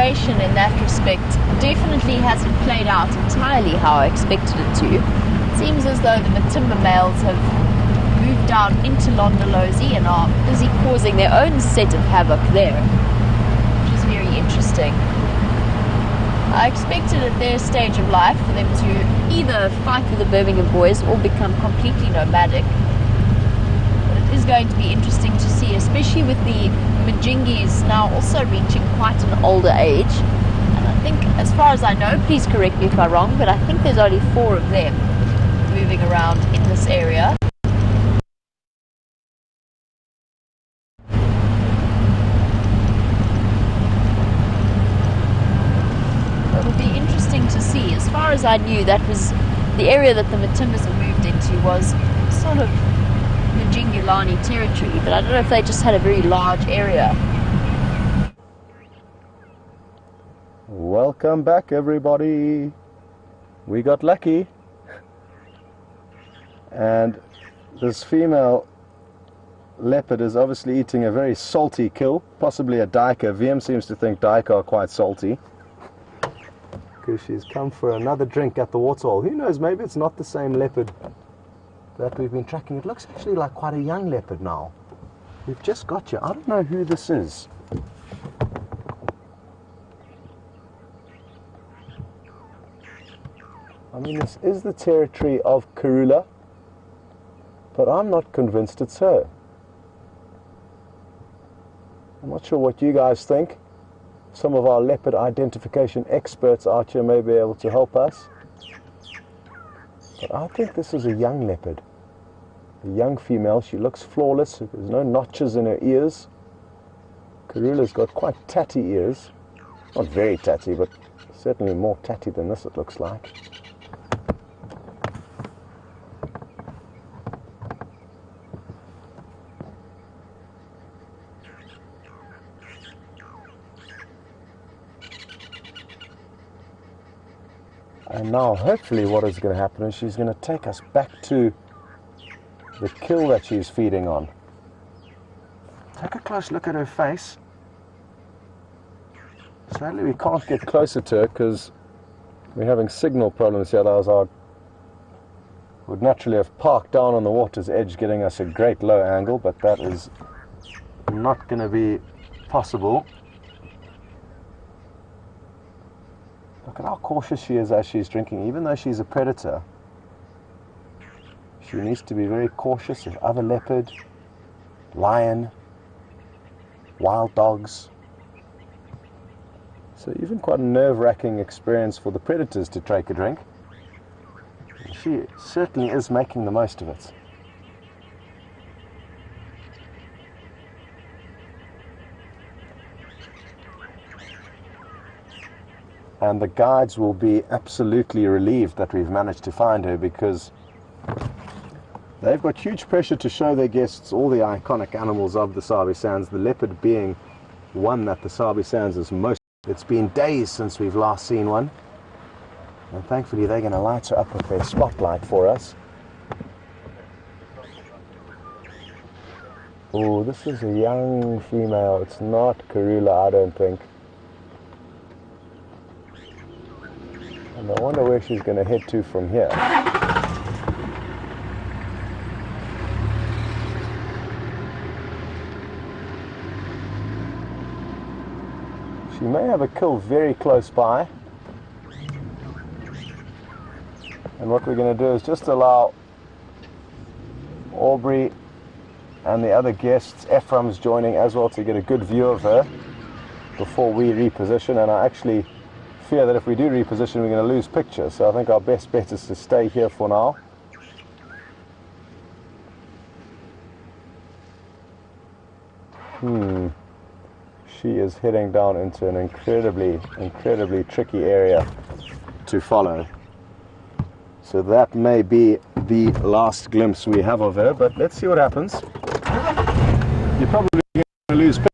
In that respect definitely hasn't played out entirely how I expected it to. It seems as though the Matimba males have moved down into Londolozi and are busy causing their own set of havoc there, which is very interesting. I expected at their stage of life for them to either fight with the Birmingham boys or become completely nomadic. But it is going to be interesting to see, especially with the Majingis now also reaching quite an older age. And I think, as far as I know, please correct me if I'm wrong, but I think there's only 4 of them moving around in this area. It'll be interesting to see. As far as I knew, that was the area that the Matimbas had moved into, was sort of Majingulani territory, but I don't know if they just had a very large area. Welcome back, everybody. We got lucky. And this female leopard is obviously eating a very salty kill, possibly a duiker. VM seems to think duiker are quite salty, because she's come for another drink at the waterhole. Who knows, maybe it's not the same leopard that we've been tracking. It looks actually like quite a young leopard now. We've just got you. I don't know who this is. I mean, this is the territory of Karula, but I'm not convinced it's her. I'm not sure what you guys think. Some of our leopard identification experts out here may be able to help us. But I think this is a young leopard. A young female. She looks flawless. There's no notches in her ears. Karula's got quite tatty ears. Not very tatty, but certainly more tatty than this, it looks like. And now hopefully what is going to happen is she's going to take us back to the kill that she's feeding on. Take a close look at her face. Sadly we can't get closer to her because we're having signal problems here. Otherwise I would naturally have parked down on the water's edge, getting us a great low angle, but that is not going to be possible. Look at how cautious she is as she's drinking. Even though she's a predator, she needs to be very cautious of other leopard, lion, wild dogs. So even quite a nerve-wracking experience for the predators to take a drink. And she certainly is making the most of it. And the guides will be absolutely relieved that we've managed to find her, because they've got huge pressure to show their guests all the iconic animals of the Sabi Sands, the leopard being one that the Sabi Sands is most. It's been days since we've last seen one, and thankfully they're going to light her up with their spotlight for us. Oh, this is a young female. It's not Karula, I don't think. And I wonder where she's going to head to from here. She may have a kill very close by. And what we're going to do is just allow Aubrey and the other guests, Ephraim's joining as well, to get a good view of her before we reposition. And I actually fear that if we do reposition, we're going to lose picture. So I think our best bet is to stay here for now. She is heading down into an incredibly tricky area to follow. So that may be the last glimpse we have of her, but let's see what happens. You're probably going to lose picture.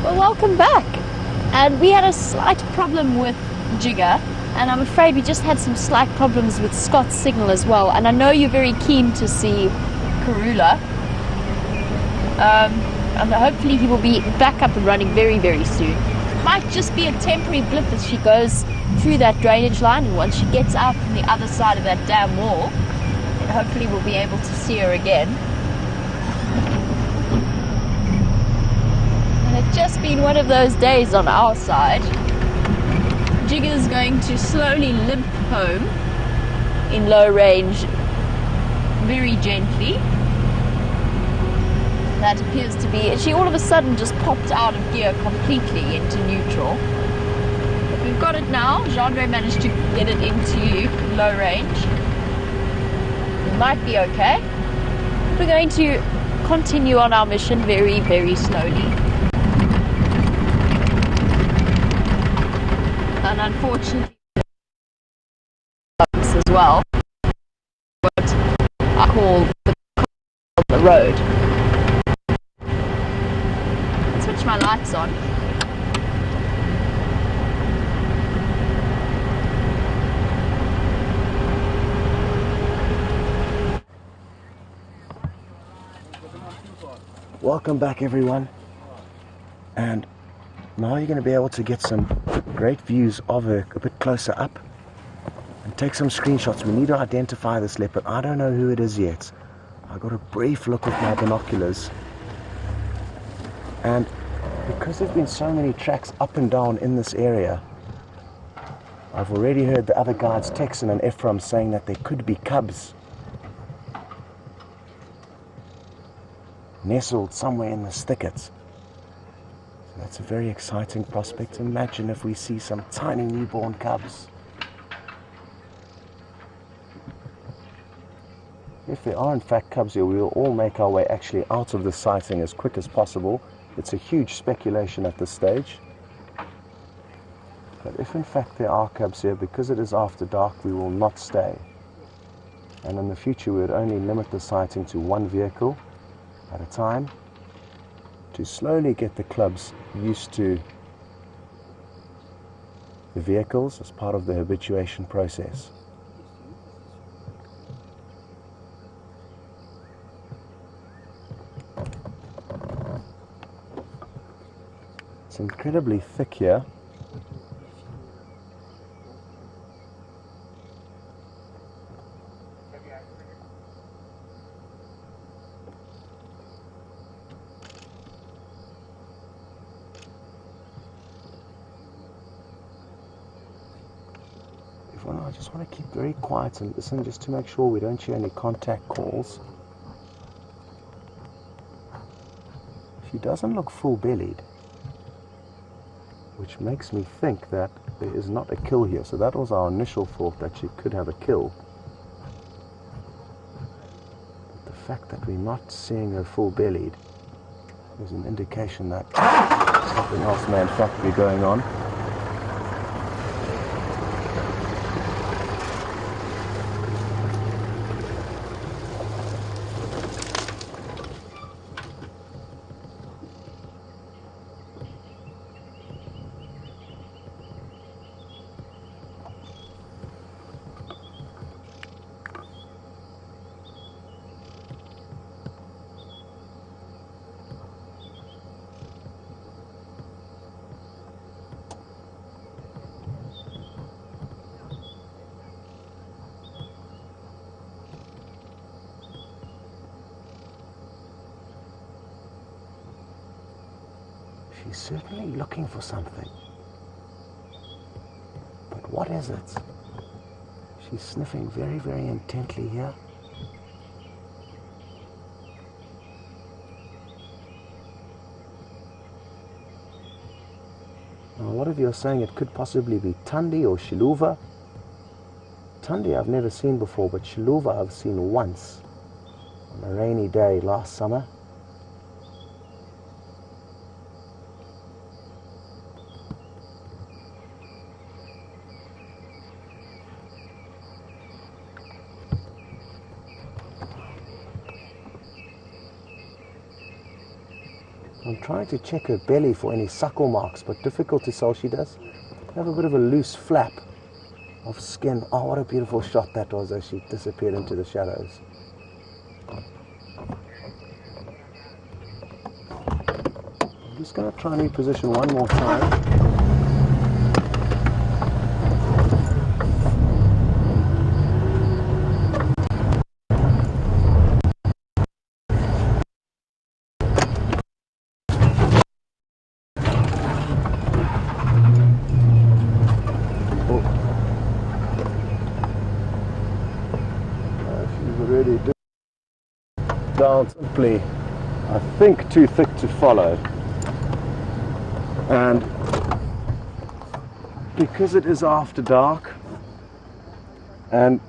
Welcome back. And we had a slight problem with Jigger, and I'm afraid we just had some slight problems with Scott's signal as well. And I know you're very keen to see Karula, and hopefully he will be back up and running very soon. Might just be a temporary blip as she goes through that drainage line, and once she gets out from the other side of that dam wall, then hopefully we'll be able to see her again. It's just been one of those days on our side. Jigger's going to slowly limp home in low range, very gently. That appears to be, she all of a sudden just popped out of gear completely into neutral. But we've got it now. Genre managed to get it into low range. It might be okay. We're going to continue on our mission very, very slowly. And unfortunately, as well, what I call the road. Switch my lights on. Welcome back, everyone, and now you're going to be able to get some great views of her a bit closer up and take some screenshots. We need to identify this leopard. I don't know who it is yet. I got a brief look with my binoculars, and because there's been so many tracks up and down in this area, I've already heard the other guides, Texan and Ephraim, saying that there could be cubs nestled somewhere in the thickets. So that's a very exciting prospect. Imagine if we see some tiny newborn cubs. If there are in fact cubs here, we will all make our way actually out of the sighting as quick as possible. It's a huge speculation at this stage. But if in fact there are cubs here, because it is after dark, we will not stay. And in the future we would only limit the sighting to one vehicle at a time to slowly get the clubs used to the vehicles as part of the habituation process. It's incredibly thick here. I just want to keep very quiet and listen just to make sure we don't hear any contact calls. She doesn't look full-bellied, which makes me think that there is not a kill here. So that was our initial thought, that she could have a kill. But the fact that we're not seeing her full-bellied is an indication that something else may in fact be going on. She's certainly looking for something. But what is it? She's sniffing very, very intently here. Now, a lot of you are saying it could possibly be Tundi or Shiluva. Tundi I've never seen before, but Shiluva I've seen once on a rainy day last summer. I'm trying to check her belly for any suckle marks, but difficult to tell. She does have a bit of a loose flap of skin. Oh, what a beautiful shot that was as she disappeared into the shadows. I'm just going to try and reposition one more time. Down simply, I think, too thick to follow, and because it is after dark and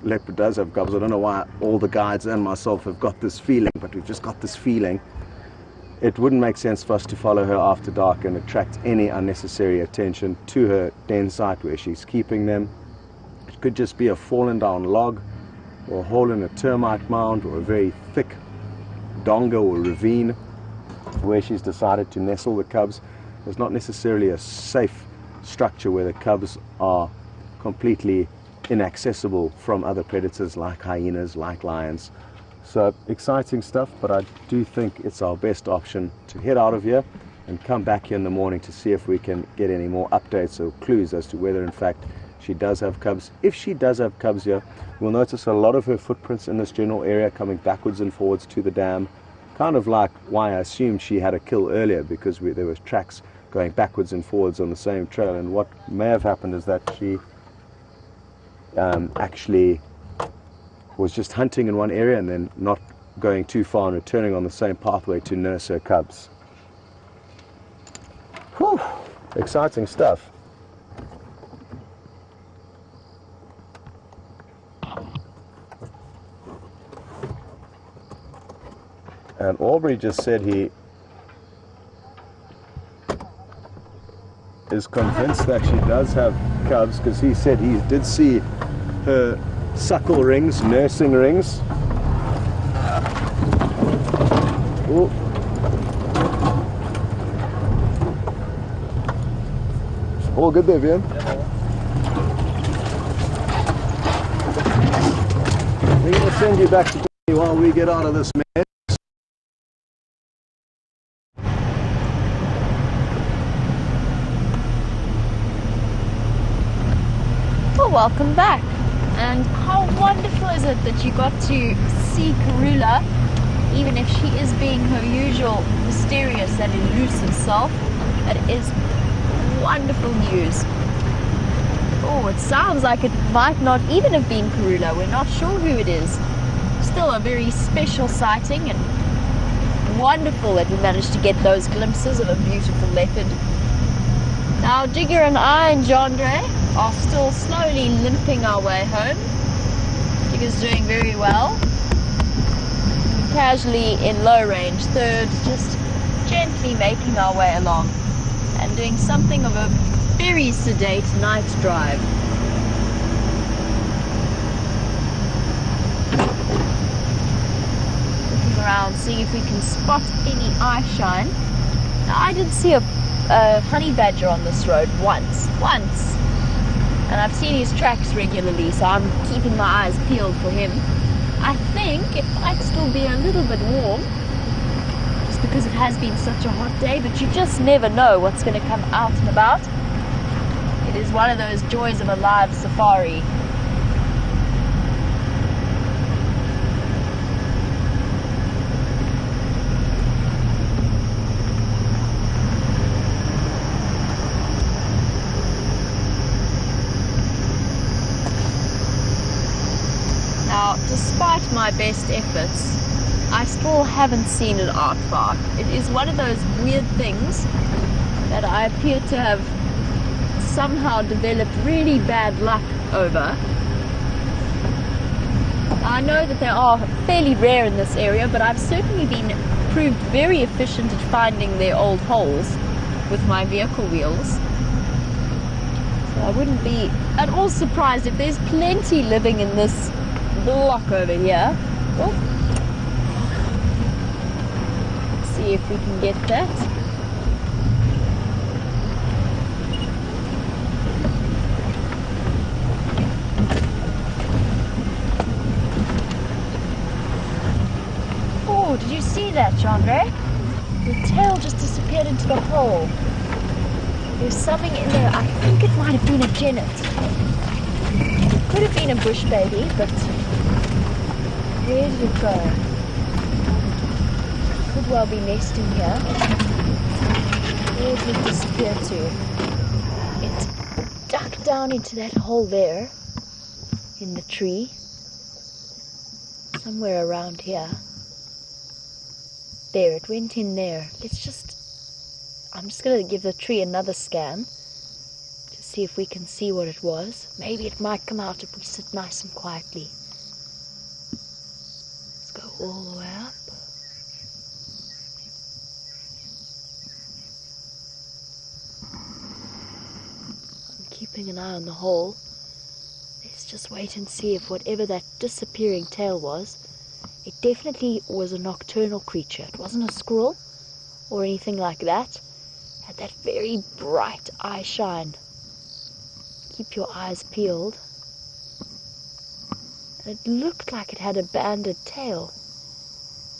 leopard does have cubs. I don't know why all the guides and myself have got this feeling, but we've just got this feeling. It wouldn't make sense for us to follow her after dark and attract any unnecessary attention to her den site where she's keeping them. It could just be a fallen down log or a hole in a termite mound or a very thick donga or ravine where she's decided to nestle the cubs. There's not necessarily a safe structure where the cubs are completely inaccessible from other predators like hyenas, like lions. So exciting stuff, but I do think it's our best option to head out of here and come back here in the morning to see if we can get any more updates or clues as to whether in fact she does have cubs. If she does have cubs here, we'll notice a lot of her footprints in this general area coming backwards and forwards to the dam, kind of like why I assumed she had a kill earlier, because there was tracks going backwards and forwards on the same trail. And what may have happened is that she actually was just hunting in one area and then not going too far and returning on the same pathway to nurse her cubs. Whew, exciting stuff. And Aubrey just said he is convinced that she does have cubs, because he said he did see her suckle rings, nursing rings. Ooh. All good there, Vian? We're going to send you back to me while we get out of this mess. Well, welcome back. And how wonderful is it that you got to see Karula, even if she is being her usual mysterious and elusive self. That is wonderful news. Oh, it sounds like it might not even have been Karula. We're not sure who it is. Still a very special sighting, and wonderful that we managed to get those glimpses of a beautiful leopard. Now Digger and I and Jandre are still slowly limping our way home. Digger's doing very well. Casually in low range third, just gently making our way along and doing something of a very sedate night drive. Looking around, seeing if we can spot any eye shine. Now, I did see a honey badger on this road once, and I've seen his tracks regularly, so I'm keeping my eyes peeled for him. I think it might still be a little bit warm, just because it has been such a hot day, but you just never know what's going to come out and about. It is one of those joys of a live safari. Now, despite my best efforts, I still haven't seen an aardvark. It is one of those weird things that I appear to have somehow developed really bad luck over. I know that they are fairly rare in this area, but I've certainly been proved very efficient at finding their old holes with my vehicle wheels. So I wouldn't be at all surprised if there's plenty living in this block over here. Oh. Let's see if we can get that. Oh, did you see that, Jandre? The tail just disappeared into the hole. There's something in there. I think it might have been a genet. Could have been a bush baby, but where did it go? Could well be nesting here. Where did it disappear to? It ducked down into that hole there in the tree. Somewhere around here. There, it went in there. Let's just... I'm just going to give the tree another scan to see if we can see what it was. Maybe it might come out if we sit nice and quietly. Let's go all the way up. I'm keeping an eye on the hole. Let's just wait and see if whatever that disappearing tail was, it definitely was a nocturnal creature. It wasn't a squirrel or anything like that. It had that very bright eye shine. Keep your eyes peeled. And it looked like it had a banded tail,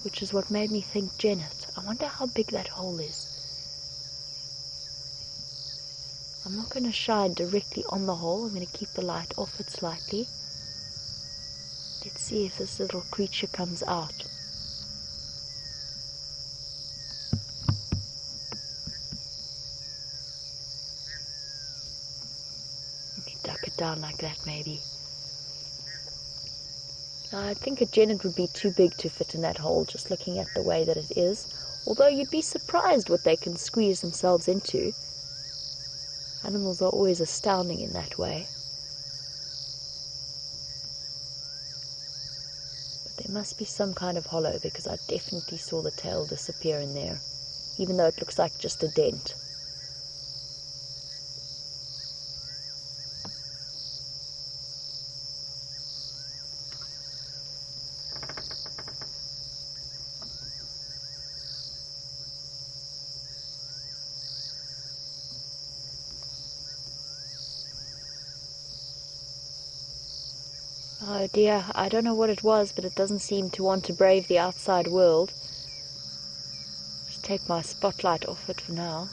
which is what made me think genet. I wonder how big that hole is. I'm not going to shine directly on the hole. I'm going to keep the light off it slightly. Let's see if this little creature comes out. Let me duck it down like that maybe. I think a genet would be too big to fit in that hole, just looking at the way that it is. Although you'd be surprised what they can squeeze themselves into. Animals are always astounding in that way. But there must be some kind of hollow, because I definitely saw the tail disappear in there, even though it looks like just a dent. Oh dear, I don't know what it was, but it doesn't seem to want to brave the outside world. Just take my spotlight off it for now.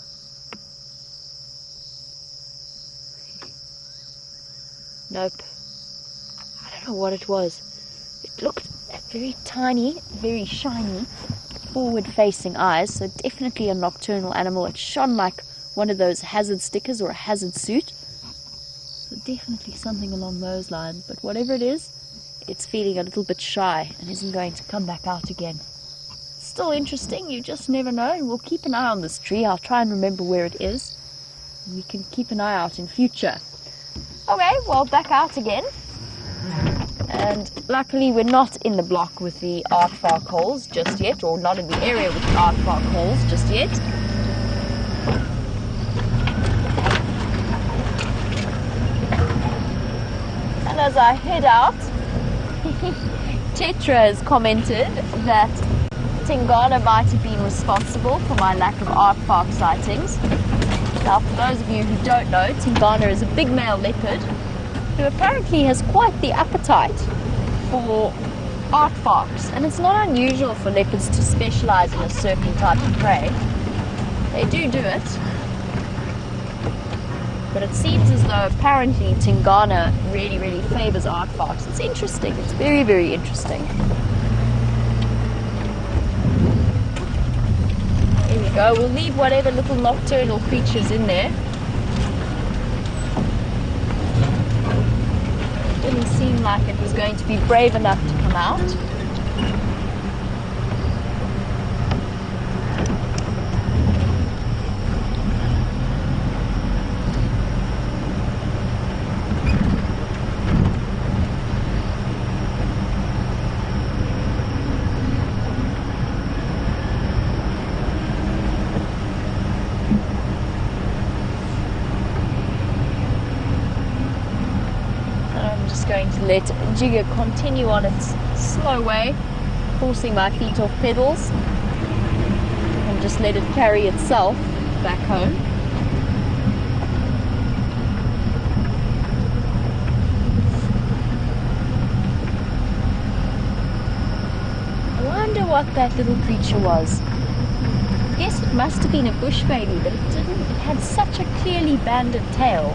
Nope. I don't know what it was. It looked very tiny, very shiny, forward-facing eyes, so definitely a nocturnal animal. It shone like one of those hazard stickers or a hazard suit. So definitely something along those lines, but whatever it is, it's feeling a little bit shy and isn't going to come back out again. Still interesting, you just never know, and we'll keep an eye on this tree. I'll try and remember where it is, and we can keep an eye out in future. Okay, well, back out again. And luckily we're not in the block with the aardvark holes just yet, or not in the area with the aardvark holes just yet. And as I head out, Tetra has commented that Tingana might have been responsible for my lack of aardvark sightings. Now, for those of you who don't know, Tingana is a big male leopard who apparently has quite the appetite for aardvarks, and it's not unusual for leopards to specialize in a certain type of prey. They do it, but it seems as though apparently Tingana really favors aardvarks. It's interesting. It's very interesting. There we go. We'll leave whatever little nocturnal creatures in there. Didn't seem like it was going to be brave enough to come out. Going to let Jigger continue on its slow way, forcing my feet off pedals, and just let it carry itself back home. I wonder what that little creature was. I guess it must have been a bush baby, but it didn't. It had such a clearly banded tail,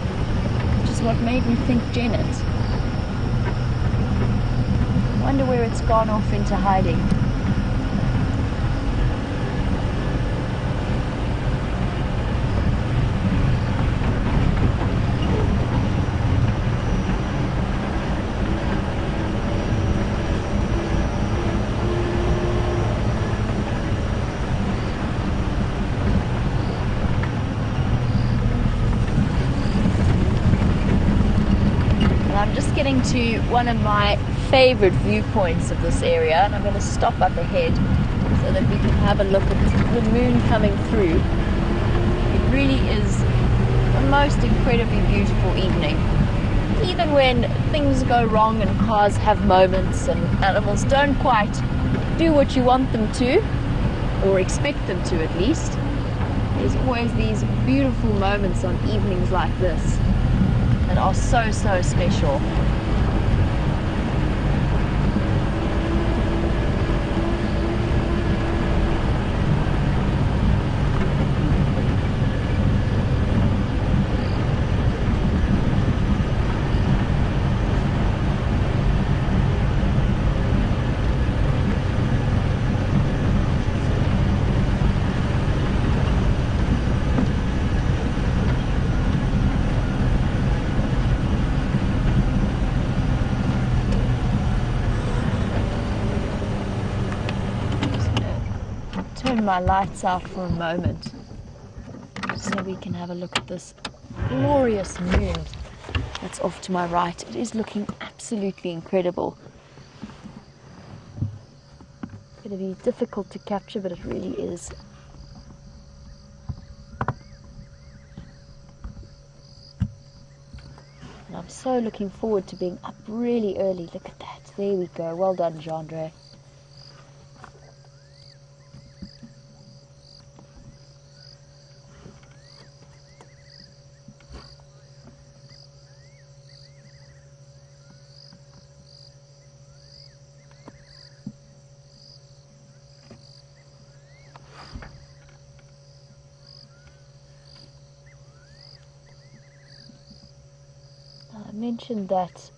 which is what made me think genet. I wonder where it's gone off into hiding. getting to one of my favorite viewpoints of this area, and I'm going to stop up ahead so that we can have a look at the moon coming through. It really is the most incredibly beautiful evening. Even when things go wrong and cars have moments and animals don't quite do what you want them to, or expect them to at least, there's always these beautiful moments on evenings like this that are so special. Turn my lights out for a moment so we can have a look at this glorious moon that's off to my right. It is looking absolutely incredible. It's going to be difficult to capture, but it really is. And I'm so looking forward to being up really early. Look at that. There we go. Well done, Jandre. I mentioned that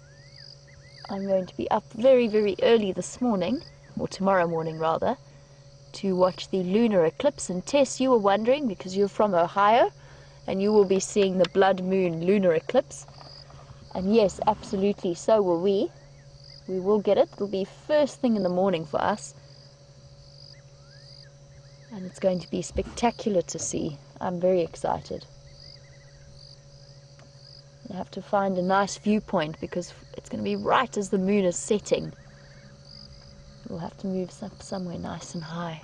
I'm going to be up very early this morning, or tomorrow morning rather, to watch the lunar eclipse. And Tess, you were wondering, because you're from Ohio, and you will be seeing the blood moon lunar eclipse. And yes, absolutely, so will we. We will get it. It'll be first thing in the morning for us. And it's going to be spectacular to see. I'm very excited. I have to find a nice viewpoint because it's going to be right as the moon is setting. We'll have to move somewhere nice and high.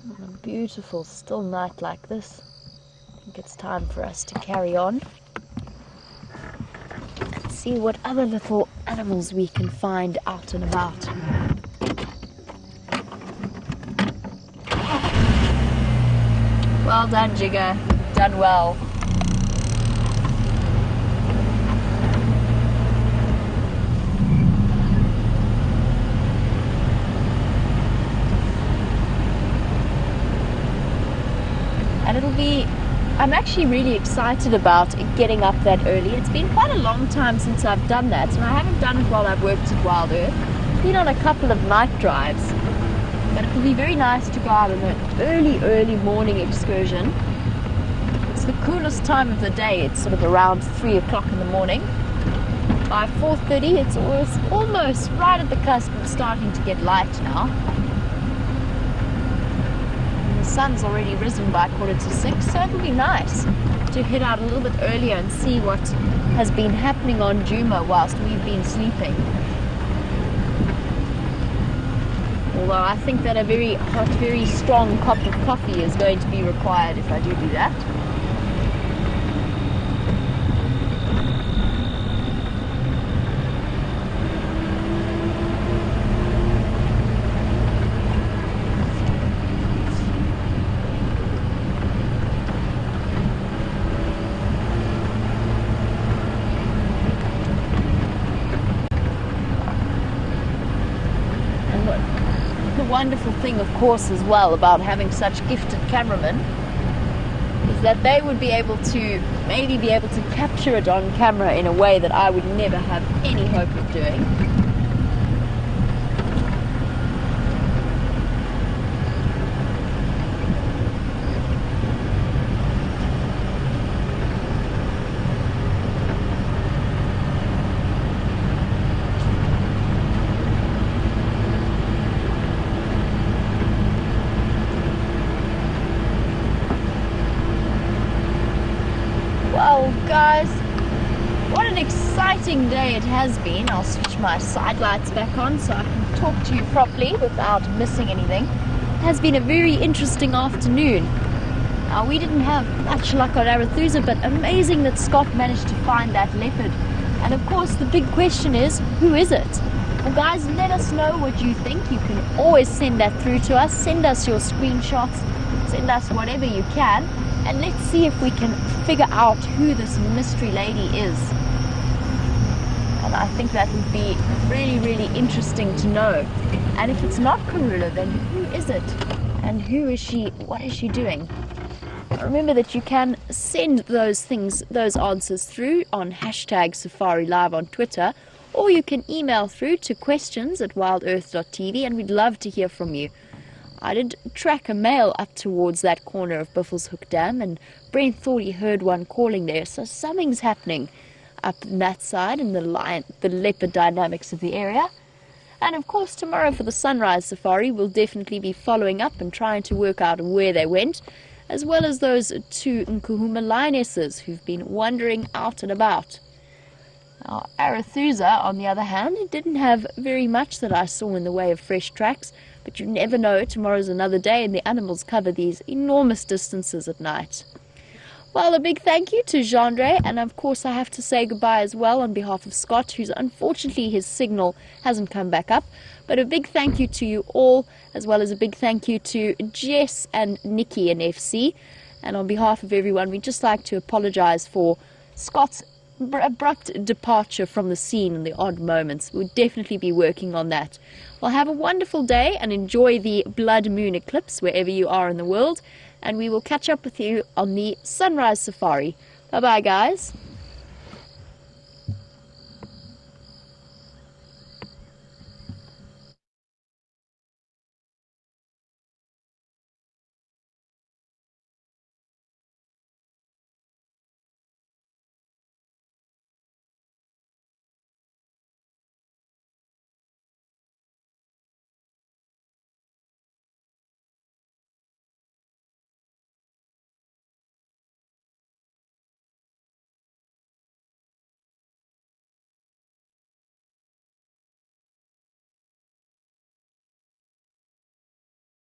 On a beautiful still night like this, I think it's time for us to carry on. See what other little animals we can find out and about. Well done, Jigger. Done well. And it'll be, I'm actually really excited about getting up that early. It's been quite a long time since I've done that, and I haven't done it while I've worked at WildEarth. I've been on a couple of night drives, but it will be very nice to go out on an early morning excursion. It's the coolest time of the day. It's sort of around 3 o'clock in the morning. By 4:30, it's almost right at the cusp of starting to get light now. The sun's already risen by 5:45, so it'll be nice to head out a little bit earlier and see what has been happening on Nkuhuma whilst we've been sleeping. Although I think that a very hot, very strong cup of coffee is going to be required if I do that. Wonderful thing, of course, as well about having such gifted cameramen is that they would be able to capture it on camera in a way that I would never have any hope of doing. Well, guys, what an exciting day it has been. I'll switch my side lights back on so I can talk to you properly without missing anything. It has been a very interesting afternoon. Now, we didn't have much luck on Arethusa, but amazing that Scott managed to find that leopard. And of course, the big question is, who is it? Well, guys, let us know what you think. You can always send that through to us. Send us your screenshots. Send us whatever you can. And let's see if we can figure out who this mystery lady is. And I think that would be really, really interesting to know. And if it's not Karula, then who is it? And who is she? What is she doing? Remember that you can send those answers through on #SafariLive on Twitter, or you can email through to questions@wildearth.tv, and we'd love to hear from you. I did track a male up towards that corner of Buffelshoek Dam, and Brent thought he heard one calling there, so something's happening up in that side in the leopard dynamics of the area. And of course, tomorrow for the sunrise safari, we'll definitely be following up and trying to work out where they went, as well as those 2 Nkuhuma lionesses who've been wandering out and about. Now, Arethusa, on the other hand, didn't have very much that I saw in the way of fresh tracks, but you never know, tomorrow's another day and the animals cover these enormous distances at night. Well, a big thank you to Jandre, and of course I have to say goodbye as well on behalf of Scott, who's unfortunately his signal hasn't come back up. But a big thank you to you all, as well as a big thank you to Jess and Nikki in FC. And on behalf of everyone, we'd just like to apologize for Scott's abrupt departure from the scene in the odd moments. We'll definitely be working on that. Well, have a wonderful day and enjoy the blood moon eclipse wherever you are in the world. And we will catch up with you on the sunrise safari. Bye-bye, guys.